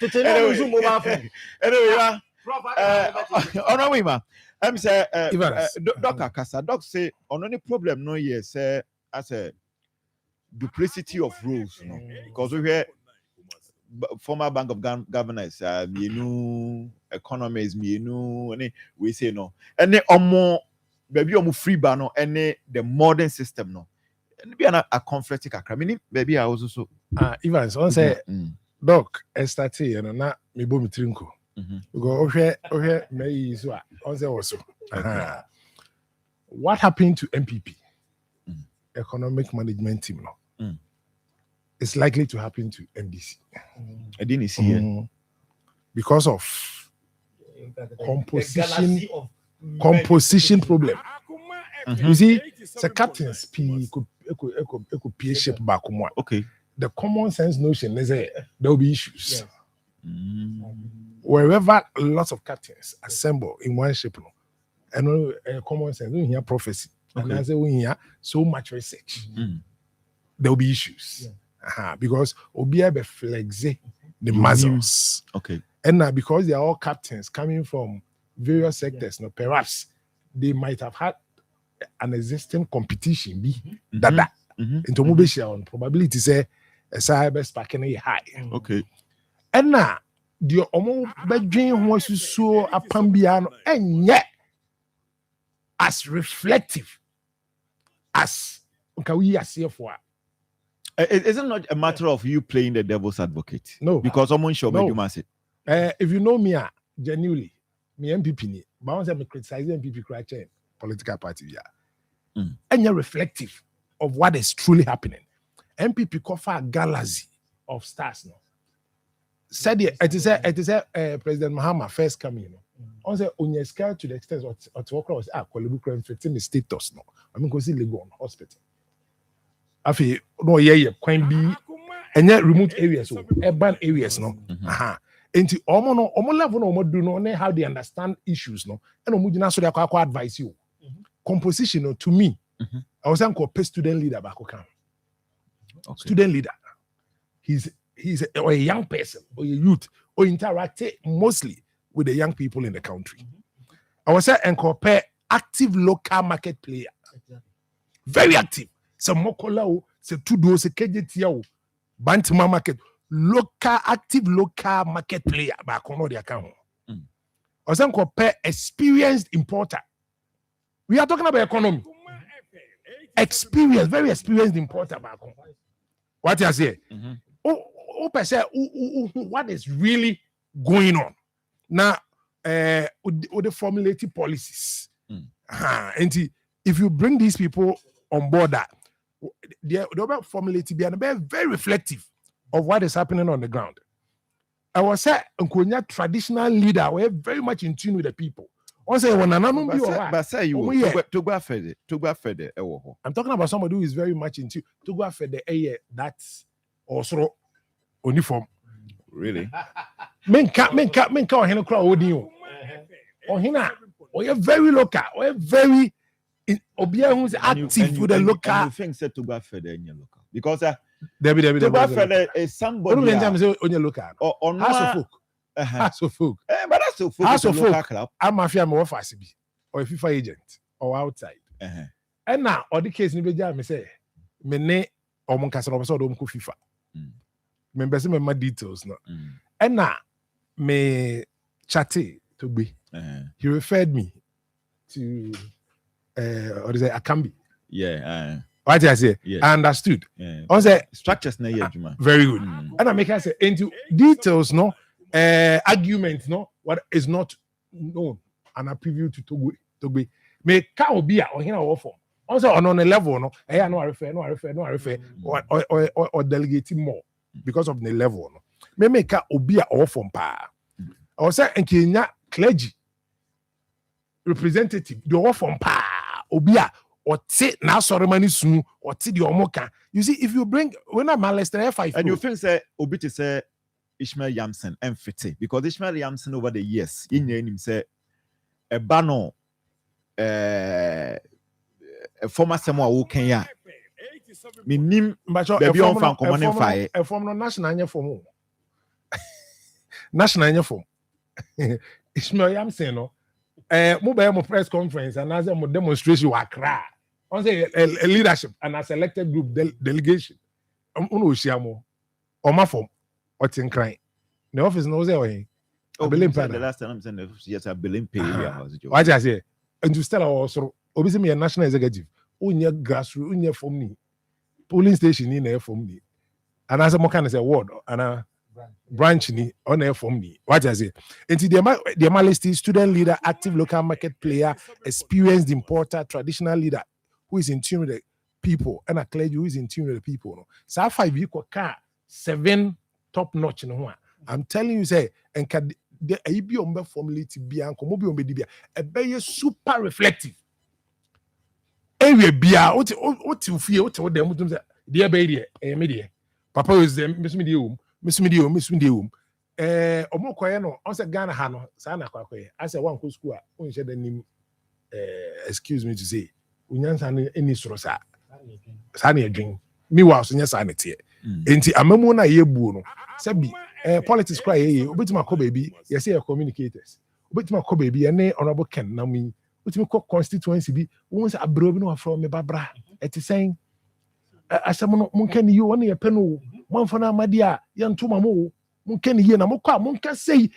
Tete no use mobile phone. Anyway, ono we ma. Em say Dr. Kasa doc say on any problem no yes as a duplicity of rules, you know, because we hear former Bank of Governors, economists, we say no. And then more baby free banner and the modern system no. And be a conflict meaning baby I also so Evans, on say doc STT, you know, na me bo mi trinko. Because okay, me is what on say also. What happened to MPP? Economic Management Team no? It's likely to happen to MDC. I didn't see because of composition problem. You see, the captains could shape back. Okay. The common sense notion is that there will be issues. Wherever lots of captains assemble in one ship, and common sense, we hear prophecy, and I say we hear so much research. There will be issues. Because Obia be flex the muscles. Okay. And now because they are all captains coming from various sectors, no, perhaps they might have had an existing competition into mobile on probability say a cyber sparking high. Okay. And now the omo bedwin was so apambiano and yet as reflective as we are here for. Is it not a matter of you playing the devil's advocate? No. Because someone should make you massive. If you know me, genuinely, me MPP, but once I'm criticizing MPP political party, and you're reflective of what is truly happening. MPP cover a galaxy of stars now. Said it is President Mahama first coming, you know. On say on your scale to the extent of work was Kwalibu 15 the status now. I mean, go see Legon hospital. Afi no kwan bi enye remote areas urban areas no enti omo level no omo do no how they understand issues no and omo gina so they akwa advice you composition no to me I was saying student leader back kan student leader he's a young person or a youth or interact mostly with the young people in the country. I was saying and compare active local market player very active. Some mokola se tudo se kejetiao bantima market local active local market player ba kono dia kan ho osan compare experienced importer. We are talking about economy. Experience, very experienced importer ba kon. What you say? What is really going on now? With the formulated policies. And if you bring these people on board that they'll formulate to be very reflective of what is happening on the ground. I was saying, Nkonya traditional leader, we're very much in tune with the people. I'm talking about somebody who is very much in tune. To go after the that's also uniform. Really? Menka ohene kra odin o. Ohina, we are very local, we are very Obia who's active with the local. And you think said to go further in your local because Debbie to go further is somebody. On your local or House of folk. But that's so folk. House of folk club. I'm mafia me office be or a FIFA agent or outside. And now all the case ni be jam me say me ne omon kasa no so do mko FIFA. Me be say me details no. And now me chatty to be. He referred me to or is it Akambi? Yeah. What did I say? Yeah. I understood. Yeah. I say structures na Juma. Very good. And I make her say into details, no arguments, no what is not known. And I preview to be make can be or here or form. Also on a level, no, I refer or delegating more because of the level. No, may make her obia or form pa. I was saying Kenya clergy representative the or from pa. Obia or take now ceremony soon or take the omoka. You see, if you bring when I'm Malester F5 and you think say Obiti say Ishmael Yamson and Fete because Ishmael Yamson over the years in him say a bano a former Samoa who Kenya minim baby on fan common fire a form no national form national form Ishmael Yamson no mobile press conference and as a demonstration was cry. On say a leadership and a selected group delegation. Marfo. what's in crying. The office knows there. Oh, Berlin the Pana. last time I'm saying yes, I Berlin pay area. What I say? And to still also, obviously, me a national executive. Unya grassroots, unya for me. Polling station in there for me. And as a more kind of say ward and a branch ni on there for me. What I say? And the list student leader, active local market player, experienced importer, traditional leader who is in tune with the people, and a clergy who is in tune with the people. No, so 5 years car 7 top notch in one. I'm telling you, say, and can the ABO formula to be and come be dibia a be super reflective. Area bia what you feel what them say dear baby media. Papa is them miss medium. Omo koye no on say Ghana ha no sa na kwakoye. I say one ko school a on share the name excuse me to say unyansa no eni soro sa na adwin me wa so nya sa na tie. Enti amamu na ye buo no sabi politics cry ye obetima ko baby ye say communicators obetima ko baby ene honorable Ken na mu obetima ko constituency bi won say abro bi no from me babra eti saying asem no mun kan yi won ye pe no mon fana madia ye ntoma mo mun kan yi na mo kwa mun ka say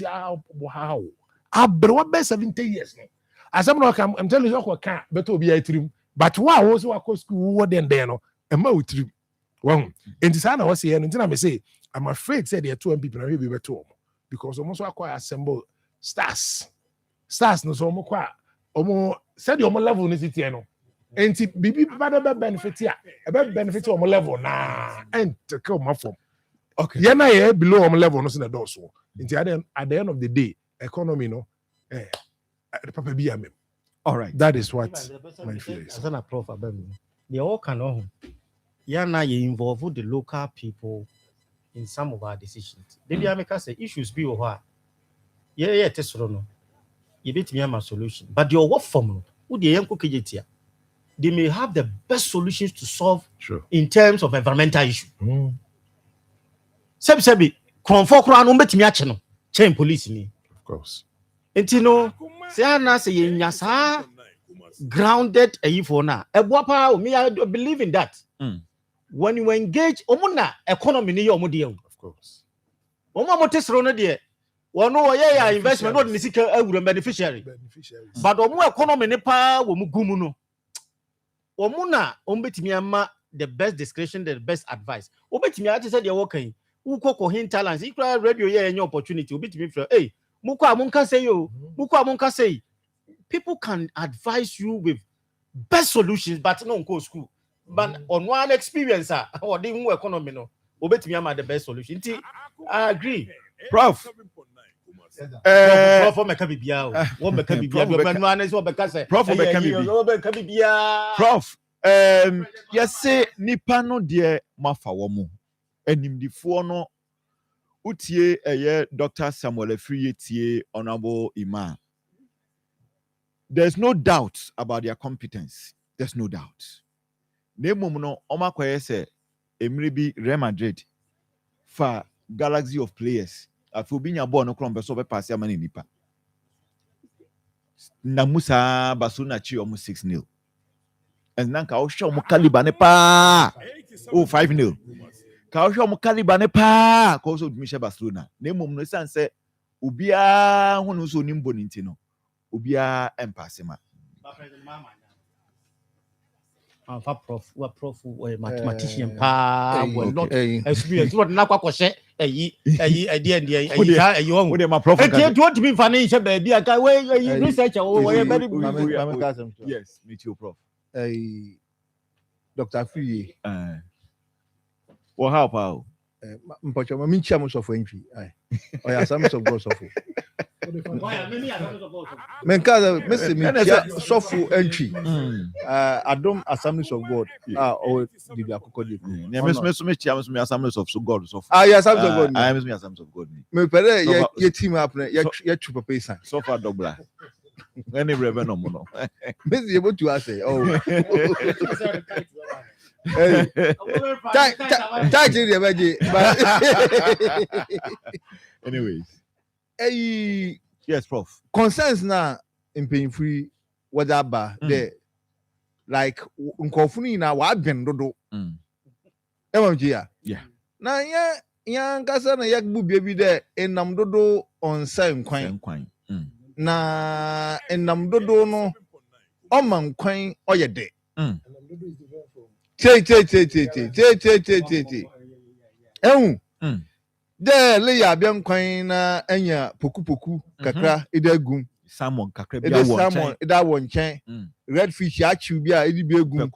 how abro be 70 years no asem no kam I'm telling you ko ka beto bi ya tirim but wa wo so akọ school wo den no e ma utirim well enti sa na wo say no ntina me say I'm afraid said there are 2 people na we be beto because almost akọ assemble stars no so mo kwa omo said your level ni sitie no enti bibi bada be benefit ya e be benefit omo level na and take o form okay yeah na ye below omo level no so na do so enti at the end of the day economy no the papa be am. All right, that is what my fear is. Asana prof abem they all can know yeah na you involve the local people in some of our decisions. They be make us say issues be over. Yeah, tesoro no. You bet me a solution. But your work form, who the young cookage they may have the best solutions to solve in terms of environmental issue. Sebi, comfort crown bet me a channel, chain police me. Of course. And you know, say na say yasa grounded a ifona. E boapa me I believe in that. When you engage omuna economy ni your model. Of course. Omo motesro no de one no yeah investment not nisika awura beneficiary. But omo economy ni pa wo mu gumu no. Omo na ombetimi ama the best discretion, the best advice. Obetimi ati say de working. Uko ko hinterlands, ikra radio yeah any opportunity. Obetimi from hey, muko amunka say yo, muko amunka say. People can advise you with best solutions, but no go school. But on one experience, or the economy, no, obetimi am the best solution. I agree, Prof. Prof, make be bia. What make be bia? Man, is what because Prof, Prof. Yes, say nipa no de mafa womo. Enimdifo no utie Dr. Samuel Afriye tie Honorable Imam. There's no doubt about their competence. There's no doubt. Nemo no omakoye se emiri Real Madrid for galaxy of players. Afu binya ball no krombe so be pass ya mani nipa. Na Musa Basuna chi omo 6-0. And nanka o show mo caliber ne pa. Oh 5-0. Ka o show mo caliber ne pa ko so Michel Barcelona. Nemo no san se ubia hunu so nimbo ninti no. Ubia empasema. Prof, mathematician experience what na kwa kwose my prof what mean financial baby aka we researcher yes meet you prof Dr. Afriye well how mpacho ma minchi am so for entry oh yeah some of God so for Menkaza Mr. Sofu entry. Adom Assemblies of God. Or the Akoko. Me Assemblies of God. Yes, Assemblies of God. I am Assemblies of God. Me pere ye team up ye chupa pesa. So far double. Any revenue no. Mr. able to say oh. Anyways. Hey, yes, Prof. Concerns now in pain free whatever there like nkofuni na wa ben dodo. Yeah. Na yeah yankasa na yakbu bia bi de enam dodo onsa nkwan na enam dodo no ọma nkwan oyede che ehu de le ya bia nkwan na anya poku kakra idagum salmon kakra bia salmon ida wonchen redfish achiu bia idi egum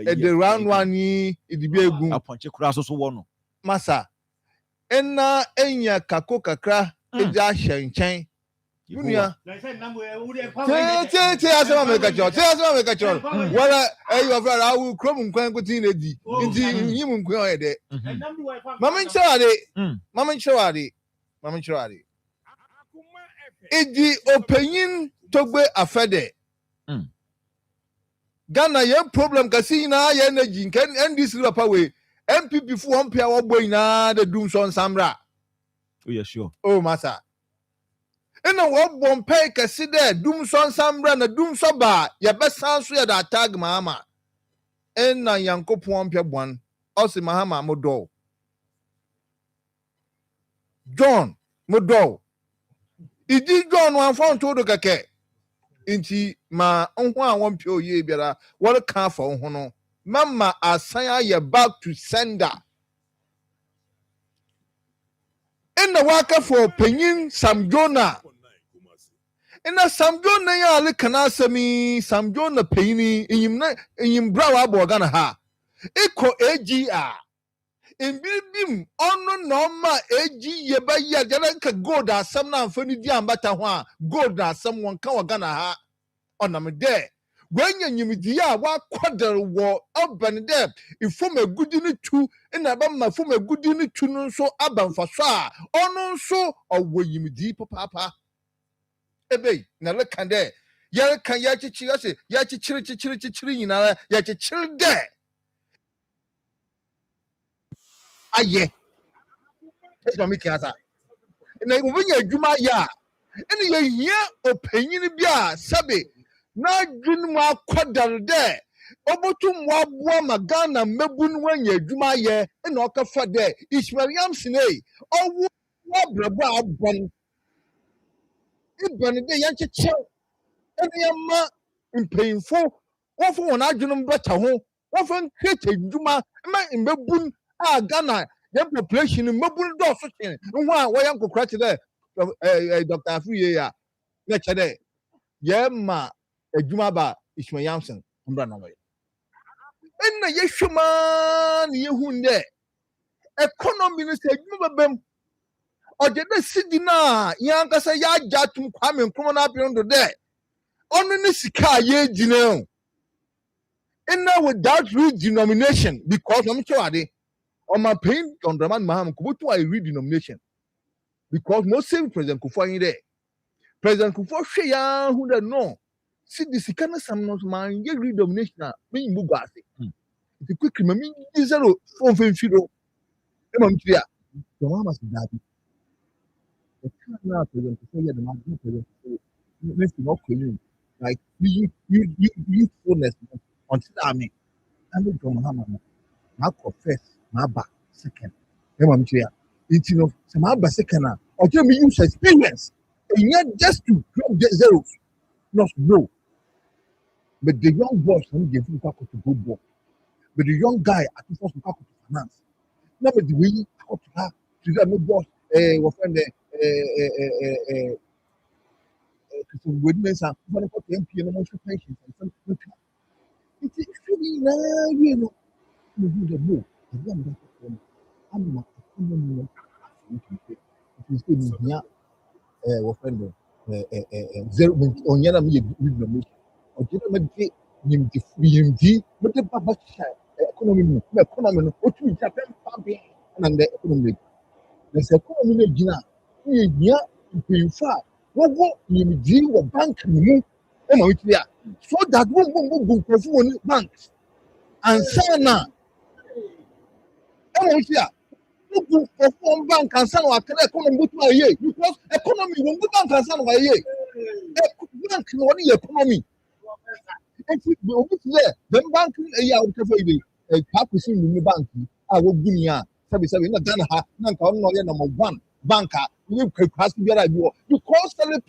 the round one idi egum aponche kura so wo no masa ena enya kako kakra idi ahye nchen Dunia. Asema meka cho. Wala you are very awu krom nkwan ko tin edi. Nti yim nkwan oyede. Mama nchewade. Edi opanyin togbe afede. Ghana ye problem kasi na ye energy nkan NDC papa we MPP fu on pia wo boy na the doom son samra. Oh yeah sure. Oh masa. Ena wo bompe kesi de dum so nsambra na dum so ba ye besan so ye da tag mama ena yankopon pia bwan osi mahama modo John modo idi John wan fon to do keke inti ma onho a won pia oye biara wo ka fa onho no mama asan ye back to sender ena waka for penyin Samjona ina Samjona ya ale kana sami Samjona peini inyim brawa abogana ha iko AGR imbibim ono normal AG yeba ya jana ka gold asam na amfani di ambata ho a gold asam won ka wagana ha onam de gwanya nyimdi ya wa kwadar wo oban de ifom agudi ni tu ina ba ma fom agudi ni tu no so abanfa so a ono so owo yimdi papa ebe na le kan de ya kan ya chichi ase ya chichiri nyina ya chichiri de aye esa mi kiasa na obunya adwuma ya ene ye hia opanyin bia sabe na dwun mu akwadar de obotum wabua magana mabun wanya adwuma ye ene okafa de Ishmael Yamson owo wabrabo abon ibon de ya chichi ene yama mpayinfo wofo won adwun beta ho wofo nkete adwuma ma mbabun a Ghana the population mabun do so chen nho a woyan kokra che de Dr. Afriye ya na che de ye ma adwuma ba Ishmael Yamson mbra na way enna ye hwema ne ye hunde economy no se adwuma babam oje de sidi na yankasa ya jatum kwame nkomo na apiro ndo de onu ne sika ye gine enna without redenomination because I'm sure ade on my pain on the man maham kubutu I redenomination because no same President Kufuor in there President Kufuor hwe ya hu de no see the sika na sam no man ye redenomination me mugu ase the quick mami zero phone firo e mam tria the mama say that the kana President Kufuor ya the man President let's not clean like you fullness until I mean I'm going to na confess na ba second e mam tria it you know some ba second na or tell me use experience and yet just to drop the zeros not no but the young boys don't give you to go ball but the young guy at first to finance now but the way to have to that no boss what friend some witness and one of the MP and most pensions and some it's really na you know you the move I'm not it's good yeah what friend zero on yana me redenomination or did not get him the free but the baba economy no what you japan pampe and the economy there's economy gina yeah in fact what you deal with bank mu so that boom perform banks and sana perform bank and sana economy because economy won bank and sana bank no only economy if we there the bank ya o te fa ide ka kusin ni bank a wo guni a Sabi na Ghana ha na nka ono ye number 1 banker you class biara bi you call celebrate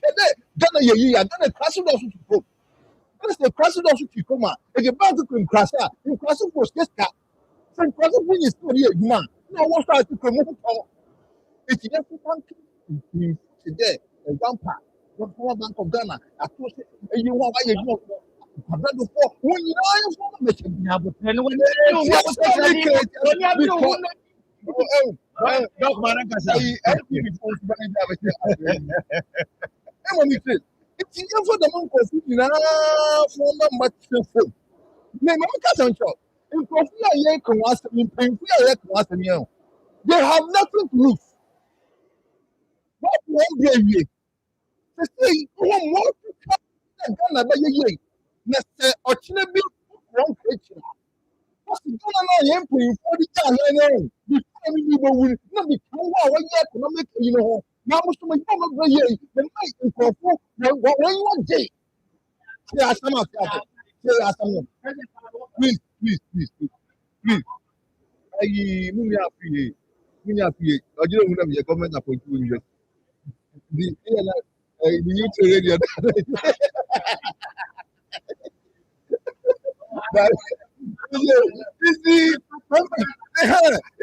Ghana ye Ghana class do so to that's the class do so to come if the bank can class you class for state some class when you study a man no one start to come it's just bank today a banker the Bank of Ghana you want why you know when you it's enough for the monk of for much phone. They have nothing to lose. What won't be a year? They say, one more to come Ghana by a year. Mr. Ochinabi, one creature. What's the Ghana employee for the Ghana? Before we will not become one economic, you know. Now, most of my family, the night in Kofu, one day. There are some of that. There are some. Please. I don't know the government appointment. The youth radio.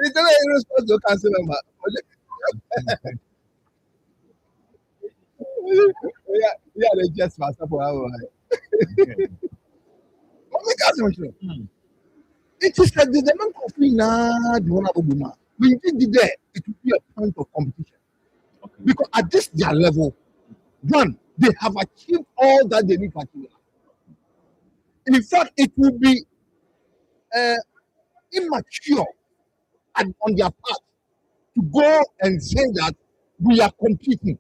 It's a response to cancel member. Yeah, they just master for our. It is that the demand of the one of woman. When you did there, it will be a point of competition. Because at this their level, one, they have achieved all that they need to achieve. In fact, it will be immature on their part to go and say that we are competing.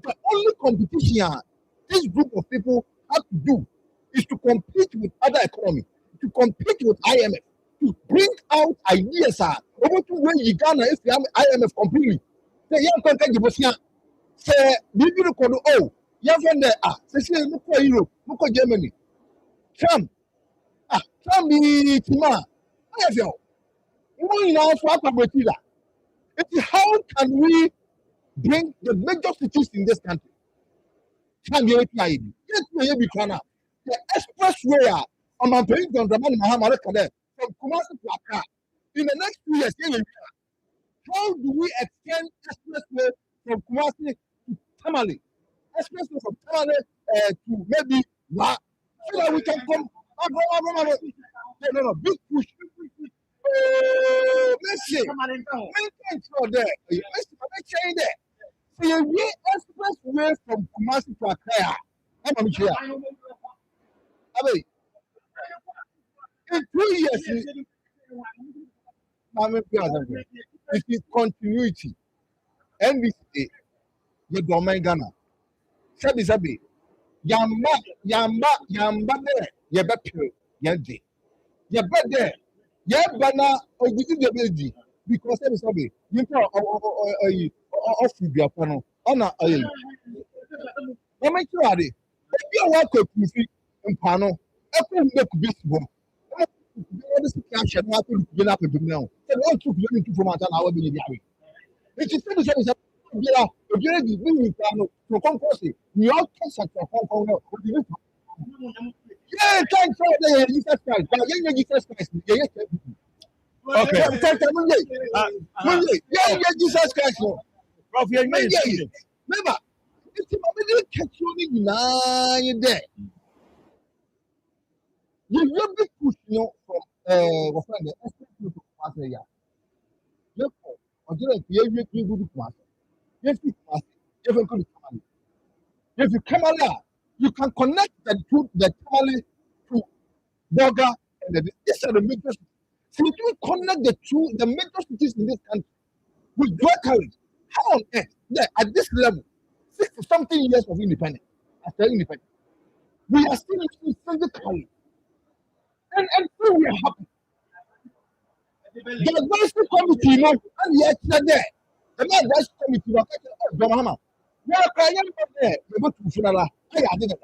The only competition this group of people have to do is to compete with other economies, to compete with IMF, to bring out ideas. Over to where you Ghana if you have IMF completely. Say, young country, you must say, you know, oh, young friend there, say, look for Europe, look for Germany. Trump be Tima. I have you. You know, it is how can we bring the major cities in this country? Can you apply it? The expressway on my page on the Muhammad from Kumasi to Accra. In the next 2 years, how do we extend expressway from Kumasi to Tamale? Expressway from Tamale to maybe Wa. So that we can come. No, big push. Let's see. Maintain for there. Let's say there. So you expressway from Kumasi to Accra. I'm here. In 2 years, it is continuity. NBC, the domain Ghana. Sabi, Yamba there, Yabapio, Yandi. Yabba there, Yabana, or you did the baby because Sabi, you know, off your panel. Honor, I make you ready. If you want to see in panel, I couldn't make this one. This cash and not to get up to now. And all took you into from our being the it is still if you're being to concourse, you all can such a Hong Kong. Yeah, thanks for the Jesus Christ, but young Jesus Christ. Okay, yeah, Jesus Christ. Remember, it's a catch you there. You will be pushed from what's the expensive to pass a year. Therefore, until you good to pass. If you come out, you can connect the family to Boga and these are the major cities. So you connect the major cities in this country with directly. How on earth, there at this level, 60-something years of independence, after independence, we are still physically. And so we are happy. The advisory committee, and yet there. The advisory committee, Bahama. We are crying there. We go to funeral. I did it.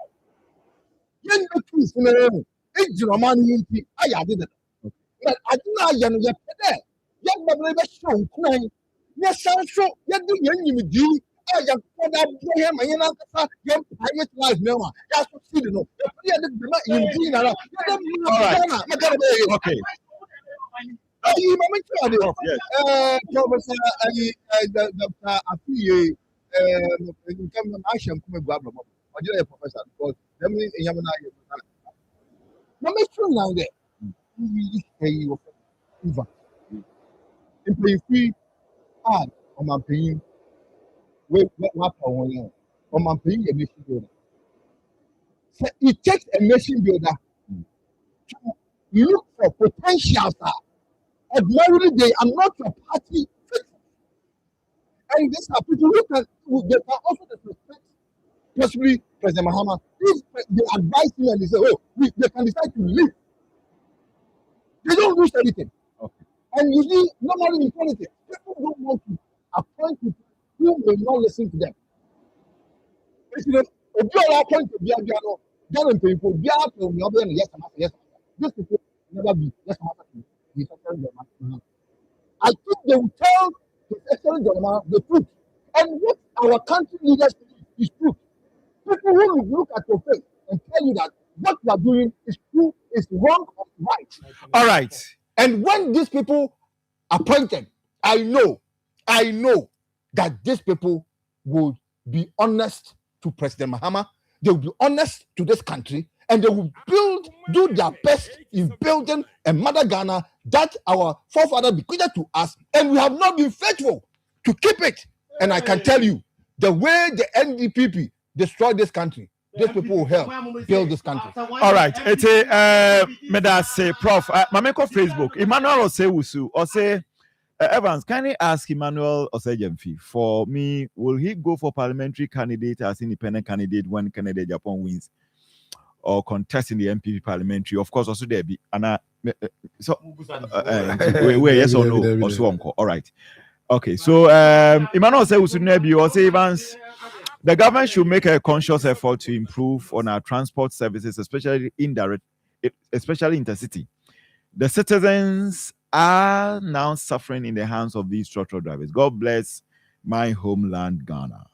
Young to funeral. It's your man. I did it. But I do not young there. Young Babylon show crying. Yes, so you do you do. I just put that him and you know your private life now. That's what you know. Okay. Professor Dr. Afiye, in terms of action, come grab them. Or you professor, because them in Yamana. No, make sure now there. You pay free hard on my paying. Wait, what on my paying a machine builder. So it takes a machine builder to look for potentials. Ordinarily, they are not your party. And these are people who can, they can also respect, possibly President Mahama. If they advise him and they say, oh, they can decide to leave. They don't lose anything. Okay. And you see, normally in politics, people don't want to appoint people who may not listen to them. If you know, if you are appointed to be a piano, then people be out of the other, yes. These people never be, yes, I think they will tell His Excellency the truth. And what our country leaders is truth. People who will look at your face and tell you that what you are doing is true, is wrong, or right. All right. And when these people appointed, I know that these people will be honest to President Mahama. They will be honest to this country, and they will do their best in building a mother Ghana that our forefathers bequeathed to us, and we have not been faithful to keep it. And I can tell you, the way the NDPP destroyed this country, these people will help build this country. All right. It's me that say, Prof. Mameko Facebook. Emmanuel Osewusu or say Evans. Can I ask Emmanuel Osejemfi for me? Will he go for parliamentary candidate as independent candidate when Canada Japan wins, or contest in the MPP parliamentary? Of course, also there be so yes or no also uncle. All right. Okay. So Emmanuel Osewusu Nebi or say Evans. The government should make a conscious effort to improve on our transport services, especially intercity. The citizens are now suffering in the hands of these truck drivers. God bless my homeland, Ghana.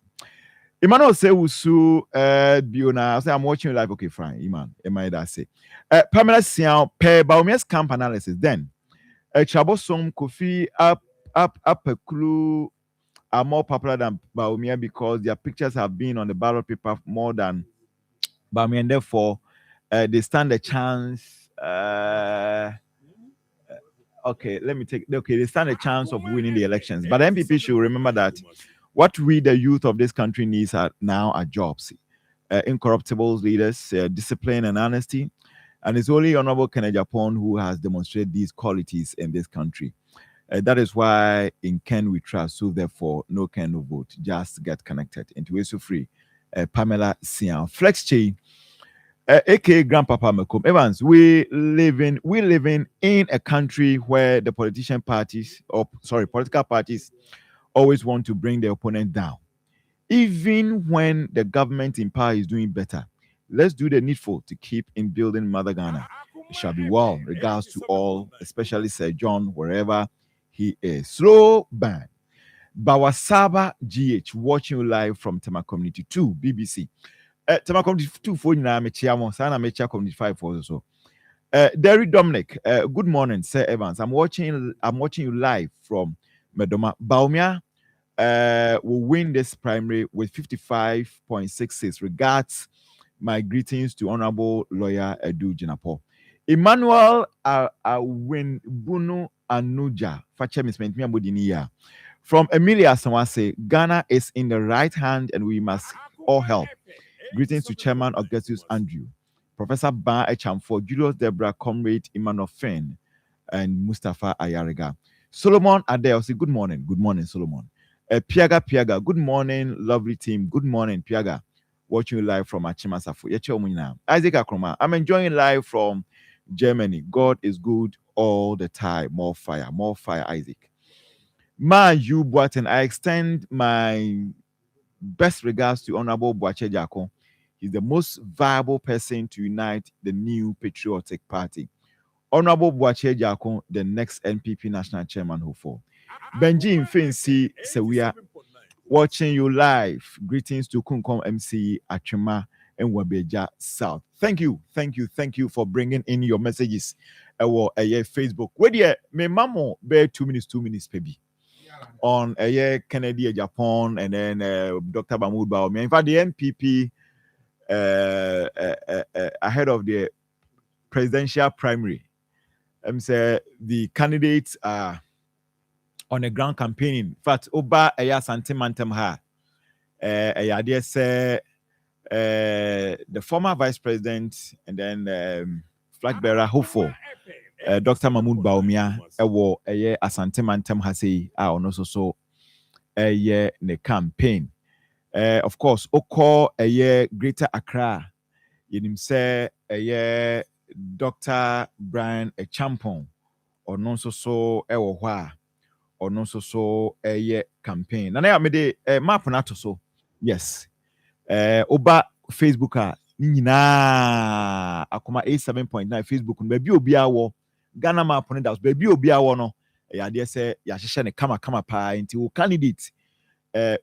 Emmanuel Sewusu, Biona, I say I'm watching you live. Okay, fine, Iman. Pamela Sian, per Baumia's camp analysis. Then, Chabosom Kofi up a clue. Are more popular than Baumia because their pictures have been on the ballot paper more than Baumia, and therefore they stand a chance. They stand a chance of winning the elections. But MPP should remember that what we, the youth of this country, needs are jobs, incorruptible leaders, discipline and honesty. And it's only Honorable Kennedy Japon who has demonstrated these qualities in this country. That is why in Ken we trust. So therefore, no Ken, no vote. Just get connected. Into Wesu Free. Pamela Sian. Flex Chi. aka Grandpapa Mekom. Evans, we living in a country where the political parties always want to bring the opponent down. Even when the government in power is doing better. Let's do the needful to keep in building Mother Ghana. It shall be well. Regards to all, especially Sir John, wherever he is. Slow band. Bawasaba GH watching you live from Tema Community 2 BBC. Tema Community 2 for na mechiamo sana mecha Community 5 for so. Derry Dominic, good morning, Sir Evans. I'm watching you live from Medoma. Baumia will win this primary with 55.66. Regards, my greetings to Honorable Lawyer Edu Jinapo. Emmanuel Awin Bunu Anuja from Emilia Samase. Ghana is in the right hand and we must all help. Greetings to Chairman Augustus Andrew, Professor Ba Echamfo, Julius Debra, Comrade Emmanuel Finn, and Mustafa Ayariga. Solomon Adele, say good morning. Good morning, Solomon. Piaga, good morning, lovely team. Good morning, Piaga. Watching you live from Achimasafu. Isaac Akoma, I'm enjoying live from Germany. God is good all the time. More fire, Isaac. You Boaten, I extend my best regards to Honorable Boache Jako. He's the most viable person to unite the new patriotic party. Honorable Boache Jakon, the next NPP national chairman who fall. Benji Fancy, so we are watching you live. Greetings to Kunkom MC Achima and Wabeja South. Thank you for bringing in your messages. Facebook. Where dear, me mamo bear 2 minutes, baby. On Kennedy, Japan, and then Dr. Mahmoud Baumia. In fact, the NPP ahead of the presidential primary. Say the candidates are on a ground campaigning. In fact, Oba Eya Santimantem ha. Dear say the former vice president and then flag bearer hopeful Dr. Mahmoud Baumia ewo Asante Mantem ha say ono so ne campaign. Of course, Oko Greater Accra. Yenim say Dr. Brian Echampon or non so ewo hwa or non so campaign. Na ya me de map na to so. Yes. Oba Facebook nyina Akoma 87.9 Facebook no baby obi awo Ghana map no das baby obi awo no ya de say ya hyehyɛ ne kama pa nti wo candidate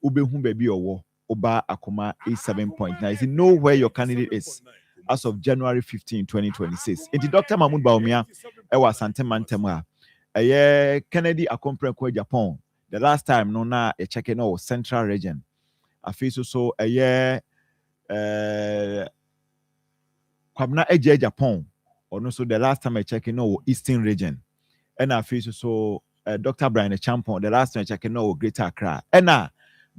obehu baby owo Oba Akoma 87.9 is know where your candidate is as of January 15, 2026. Inti Dr. Mahmoud Baumia ewa Asante Mantem ha Kennedy Akomprenko Japan. The last time no na e check no central region. Afi so Kwabna Eje Japan or no so the last time I check no eastern region. And afi so Dr. Brian Echampon the last time I check no Greater Accra. And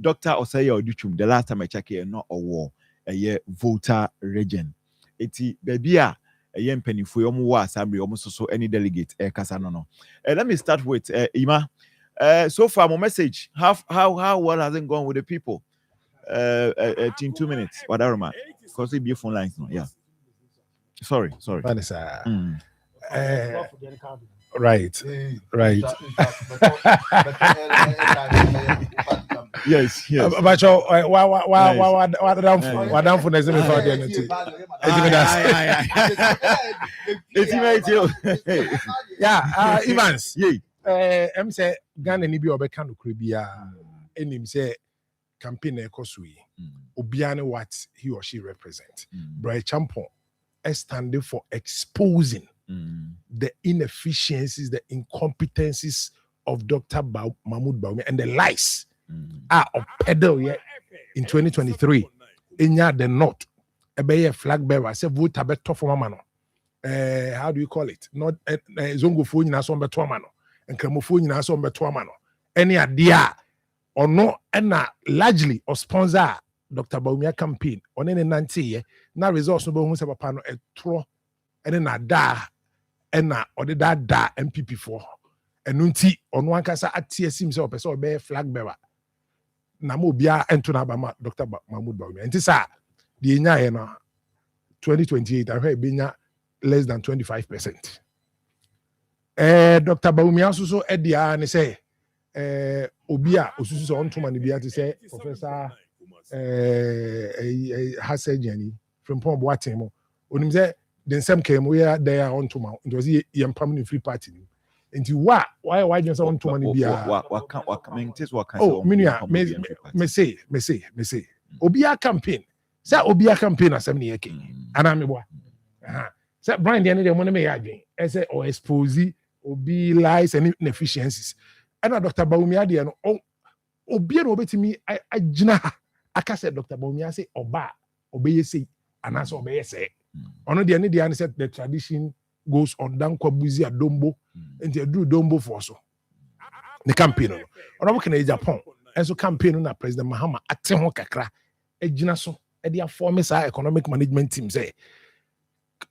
Dr. Osaya Oduchum the last time I check no war Volta region. Eti baby a mpanifo yomu wa assembly almost so any delegate kasa no. Let me start with Ima. So far my message how well has it gone with the people? In 2 minutes whatever man because it be phone lines no. Yeah, sorry right yes but what down for next before the Evans em say Ghana ni bi obeka no kure bia enim say campaign ekosui obiane what he or she represent. Brian Champon is standing for exposing the inefficiencies, the incompetencies of Dr. Mahmoud Baumia and the lies of peddle in 2023. Inya the not a flag bearer. I say vote abeto for mano. How do you call it? Not zongo phone na so beto mano. And cramophone na so beto mano. Any idea or no? And largely or sponsor Dr. Baumia campaign on any 90 na results no be hu se papa no etro and na da and na or da MPP for enunti ono ankasa atie sim se opese obe flag bearer na mo bia ento na ba Dr. Mahmoud Baumia enti sa de nya ye na 2028 I heard benya less than 25%. Dr. Baumia so edia ne say obi a osusu so ontoma ne bia te say Professor Hasejani from Pom Boatemo. Onim say the same came where they are on to mount. It was a permanent free party. And you why just on to money? What oh, me say. Obia campaign. Say Obia campaign as some year king. And I'm a say Brian the end of money may again. I say or expose Obi lies and inefficiencies. And Dr. Baumia the oh Obia no bet me I jina. I said Dr. Baumia say Oba obey say and answer obey say. Ono the any the said the tradition goes on down kwabuzi a dombo and they do dombo for so the campaign ono can Japan and so campaign na President Mahama ate ho kakra ejina so e dia form sa economic management team say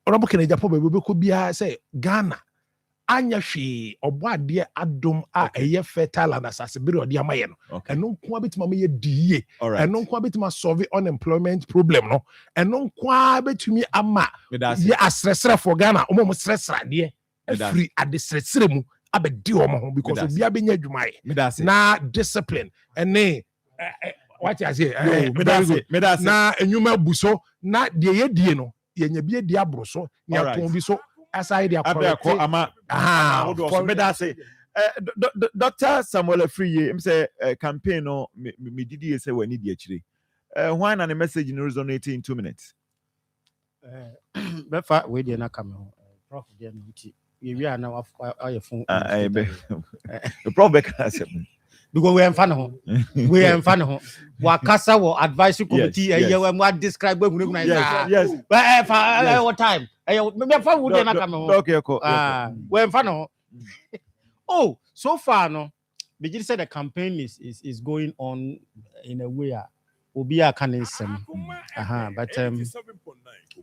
ono can Japan be ko bia say Ghana anya hwe obade adom a eye fertile and accessibility odi amaye no eno nko abetima me ye die eno nko abetima solve unemployment problem no eno nko abetumi ama ye asresre for Ghana omo sresra de free adesresre mu abedi omo ho because obia benya adwumaye na discipline ene what I say na enwuma buso na de ye die no ye nya bi die abroso ne aton bi so aside their correct. Dr. Samuel Afriye, him say campaign no me did say we need the actually. Why not a message in resonate in 2 minutes? Befa we dey na come prof dey no ti. We are now our phone. The problem because we are in fan we are in fan wakasa wo advisory committee we describe yes but what time befa we dey na come okay we in fan oh so far no Begin said the campaign is going on in a way obi akanisem but the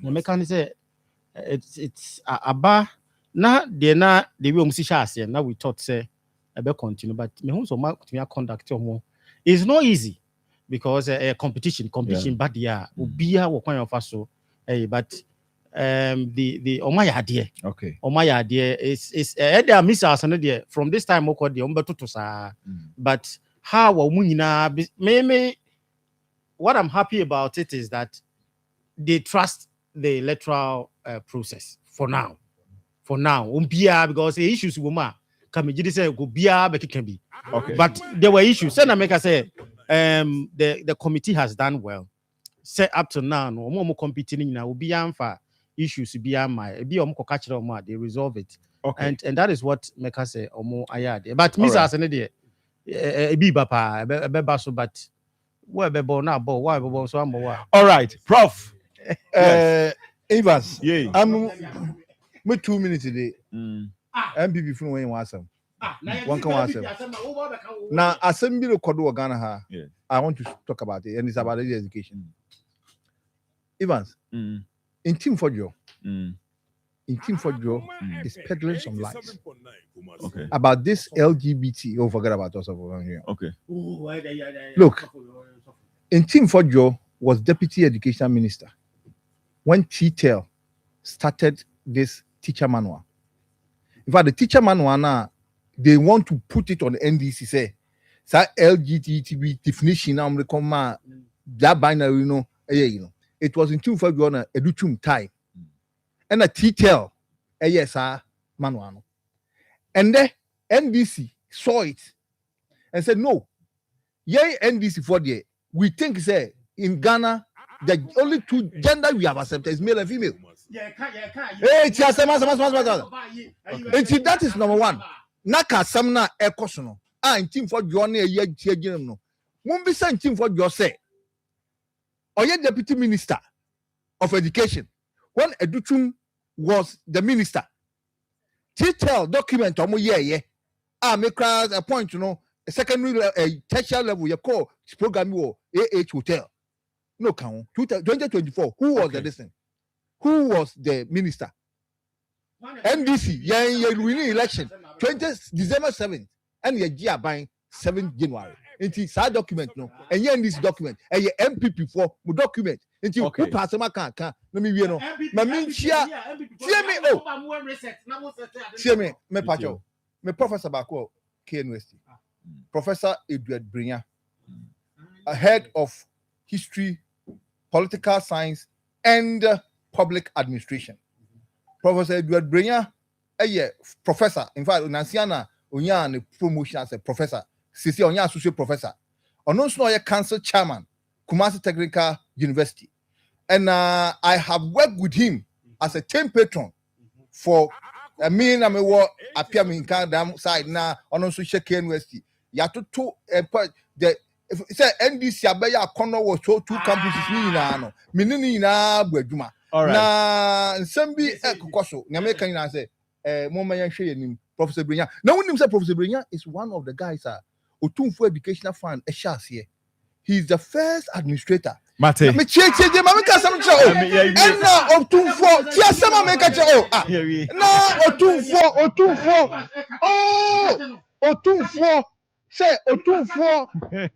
mechanic say it's aba na the way musician now we thought say I continue but me who so much conduct it's not easy because competition but yeah obia wo kwan of so but the omaya idea okay omaya idea is there miss there from this time o the ombeto sa but how me what I'm happy about it is that they trust the electoral process for now because the issues woman can be say go bia be can be okay but there were issues and I make I say the committee has done well set up to now no more competing now will be for issues be my be catch they resolve it okay and that is what make us say omo ayade but miss as an idea be papa be so but where be born now why be so am all right prof Evans yeah I'm me 2 minutes today MPP from when you want some one can want some now assembly record Ghana ha I want to talk about it and it's about the education Evans in team for Joe is peddling some lies okay about this LGBT. Oh, forget about us here. Okay. Look, in team for Joe was deputy education minister when TTEL started this teacher manual. In fact, the teacher manual now they want to put it on the NDC. Say, LGTB definition now that binary, it was in team for Joe na educhum time. And a TTEL, yes, manual. And then NDC saw it and said, no, NDC for the we think say in Ghana, the only two gender we have accepted is male and female. Hey, that is number one. Naka samna ekosono. In team for Johnny a year no. Mumbi sent team for your say. Or your deputy minister of education when Educhum was the minister. Detailed document make a point, a secondary tertiary level, you call program AH hotel. No count 2024. Who was the listening? Who was the minister? NDC, winning election 20 December 7th, and year buying 7th January. Into side document no, and this document, and your MPP for document. Into who pass my can let me know. My mean cheer me me pacho me Professor Bako KNUST Professor Edward Brinya, a head of history, political science and public administration. Professor Edward Brinya professor, in fact Nansiana onya promotion as a professor, sisi onya associate professor, also a council chairman Kumasi Technical University, and I have worked with him as a team patron for me and what appear in Canada side now on also shake university. You have to the say NDC abeya corner was so two campuses no menini na buaduma na nsambi ekokoso nyame kan na say moma yan hwe yanim Professor Brenya na wonim say Professor Brenya is one of the guys otumfo educational fund ehase. He's the first administrator. Mate. Me cheche je ma me ka sam che o. Na otumfo ti asema me ka che o. Na otumfo. Oh! Otumfo. Say otumfo.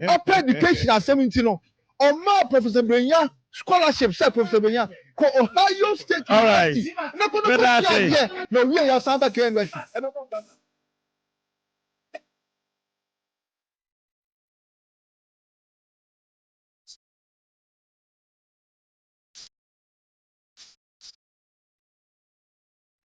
Upper education at 17 no. Ma Professor Brenya scholarship say Professor Brenya ko Ohio State University. Na ko no we are Santa K University.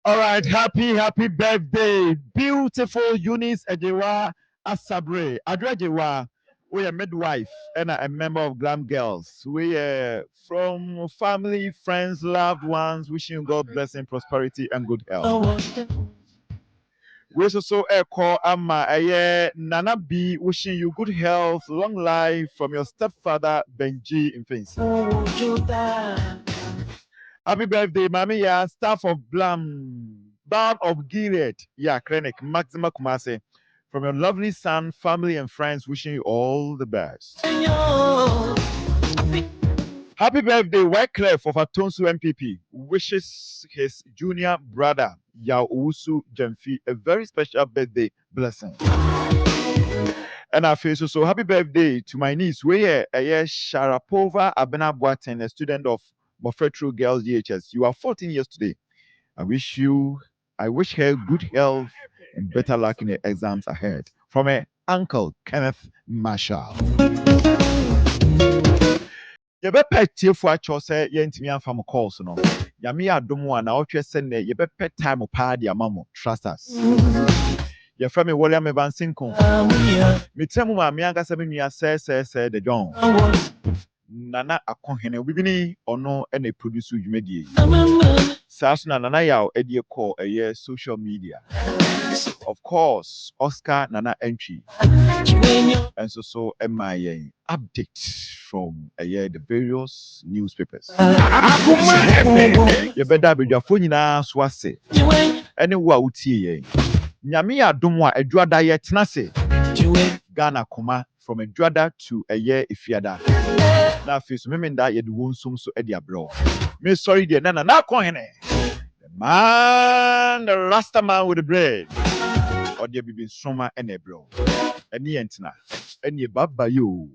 All right, happy birthday, beautiful Eunice Ejewa Asabre. Adra Ejewa, we are midwife and a member of Glam Girls. We are from family, friends, loved ones, wishing you God blessing, prosperity, and good health. We also call Amma Nana B, wishing you good health, long life from your stepfather Benji in Fancy. Happy birthday, Mami, ya staff of Balm of Gilead, clinic, Maxima Kumase. From your lovely son, family, and friends, wishing you all the best. Happy birthday, Wycliffe of Atonsu MPP, wishes his junior brother, Yao Usu Jemfi, a very special birthday blessing. And I feel so happy birthday to my niece, Sharapova Abena Boaten, a student of Mofetro Girls DHS. You are 14 years today. I wish her good health and better luck in the exams ahead. From her uncle, Kenneth Marshall. Yɛbɛpɛ tiefoɔ akyɛw sɛ yɛntumi amfa mo calls no. Yame adom a na ɔtwe sɛ nnɛ yɛbɛpɛ time paa de ama mo. Trust us. Yɛfrɛ me William Evansinko. Metia mu maame ankasa me nua sɛ the John. Nana Akohene obibini ɔno ɛna produce dwumadie. Saa so na Nana Yaw ɛde kɔ ɛyɛ social media. Of course, Oscar Nana entry. And so Emma update from the various newspapers. You better be your phone na swase. Anywhere utie. Nyame adom a adwada ye tenase. Ghana Akoma from Adwada to Ifiada. Na face me da ye the Wonsom so edi abro. Me sorry dear Nana na kohene. The man, the Rasta man with the bread. Or there be soma and a bro. Any entina. Any baba you.